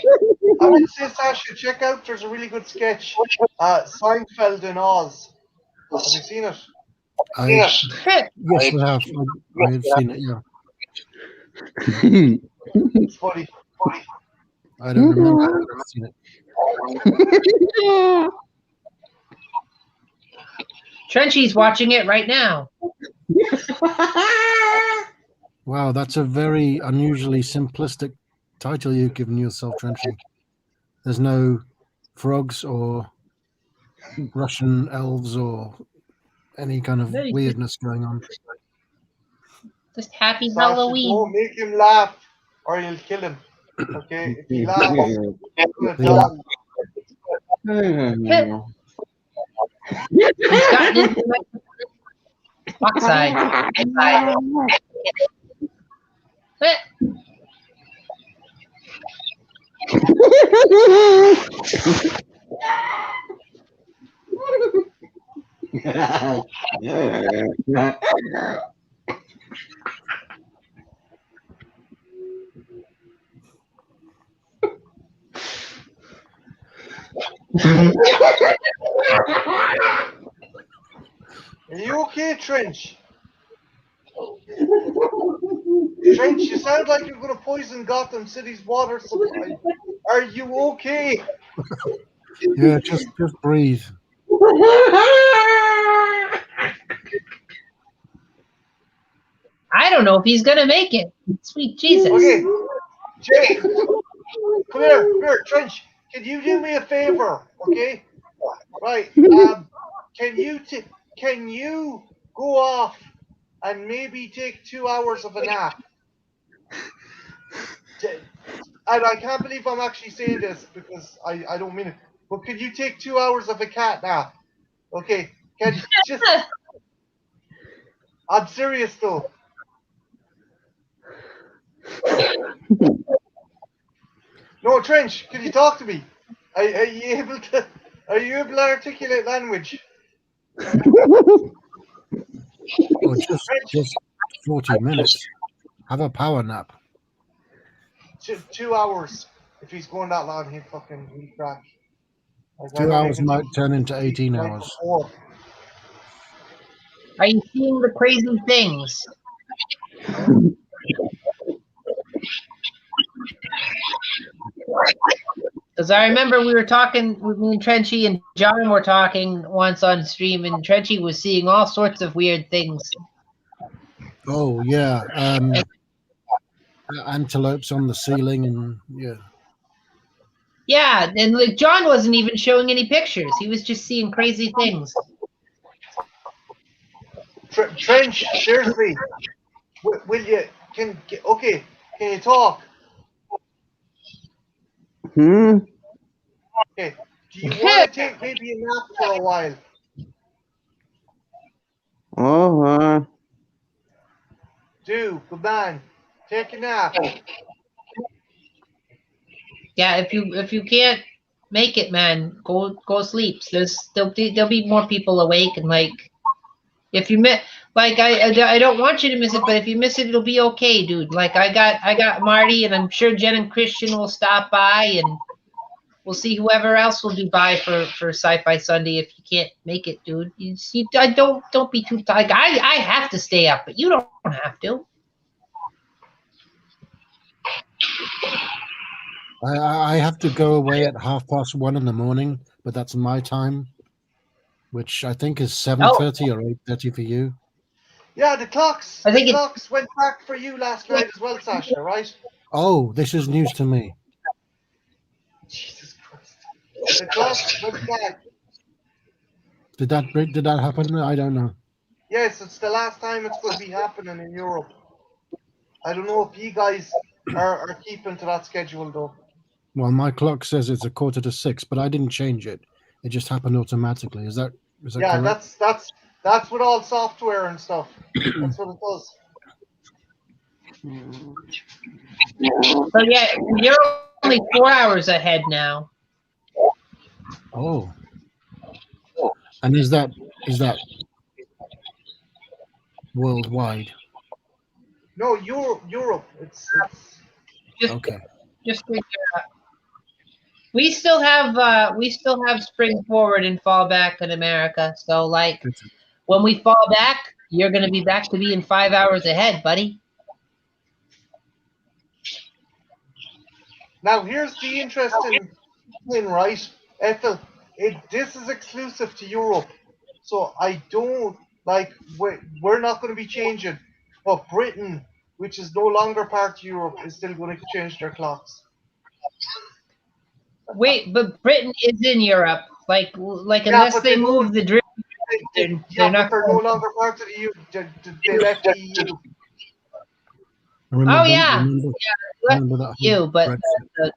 S3: I would say, Sasha, check out, there's a really good sketch. Seinfeld in Oz. Have you seen it?
S4: Yes, I have. I have seen it, yeah.
S3: It's funny.
S4: I don't remember. I've seen it.
S1: Trenchy's watching it right now.
S4: Wow, that's a very unusually simplistic title you've given yourself, Trenchy. There's no frogs or Russian elves or any kind of
S1: No,
S4: weirdness going on.
S1: Just happy
S3: Sasha,
S1: Halloween.
S3: don't make him laugh or you'll kill him. Okay? If he laughs, he's gonna die.
S1: He's gotten into my backside.
S3: Are you okay, Trench? Trench, you sound like you're going to poison Gotham City's water supply. Are you okay?
S4: Yeah, just breathe.
S1: I don't know if he's gonna make it. Sweet Jesus.
S3: Okay. Jay, come here, Trench. Can you do me a favor? Okay. Right. Can you go off and maybe take 2 hours of a nap. And I can't believe I'm actually saying this because I don't mean it. But could you take 2 hours of a cat nap? Okay, can you just? I'm serious though. No, Trench, can you talk to me? Are you able to? Are you able to articulate language?
S4: Or just 40 minutes. Have a power nap.
S3: 2 hours. If he's going that long, he'll crack. Like, I
S4: 2
S3: don't
S4: hours
S3: even
S4: might
S3: think
S4: turn into
S3: he's
S4: 18
S3: like
S4: hours.
S3: before.
S1: Are you seeing the crazy things? Because I remember we were talking, me and Trenchy and John were talking once on stream, and Trenchy was seeing all sorts of weird things.
S4: Oh, yeah. Antelopes on the ceiling, and yeah.
S1: Yeah, and like John wasn't even showing any pictures. He was just seeing crazy things.
S3: Trench, seriously, will you? Can you talk? Okay. Do you want to take maybe a nap for a while? Do, good man. Take a nap.
S1: Yeah, if you can't make it, man, go sleep. There'll be more people awake, and like if you miss, like I don't want you to miss it, but if you miss it, it'll be okay, dude. Like I got Marty, and I'm sure Jen and Christian will stop by, and we'll see whoever else will do by for Sci-Fi Sunday if you can't make it, dude. Don't be too like I have to stay up, but you don't have to.
S4: I have to go away at 1:30 in the morning, but that's my time, which I think is 7:30 or 8:30 for you.
S3: Yeah, the clocks.
S1: I think
S3: the clocks went back for you last night as well, Sasha. Right?
S4: Oh, this is news to me.
S3: Jesus Christ. The clocks went back.
S4: Did that happen? I don't know.
S3: Yes, it's the last time it's going to be happening in Europe. I don't know if you guys are keeping to that schedule though.
S4: Well, my clock says it's 5:45, but I didn't change it. It just happened automatically. Is that
S3: Yeah,
S4: correct?
S3: that's with all software and stuff. That's what it does.
S1: So yeah, you're only 4 hours ahead now.
S4: Oh. And is that worldwide?
S3: No, Europe. It's
S1: Just
S4: Okay.
S1: just figure it out. We still have spring forward and fall back in America. So like when we fall back, you're gonna be back to being 5 hours ahead, buddy.
S3: Now here's the interesting thing, right, Ethel? This is exclusive to Europe, so I don't like. We're not going to be changing, but Britain, which is no longer part of Europe, is still going to change their clocks.
S1: Wait, but Britain is in Europe. Like
S3: Yeah,
S1: unless
S3: but
S1: they
S3: they
S1: move
S3: don't-
S1: the drip,
S3: Yeah,
S1: they're
S3: but
S1: not.
S3: they're no longer part of the EU. They left the EU.
S1: Oh yeah,
S4: remember that
S1: you, but
S4: Brexit.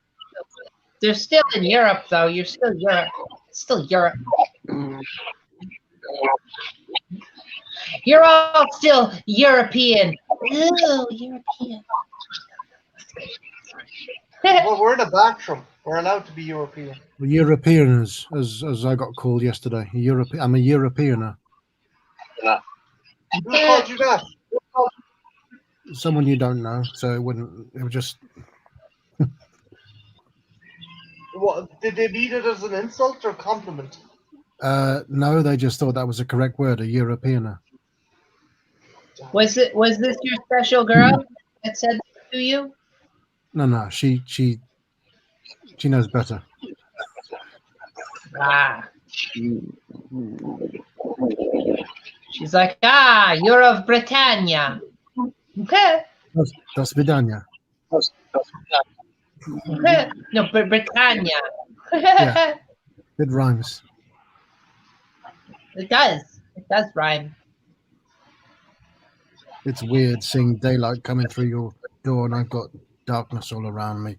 S1: they're still in Europe though. You're still Europe. It's still Europe. You're all still European. Ooh, European.
S3: Well, we're in a bathroom. We're allowed to be European.
S4: Europeaners, as I got called yesterday. I'm a Europeaner.
S3: Who called you that?
S4: Someone you don't know, so it would just.
S3: What, did they mean it as an insult or compliment?
S4: No, they just thought that was the correct word, a Europeaner.
S1: Was this your special girl that said that to you?
S4: No, she knows better.
S1: Ah. She's like, you're of Britannia. Okay.
S4: Das Vidania.
S1: No, but Britannia.
S4: Yeah. It rhymes.
S1: It does. It does rhyme.
S4: It's weird seeing daylight coming through your door, and I've got darkness all around me.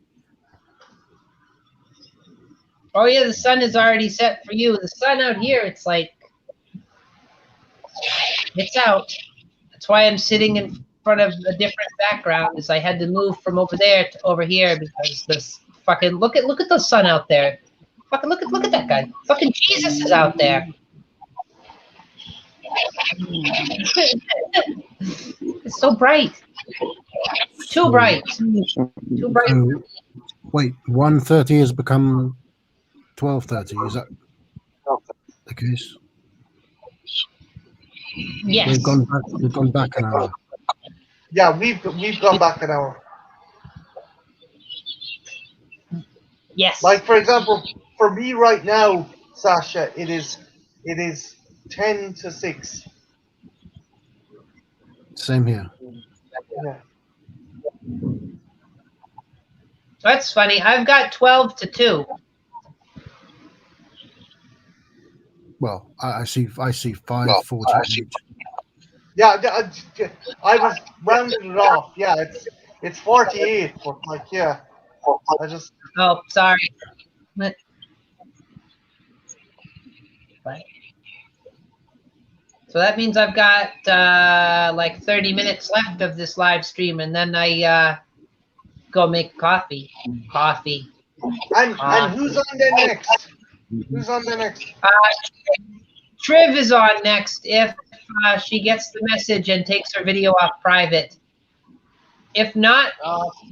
S1: Oh yeah, the sun is already set for you. The sun out here, it's like it's out. That's why I'm sitting in front of a different background. Is I had to move from over there to over here because this fucking look at the sun out there. Fucking look at that guy. Fucking Jesus is out there. It's so bright. Too bright. Too bright.
S4: So, wait, 1:30 has become 12:30. Is that the case?
S1: Yes.
S4: We've gone back an hour.
S3: Yeah, we've gone back an hour.
S1: Yes.
S3: Like for example, for me right now, Sasha, it is 10 to 6.
S4: Same here.
S3: Yeah.
S1: That's funny. I've got 12 to 2.
S4: Well, I see 5:40.
S3: Yeah, I was rounding it off. Yeah, it's 48, but like yeah, I just
S1: Oh, sorry. What? So that means I've got like 30 minutes left of this live stream, and then I go make coffee.
S3: and who's on there next? Who's on there next?
S1: Triv is on next if she gets the message and takes her video off private. If not,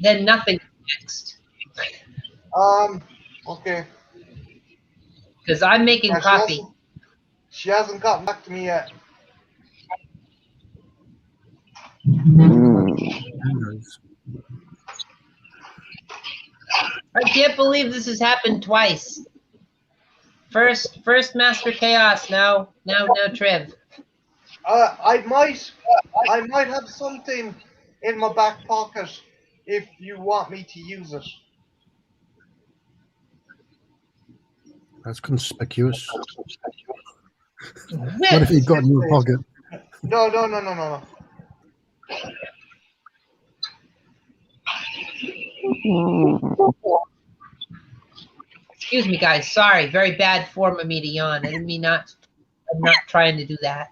S1: then nothing next.
S3: Okay.
S1: Because I'm making
S3: Yeah,
S1: coffee.
S3: She hasn't gotten back to me yet.
S1: I can't believe this has happened twice. First Master Chaos, now Triv.
S3: I might have something in my back pocket if you want me to use it.
S4: That's conspicuous. What have you got in your pocket?
S3: No.
S1: Excuse me, guys. Sorry, very bad form of me to yawn. I didn't mean not. I'm not trying to do that.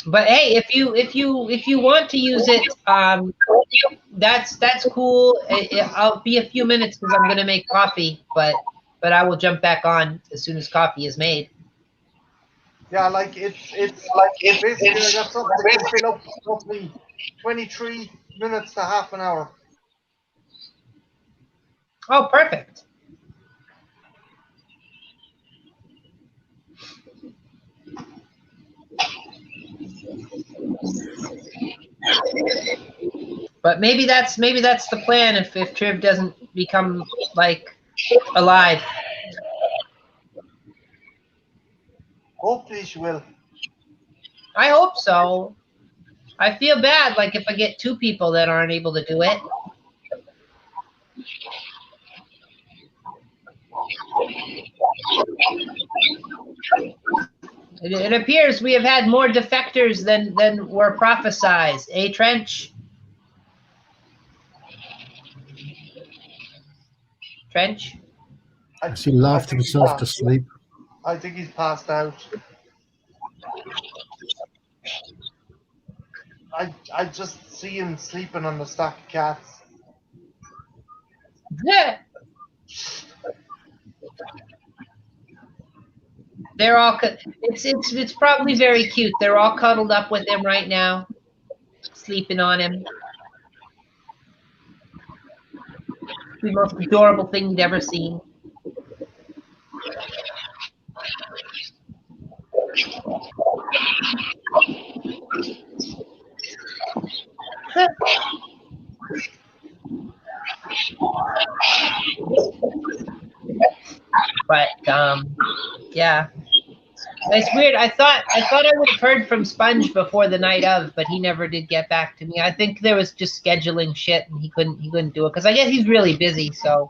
S1: But hey, if you want to use it, that's cool. I'll be a few minutes because I'm gonna make coffee, but I will jump back on as soon as coffee is made.
S3: Yeah, like it's basically I got something that can fill up roughly 23 minutes to half an hour.
S1: Oh, perfect. But maybe that's the plan if Triv doesn't become like alive.
S3: Hopefully she will.
S1: I hope so. I feel bad like if I get 2 people that aren't able to do it. It appears we have had more defectors than were prophesied. Trench? Trench?
S4: I see laughed himself to sleep.
S3: I think he's passed out. I just see him sleeping on the stack of cats.
S1: Yeah. They're all. It's probably very cute. They're all cuddled up with him right now, sleeping on him. The most adorable thing you've ever seen. But yeah, it's weird. I thought I would have heard from Sponge before the night of, but he never did get back to me. I think there was just scheduling shit, and he couldn't do it because I guess he's really busy. So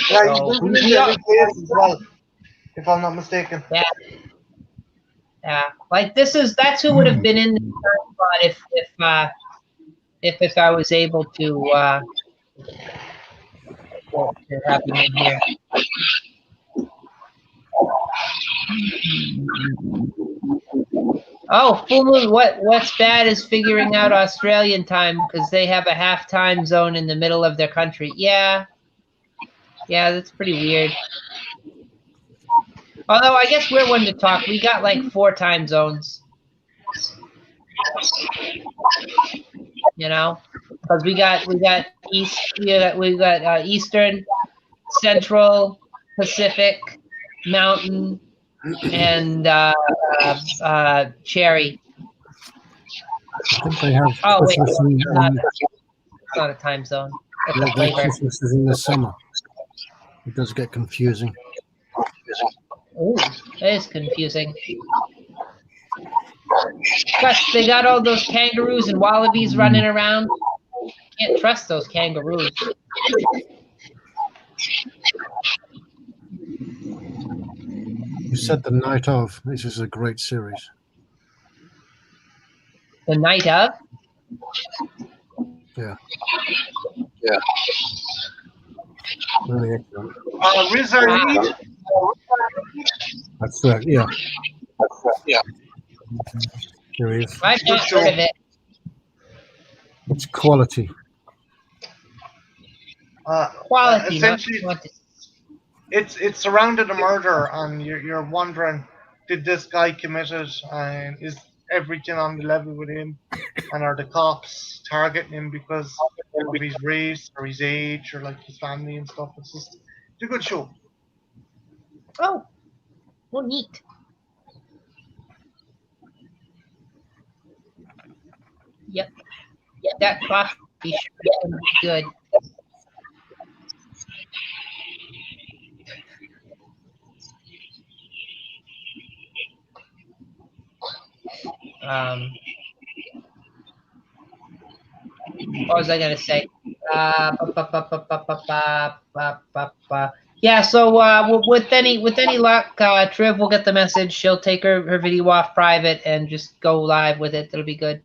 S3: yeah, he's moving into big days as well, if I'm not mistaken.
S1: Yeah, Yeah, like that's who would have been in the spot if I was able to have him in here. Oh, full moon. What's bad is figuring out Australian time because they have a half time zone in the middle of their country. Yeah, that's pretty weird. Although I guess we're one to talk. We got like 4 time zones. You know, because we got Eastern, Central, Pacific, Mountain, and Cherry.
S4: I think they have
S1: Oh wait,
S4: Christmas
S1: it's not a time zone. It's a flavor.
S4: Christmas is in the summer. It does get confusing.
S1: Ooh, that is confusing. Plus, they got all those kangaroos and wallabies running around. Can't trust those kangaroos.
S4: You said The Night Of. This is a great series.
S1: The Night Of?
S4: Yeah.
S2: Yeah.
S4: Really excellent.
S3: Rizard.
S4: That's correct. Yeah.
S2: Yeah.
S4: There he is.
S1: I've not heard of it.
S4: It's quality.
S1: Quality, not
S3: essentially,
S1: quantity.
S3: it's surrounded a murder, and you're wondering, did this guy commit it, and is everything on the level with him, and are the cops targeting him because of his race or his age or like his family and stuff? It's a good show.
S1: Oh, well, neat. Yep. That coffee should be good. What was I gonna say? Yeah. So with any luck, Triv will get the message. She'll take her video off private and just go live with it. It'll be good.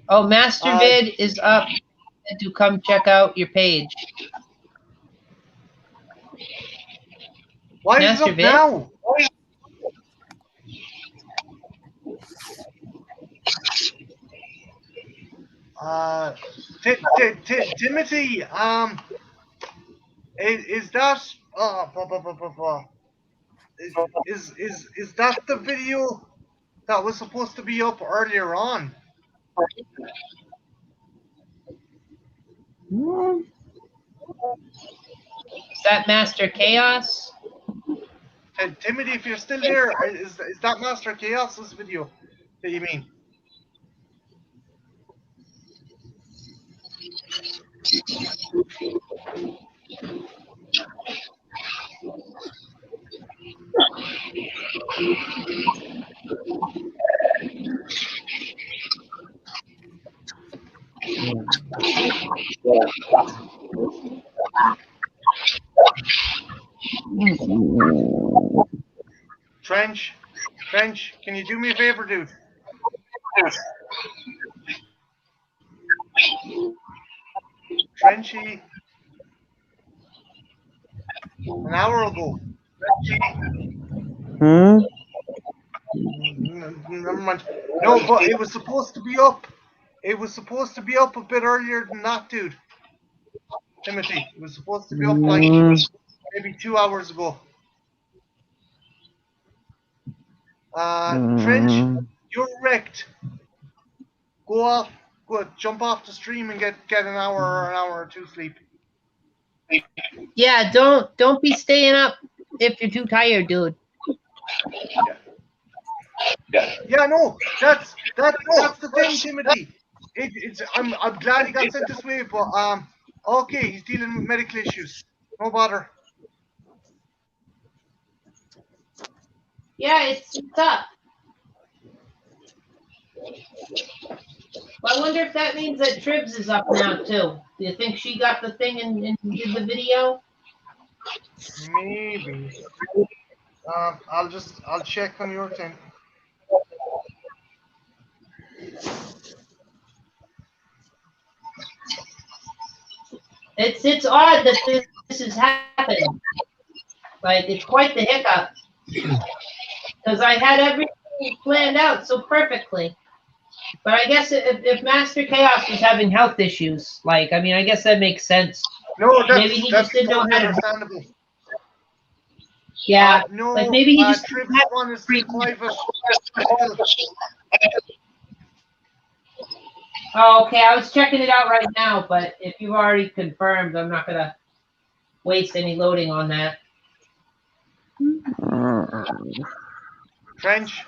S1: Oh, MasterVid is up to come check out your page.
S3: Why is it up now? Timothy, is that is that the video that was supposed to be up earlier on?
S1: Is that Master Chaos?
S3: Timothy, if you're still there, is that Master Chaos's video that you mean? Trench, can you do me a favor, dude? Trenchy. An hour ago. Never mind. No, but it was supposed to be up. It was supposed to be up a bit earlier than that, dude. Timothy, it was supposed to be up like maybe 2 hours ago. Trench, you're wrecked. Go jump off the stream and get an hour or two sleep.
S1: Yeah, don't be staying up if you're too tired, dude.
S3: Yeah, no, that's the thing, Timothy. I'm glad he got sent this way, but okay, he's dealing with medical issues. No bother.
S1: Yeah, it's tough. Well, I wonder if that means that Tribs is up now too. Do you think she got the thing and did the video?
S3: Maybe. I'll check on your thing.
S1: It's odd that this has happened. Like, it's quite the hiccup. Because I had everything planned out so perfectly. But I guess if Master Chaos was having health issues, like, I mean, I guess that makes sense.
S3: No,
S1: Maybe he just didn't know how to.
S3: understandable.
S1: Yeah,
S3: No,
S1: like maybe he just
S3: Trip
S1: didn't have.
S3: one is still private.
S1: Oh, okay, I was checking it out right now, but if you've already confirmed, I'm not gonna waste any loading on that.
S3: Trench,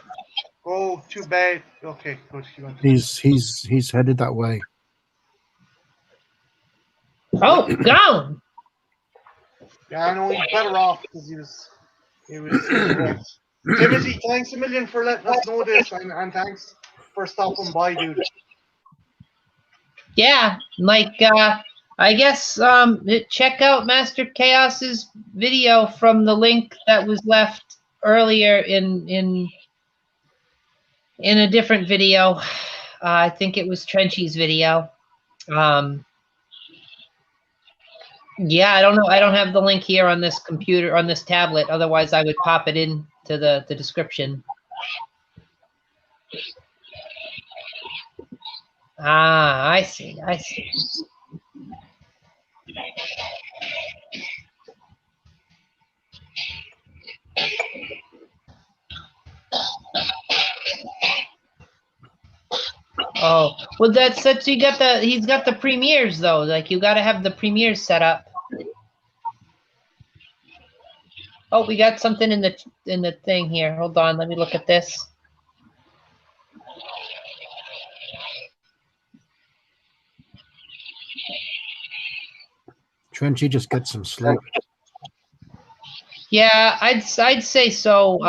S3: go to bed. Okay, good.
S4: He's headed that way.
S1: Oh, gone.
S3: Yeah, I know he's better off because he was great. Timothy, thanks a million for letting us know this, and thanks for stopping by, dude.
S1: Yeah, like I guess check out Master Chaos's video from the link that was left earlier in a different video. I think it was Trenchy's video. Yeah, I don't know. I don't have the link here on this computer, on this tablet. Otherwise, I would pop it into the description. Ah, I see. I see. Oh, well, that's you got the he's got the premieres though. Like you got to have the premieres set up. Oh, we got something in the thing here. Hold on, let me look at this.
S4: Trenchy, just get some sleep.
S1: Yeah, I'd say so.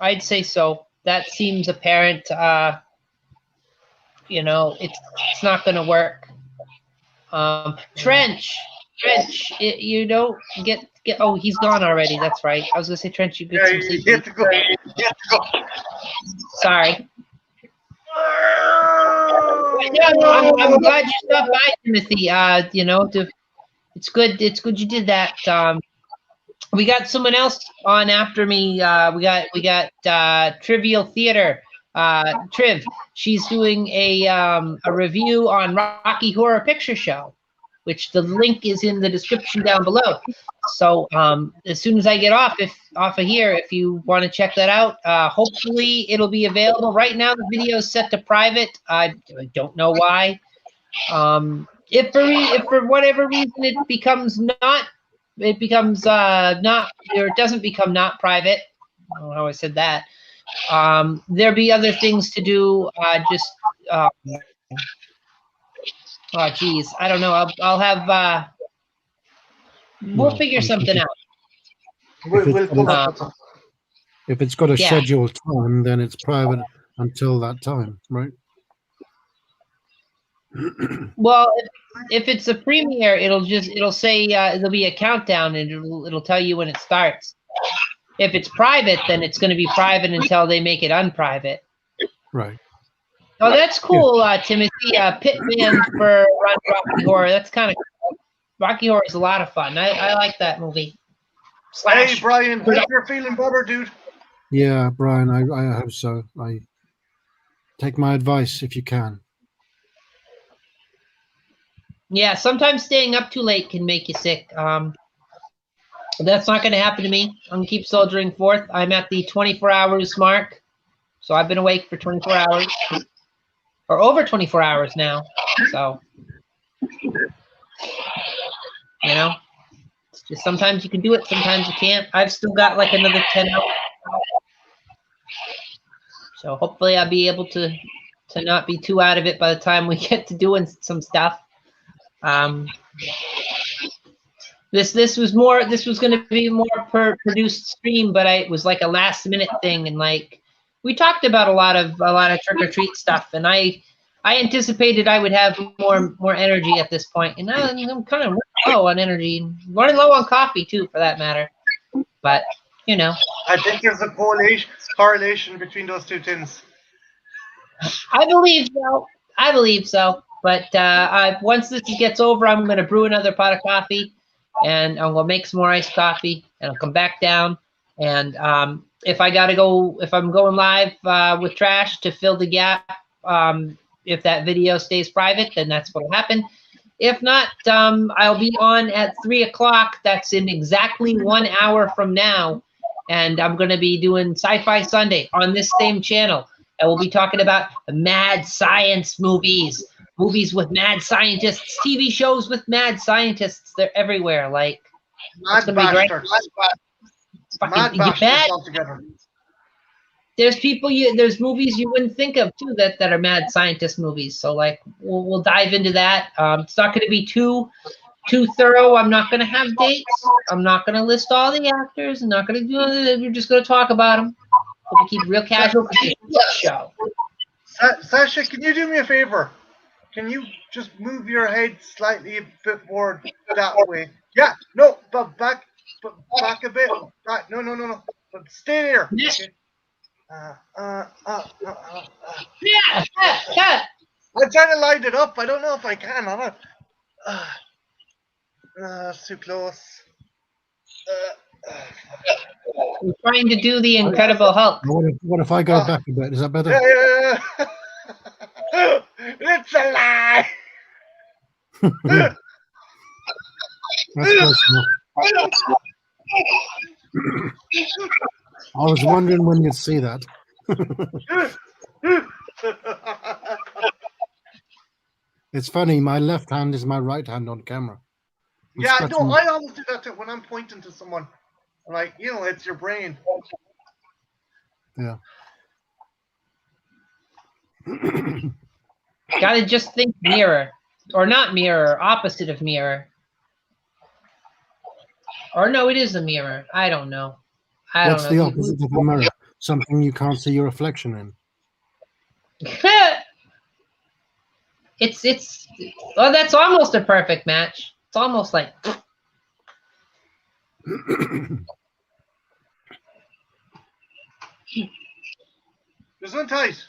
S1: I'd say so. That seems apparent. You know, it's not going to work. Trench, you don't get. Oh, he's gone already. That's right. I was gonna say Trench. You get some sleep.
S3: You have to go. You have to go.
S1: Sorry. Yeah, no, I'm glad you stopped by, Timothy. You know, it's good. It's good you did that. We got someone else on after me. We got Trivial Theater. Triv. She's doing a review on Rocky Horror Picture Show, which the link is in the description down below. So as soon as I get off of here, if you want to check that out, hopefully it'll be available. Right now the video is set to private. I don't know why. If for whatever reason it becomes not, or it doesn't become not private. I don't know how I said that. There'll be other things to do. Oh geez, I don't know. I'll have. We'll figure something out.
S4: If it's got a
S1: Yeah.
S4: scheduled time, then it's private until that time, right?
S1: Well, if it's a premiere, it'll say there'll be a countdown and it'll tell you when it starts. If it's private, then it's going to be private until they make it unprivate.
S4: Right.
S1: Oh, that's cool, Timothy. Pit band for Rocky Horror. That's kind of cool. Rocky Horror is a lot of fun. I like that movie.
S3: Hey, Brian, hope you're feeling better, dude.
S4: Yeah, Brian, I hope so. I take my advice if you can.
S1: Yeah, sometimes staying up too late can make you sick. That's not going to happen to me. I'm going to keep soldiering forth. I'm at the 24 hours mark. So I've been awake for 24 hours. Or over 24 hours now. So, you know, it's just sometimes you can do it, sometimes you can't. I've still got like another 10 hours. So hopefully I'll be able to not be too out of it by the time we get to doing some stuff. This was going to be more produced stream, but it was like a last minute thing, and like we talked about a lot of trick or treat stuff, and I anticipated I would have more energy at this point, and now I'm kind of low on energy, running low on coffee too, for that matter. But you know,
S3: I think there's a correlation between those two things.
S1: I believe so. I believe so. But once this gets over, I'm going to brew another pot of coffee, and I'm going to make some more iced coffee, and I'll come back down. And if I'm going live with Trash to fill the gap, if that video stays private, then that's what will happen. If not, I'll be on at 3 o'clock. That's in exactly 1 hour from now. And I'm going to be doing Sci-Fi Sunday on this same channel. And we'll be talking about mad science movies with mad scientists, TV shows with mad scientists. They're everywhere. Like, it's going to be great.
S3: Mad bastards altogether.
S1: There's movies you wouldn't think of too that are mad scientist movies. So like we'll dive into that. It's not going to be too thorough. I'm not going to have dates. I'm not going to list all the actors. I'm not going to do anything. We're just going to talk about them. We'll keep it real casual show.
S3: Sasha, can you do me a favor? Can you just move your head slightly a bit more that way? Yeah, no, but back a bit. Back. No. But stay there. Okay.
S1: Yeah.
S3: I'm trying to light it up. I don't know if I can. It's too close.
S1: I'm trying to do the Incredible Hulk.
S4: What if I go back a bit? Is that better?
S3: Yeah. It's a lie.
S4: That's close enough. I was wondering when you'd see that. It's funny, my left hand is my right hand on camera.
S3: Yeah, no, I always do that too when I'm pointing to someone. I'm like, it's your brain.
S4: Yeah.
S1: Gotta just think mirror. Or not mirror, opposite of mirror. Or no, it is a mirror. I don't know.
S4: What's the opposite of a mirror? Something you can't see your reflection in.
S1: Well, that's almost a perfect match. It's almost like
S3: This one tight.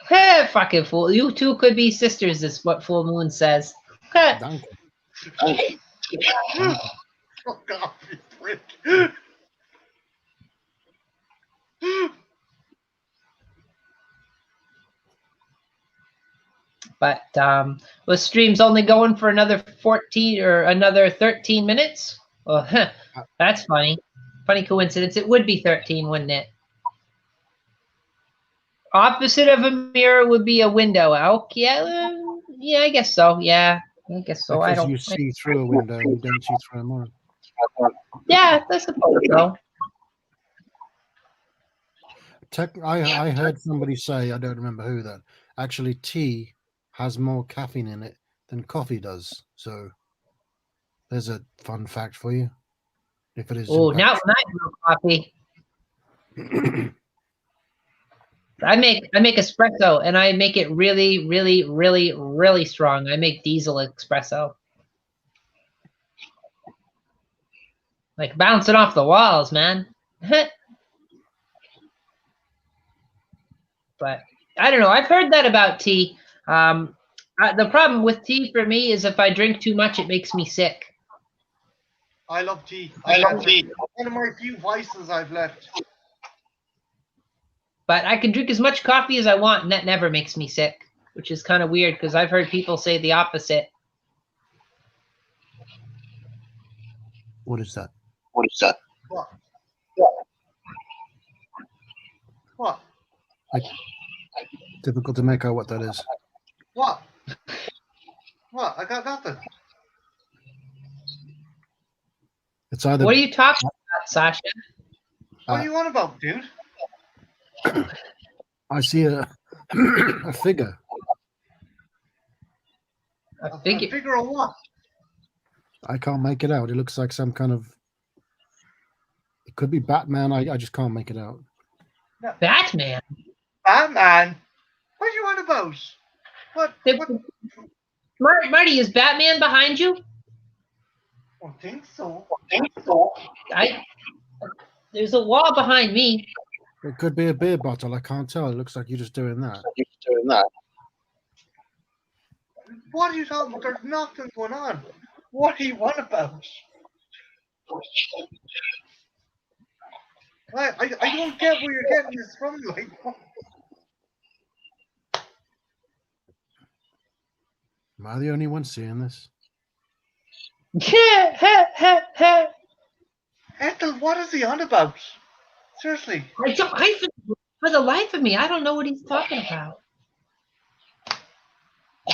S1: hey, fucking fool. You two could be sisters, is what Full Moon says.
S4: Danke.
S3: Fuck off, you prick.
S1: But the stream's only going for another 14 or another 13 minutes. Well, that's funny. Funny coincidence. It would be 13, wouldn't it? Opposite of a mirror would be a window. Okay, yeah, I guess so. Yeah, I guess so.
S4: Because you see through a window, you don't see through a mirror.
S1: Yeah, I suppose so.
S4: I heard somebody say, I don't remember who, that actually tea has more caffeine in it than coffee does. So there's a fun fact for you. If it is.
S1: Oh, now I know coffee. I make espresso, and I make it really, really, really, really strong. I make diesel espresso. Like bouncing off the walls, man. But I don't know. I've heard that about tea. The problem with tea for me is if I drink too much, it makes me sick.
S3: I love tea. One of my few vices I've left.
S1: But I can drink as much coffee as I want, and that never makes me sick, which is kind of weird because I've heard people say the opposite.
S4: What is that?
S3: What?
S4: Difficult to make out what that is.
S3: What? I got nothing.
S4: It's either.
S1: What are you talking about, Sasha?
S3: What are you on about, dude?
S4: I see a figure.
S1: A figure?
S3: A figure of what?
S4: I can't make it out. It looks like some kind of. It could be Batman. I just can't make it out.
S1: Batman?
S3: Batman? What are you on about? What?
S1: Marty, is Batman behind you?
S3: I think so.
S1: There's a wall behind me.
S4: It could be a beer bottle. I can't tell. It looks like you're just doing that.
S3: What are you talking about? There's nothing going on. What are you on about? I don't get where you're getting this from. Like,
S4: Am I the only one seeing this?
S3: Ethel, what is he on about? Seriously.
S1: For the life of me, I don't know what he's talking about.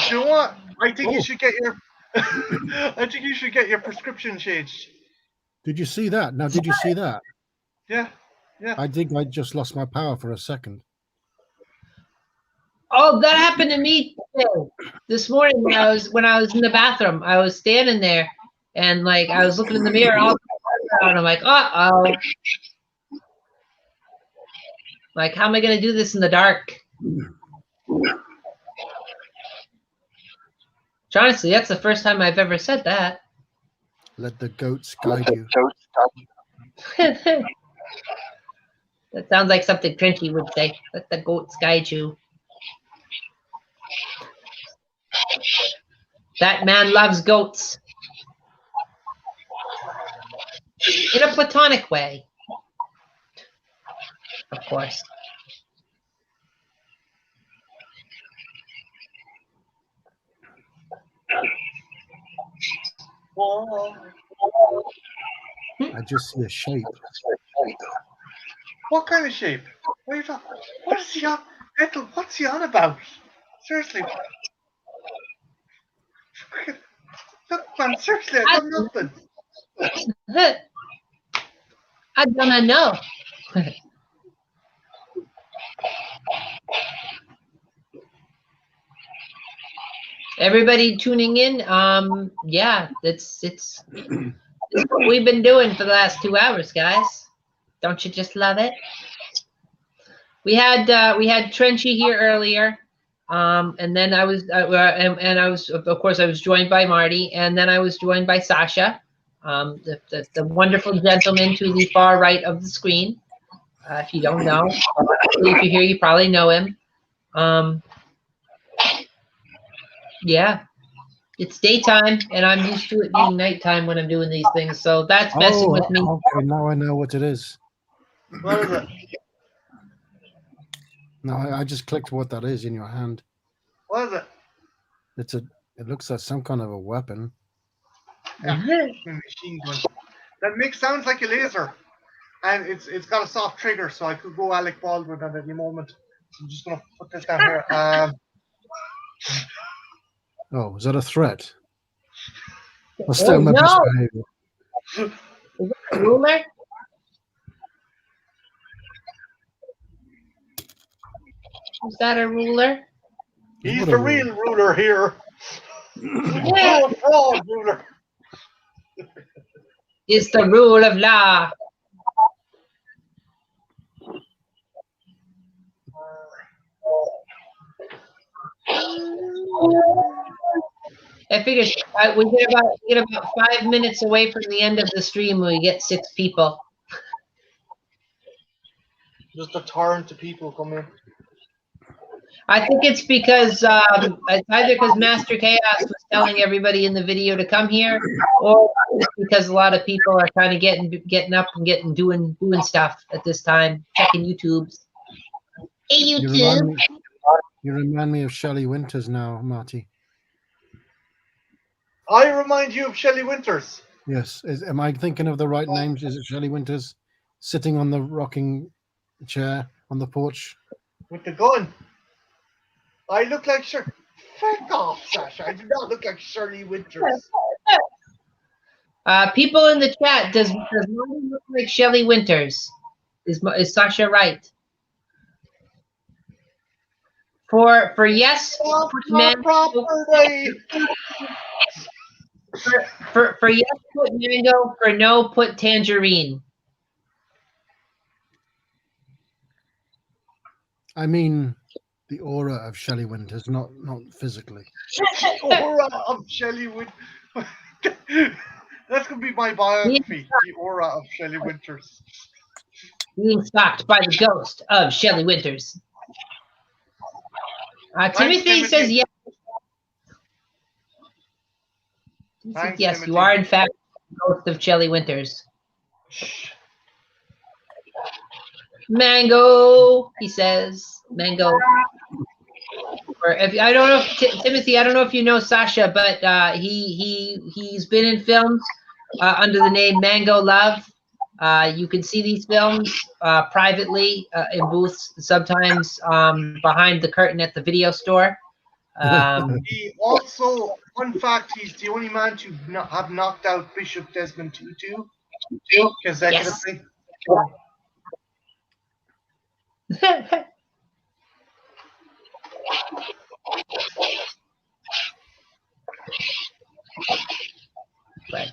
S3: You know what? I think you should get your. I think you should get your prescription changed.
S4: Did you see that? Now, did you see that?
S3: Yeah.
S4: I think I just lost my power for a second.
S1: Oh, that happened to me too. This morning when I was in the bathroom. I was standing there and like I was looking in the mirror all and I'm like, uh-oh. Like, how am I gonna do this in the dark? Honestly, that's the first time I've ever said that.
S4: Let the goats guide you.
S1: That sounds like something Trenchy would say. Let the goats guide you. That man loves goats. In a platonic way. Of course.
S4: I just see a shape.
S3: What kind of shape? What are you talking? What is he on? Ethel, what's he on about? Seriously. Look, man, seriously, I got nothing.
S1: I don't know. Everybody tuning in, yeah, it's what we've been doing for the last 2 hours, guys. Don't you just love it? We had Trenchy here earlier, and then I was and I was, of course, I was joined by Marty, and then I was joined by Sasha, the wonderful gentleman to the far right of the screen. If you don't know, if you're here, you probably know him. Yeah, it's daytime, and I'm used to it being nighttime when I'm doing these things, so that's messing with me.
S4: Okay, now I know what it is.
S3: What is it?
S4: No, I just clicked what that is in your hand.
S3: What is it?
S4: It looks like some kind of a weapon.
S3: Machine gun. That sounds like a laser, and it's got a soft trigger, so I could go Alec Baldwin at any moment. So I'm just gonna put this down here.
S4: Oh, is that a threat?
S1: Oh,
S4: still my best
S1: no.
S4: behavior.
S1: Is that a ruler? Is that a ruler?
S3: He's the real ruler here.
S1: Yeah.
S3: Fraud ruler.
S1: It's the rule of law. I figured we get about 5 minutes away from the end of the stream when we get 6 people.
S3: Just a torrent of people come in.
S1: I think it's because it's either because Master Chaos was telling everybody in the video to come here, or it's because a lot of people are kind of getting up and doing stuff at this time, checking YouTubes. Hey, YouTube.
S4: You remind me of Shelley Winters now, Marty.
S3: I remind you of Shelley Winters.
S4: Yes. Am I thinking of the right names? Is it Shelley Winters sitting on the rocking chair on the porch?
S3: With the gun. I look like Shirley. Fuck off, Sasha. I do not look like Shirley Winters.
S1: People in the chat, does Marty look like Shelley Winters? Is Sasha right? For yes, put mango. For yes, put mango. For no, put tangerine.
S4: I mean, the aura of Shelley Winters, not physically.
S3: Aura of Shelley Winters. That's gonna be my biography. The aura of Shelley Winters.
S1: being stalked by the ghost of Shelley Winters. Timothy says yes.
S3: Thanks,
S1: Yes,
S3: Timothy.
S1: you are in fact the ghost of Shelley Winters.
S3: Shh.
S1: Mango, he says. Mango. Or if I don't know if Timothy, I don't know if you know Sasha, but he's been in films under the name Mango Love. You can see these films privately in booths, sometimes behind the curtain at the video store.
S3: He also, fun fact, he's the only man to have knocked out Bishop Desmond Tutu. Consecutively.
S1: Yes. But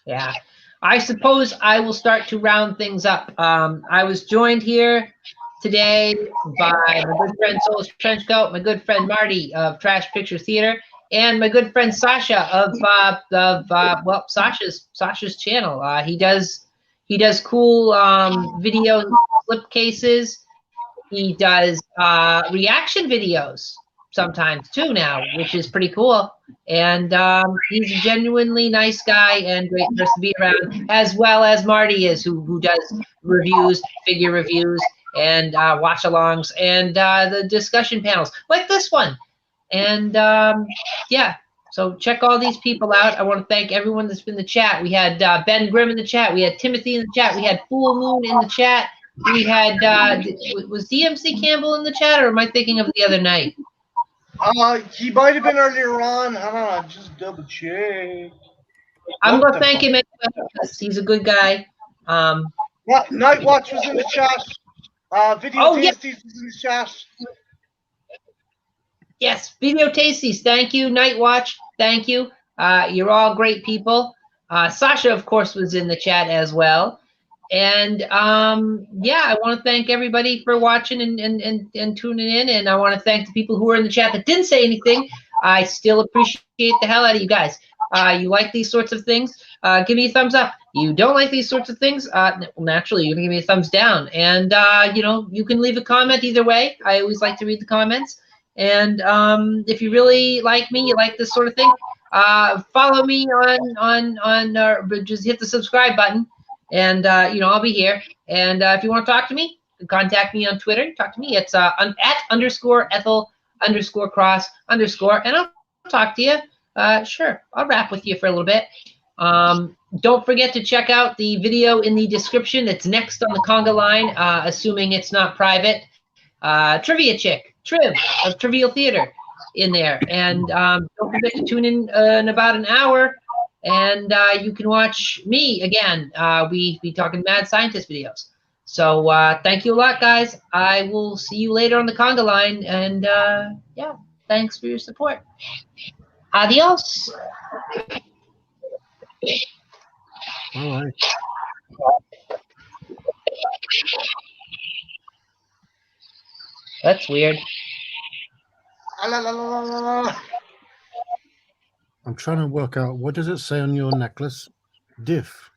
S1: yeah, I suppose I will start to round things up. I was joined here today by my good friend Souls Trenchcoat, my good friend Marty of Trash Picture Theater, and my good friend Sasha of Sasha's channel. He does cool video flip cases. He does reaction videos sometimes too now, which is pretty cool. And he's a genuinely nice guy and great person to be around, as well as Marty is, who does reviews, figure reviews, and watch-alongs, and the discussion panels like this one. And yeah, so check all these people out. I want to thank everyone that's been in the chat. We had Ben Grimm in the chat. We had Timothy in the chat. We had Full Moon in the chat. We had was DMC Campbell in the chat, or am I thinking of the other night?
S3: He might have been earlier on. I don't know. Just double check.
S1: I'm gonna thank him anyway because he's a good guy.
S3: Night Watch was in the chat. Video Tasties was in the chat.
S1: Yes, Video Tasties. Thank you, Night Watch. Thank you. You're all great people. Sasha, of course, was in the chat as well. And yeah, I want to thank everybody for watching and tuning in. And I want to thank the people who were in the chat that didn't say anything. I still appreciate the hell out of you guys. You like these sorts of things, give me a thumbs up. You don't like these sorts of things, naturally, you're going to give me a thumbs down. And, you know, you can leave a comment either way. I always like to read the comments. And if you really like me, you like this sort of thing, follow me on just hit the subscribe button. And, you know, I'll be here. And if you want to talk to me, contact me on Twitter. Talk to me. It's at _Ethel _cross _ and I'll talk to you. Sure, I'll rap with you for a little bit. Don't forget to check out the video in the description. It's next on the conga line, assuming it's not private. Trivia Chick, Triv of Trivial Theater in there. And don't forget to tune in about an hour. And you can watch me again. We be talking Mad Scientist videos. So thank you a lot, guys. I will see you later on the conga line. And yeah, thanks for your support. Adios.
S4: All right.
S1: That's weird.
S4: I'm trying to work out, what does it say on your necklace? Diff.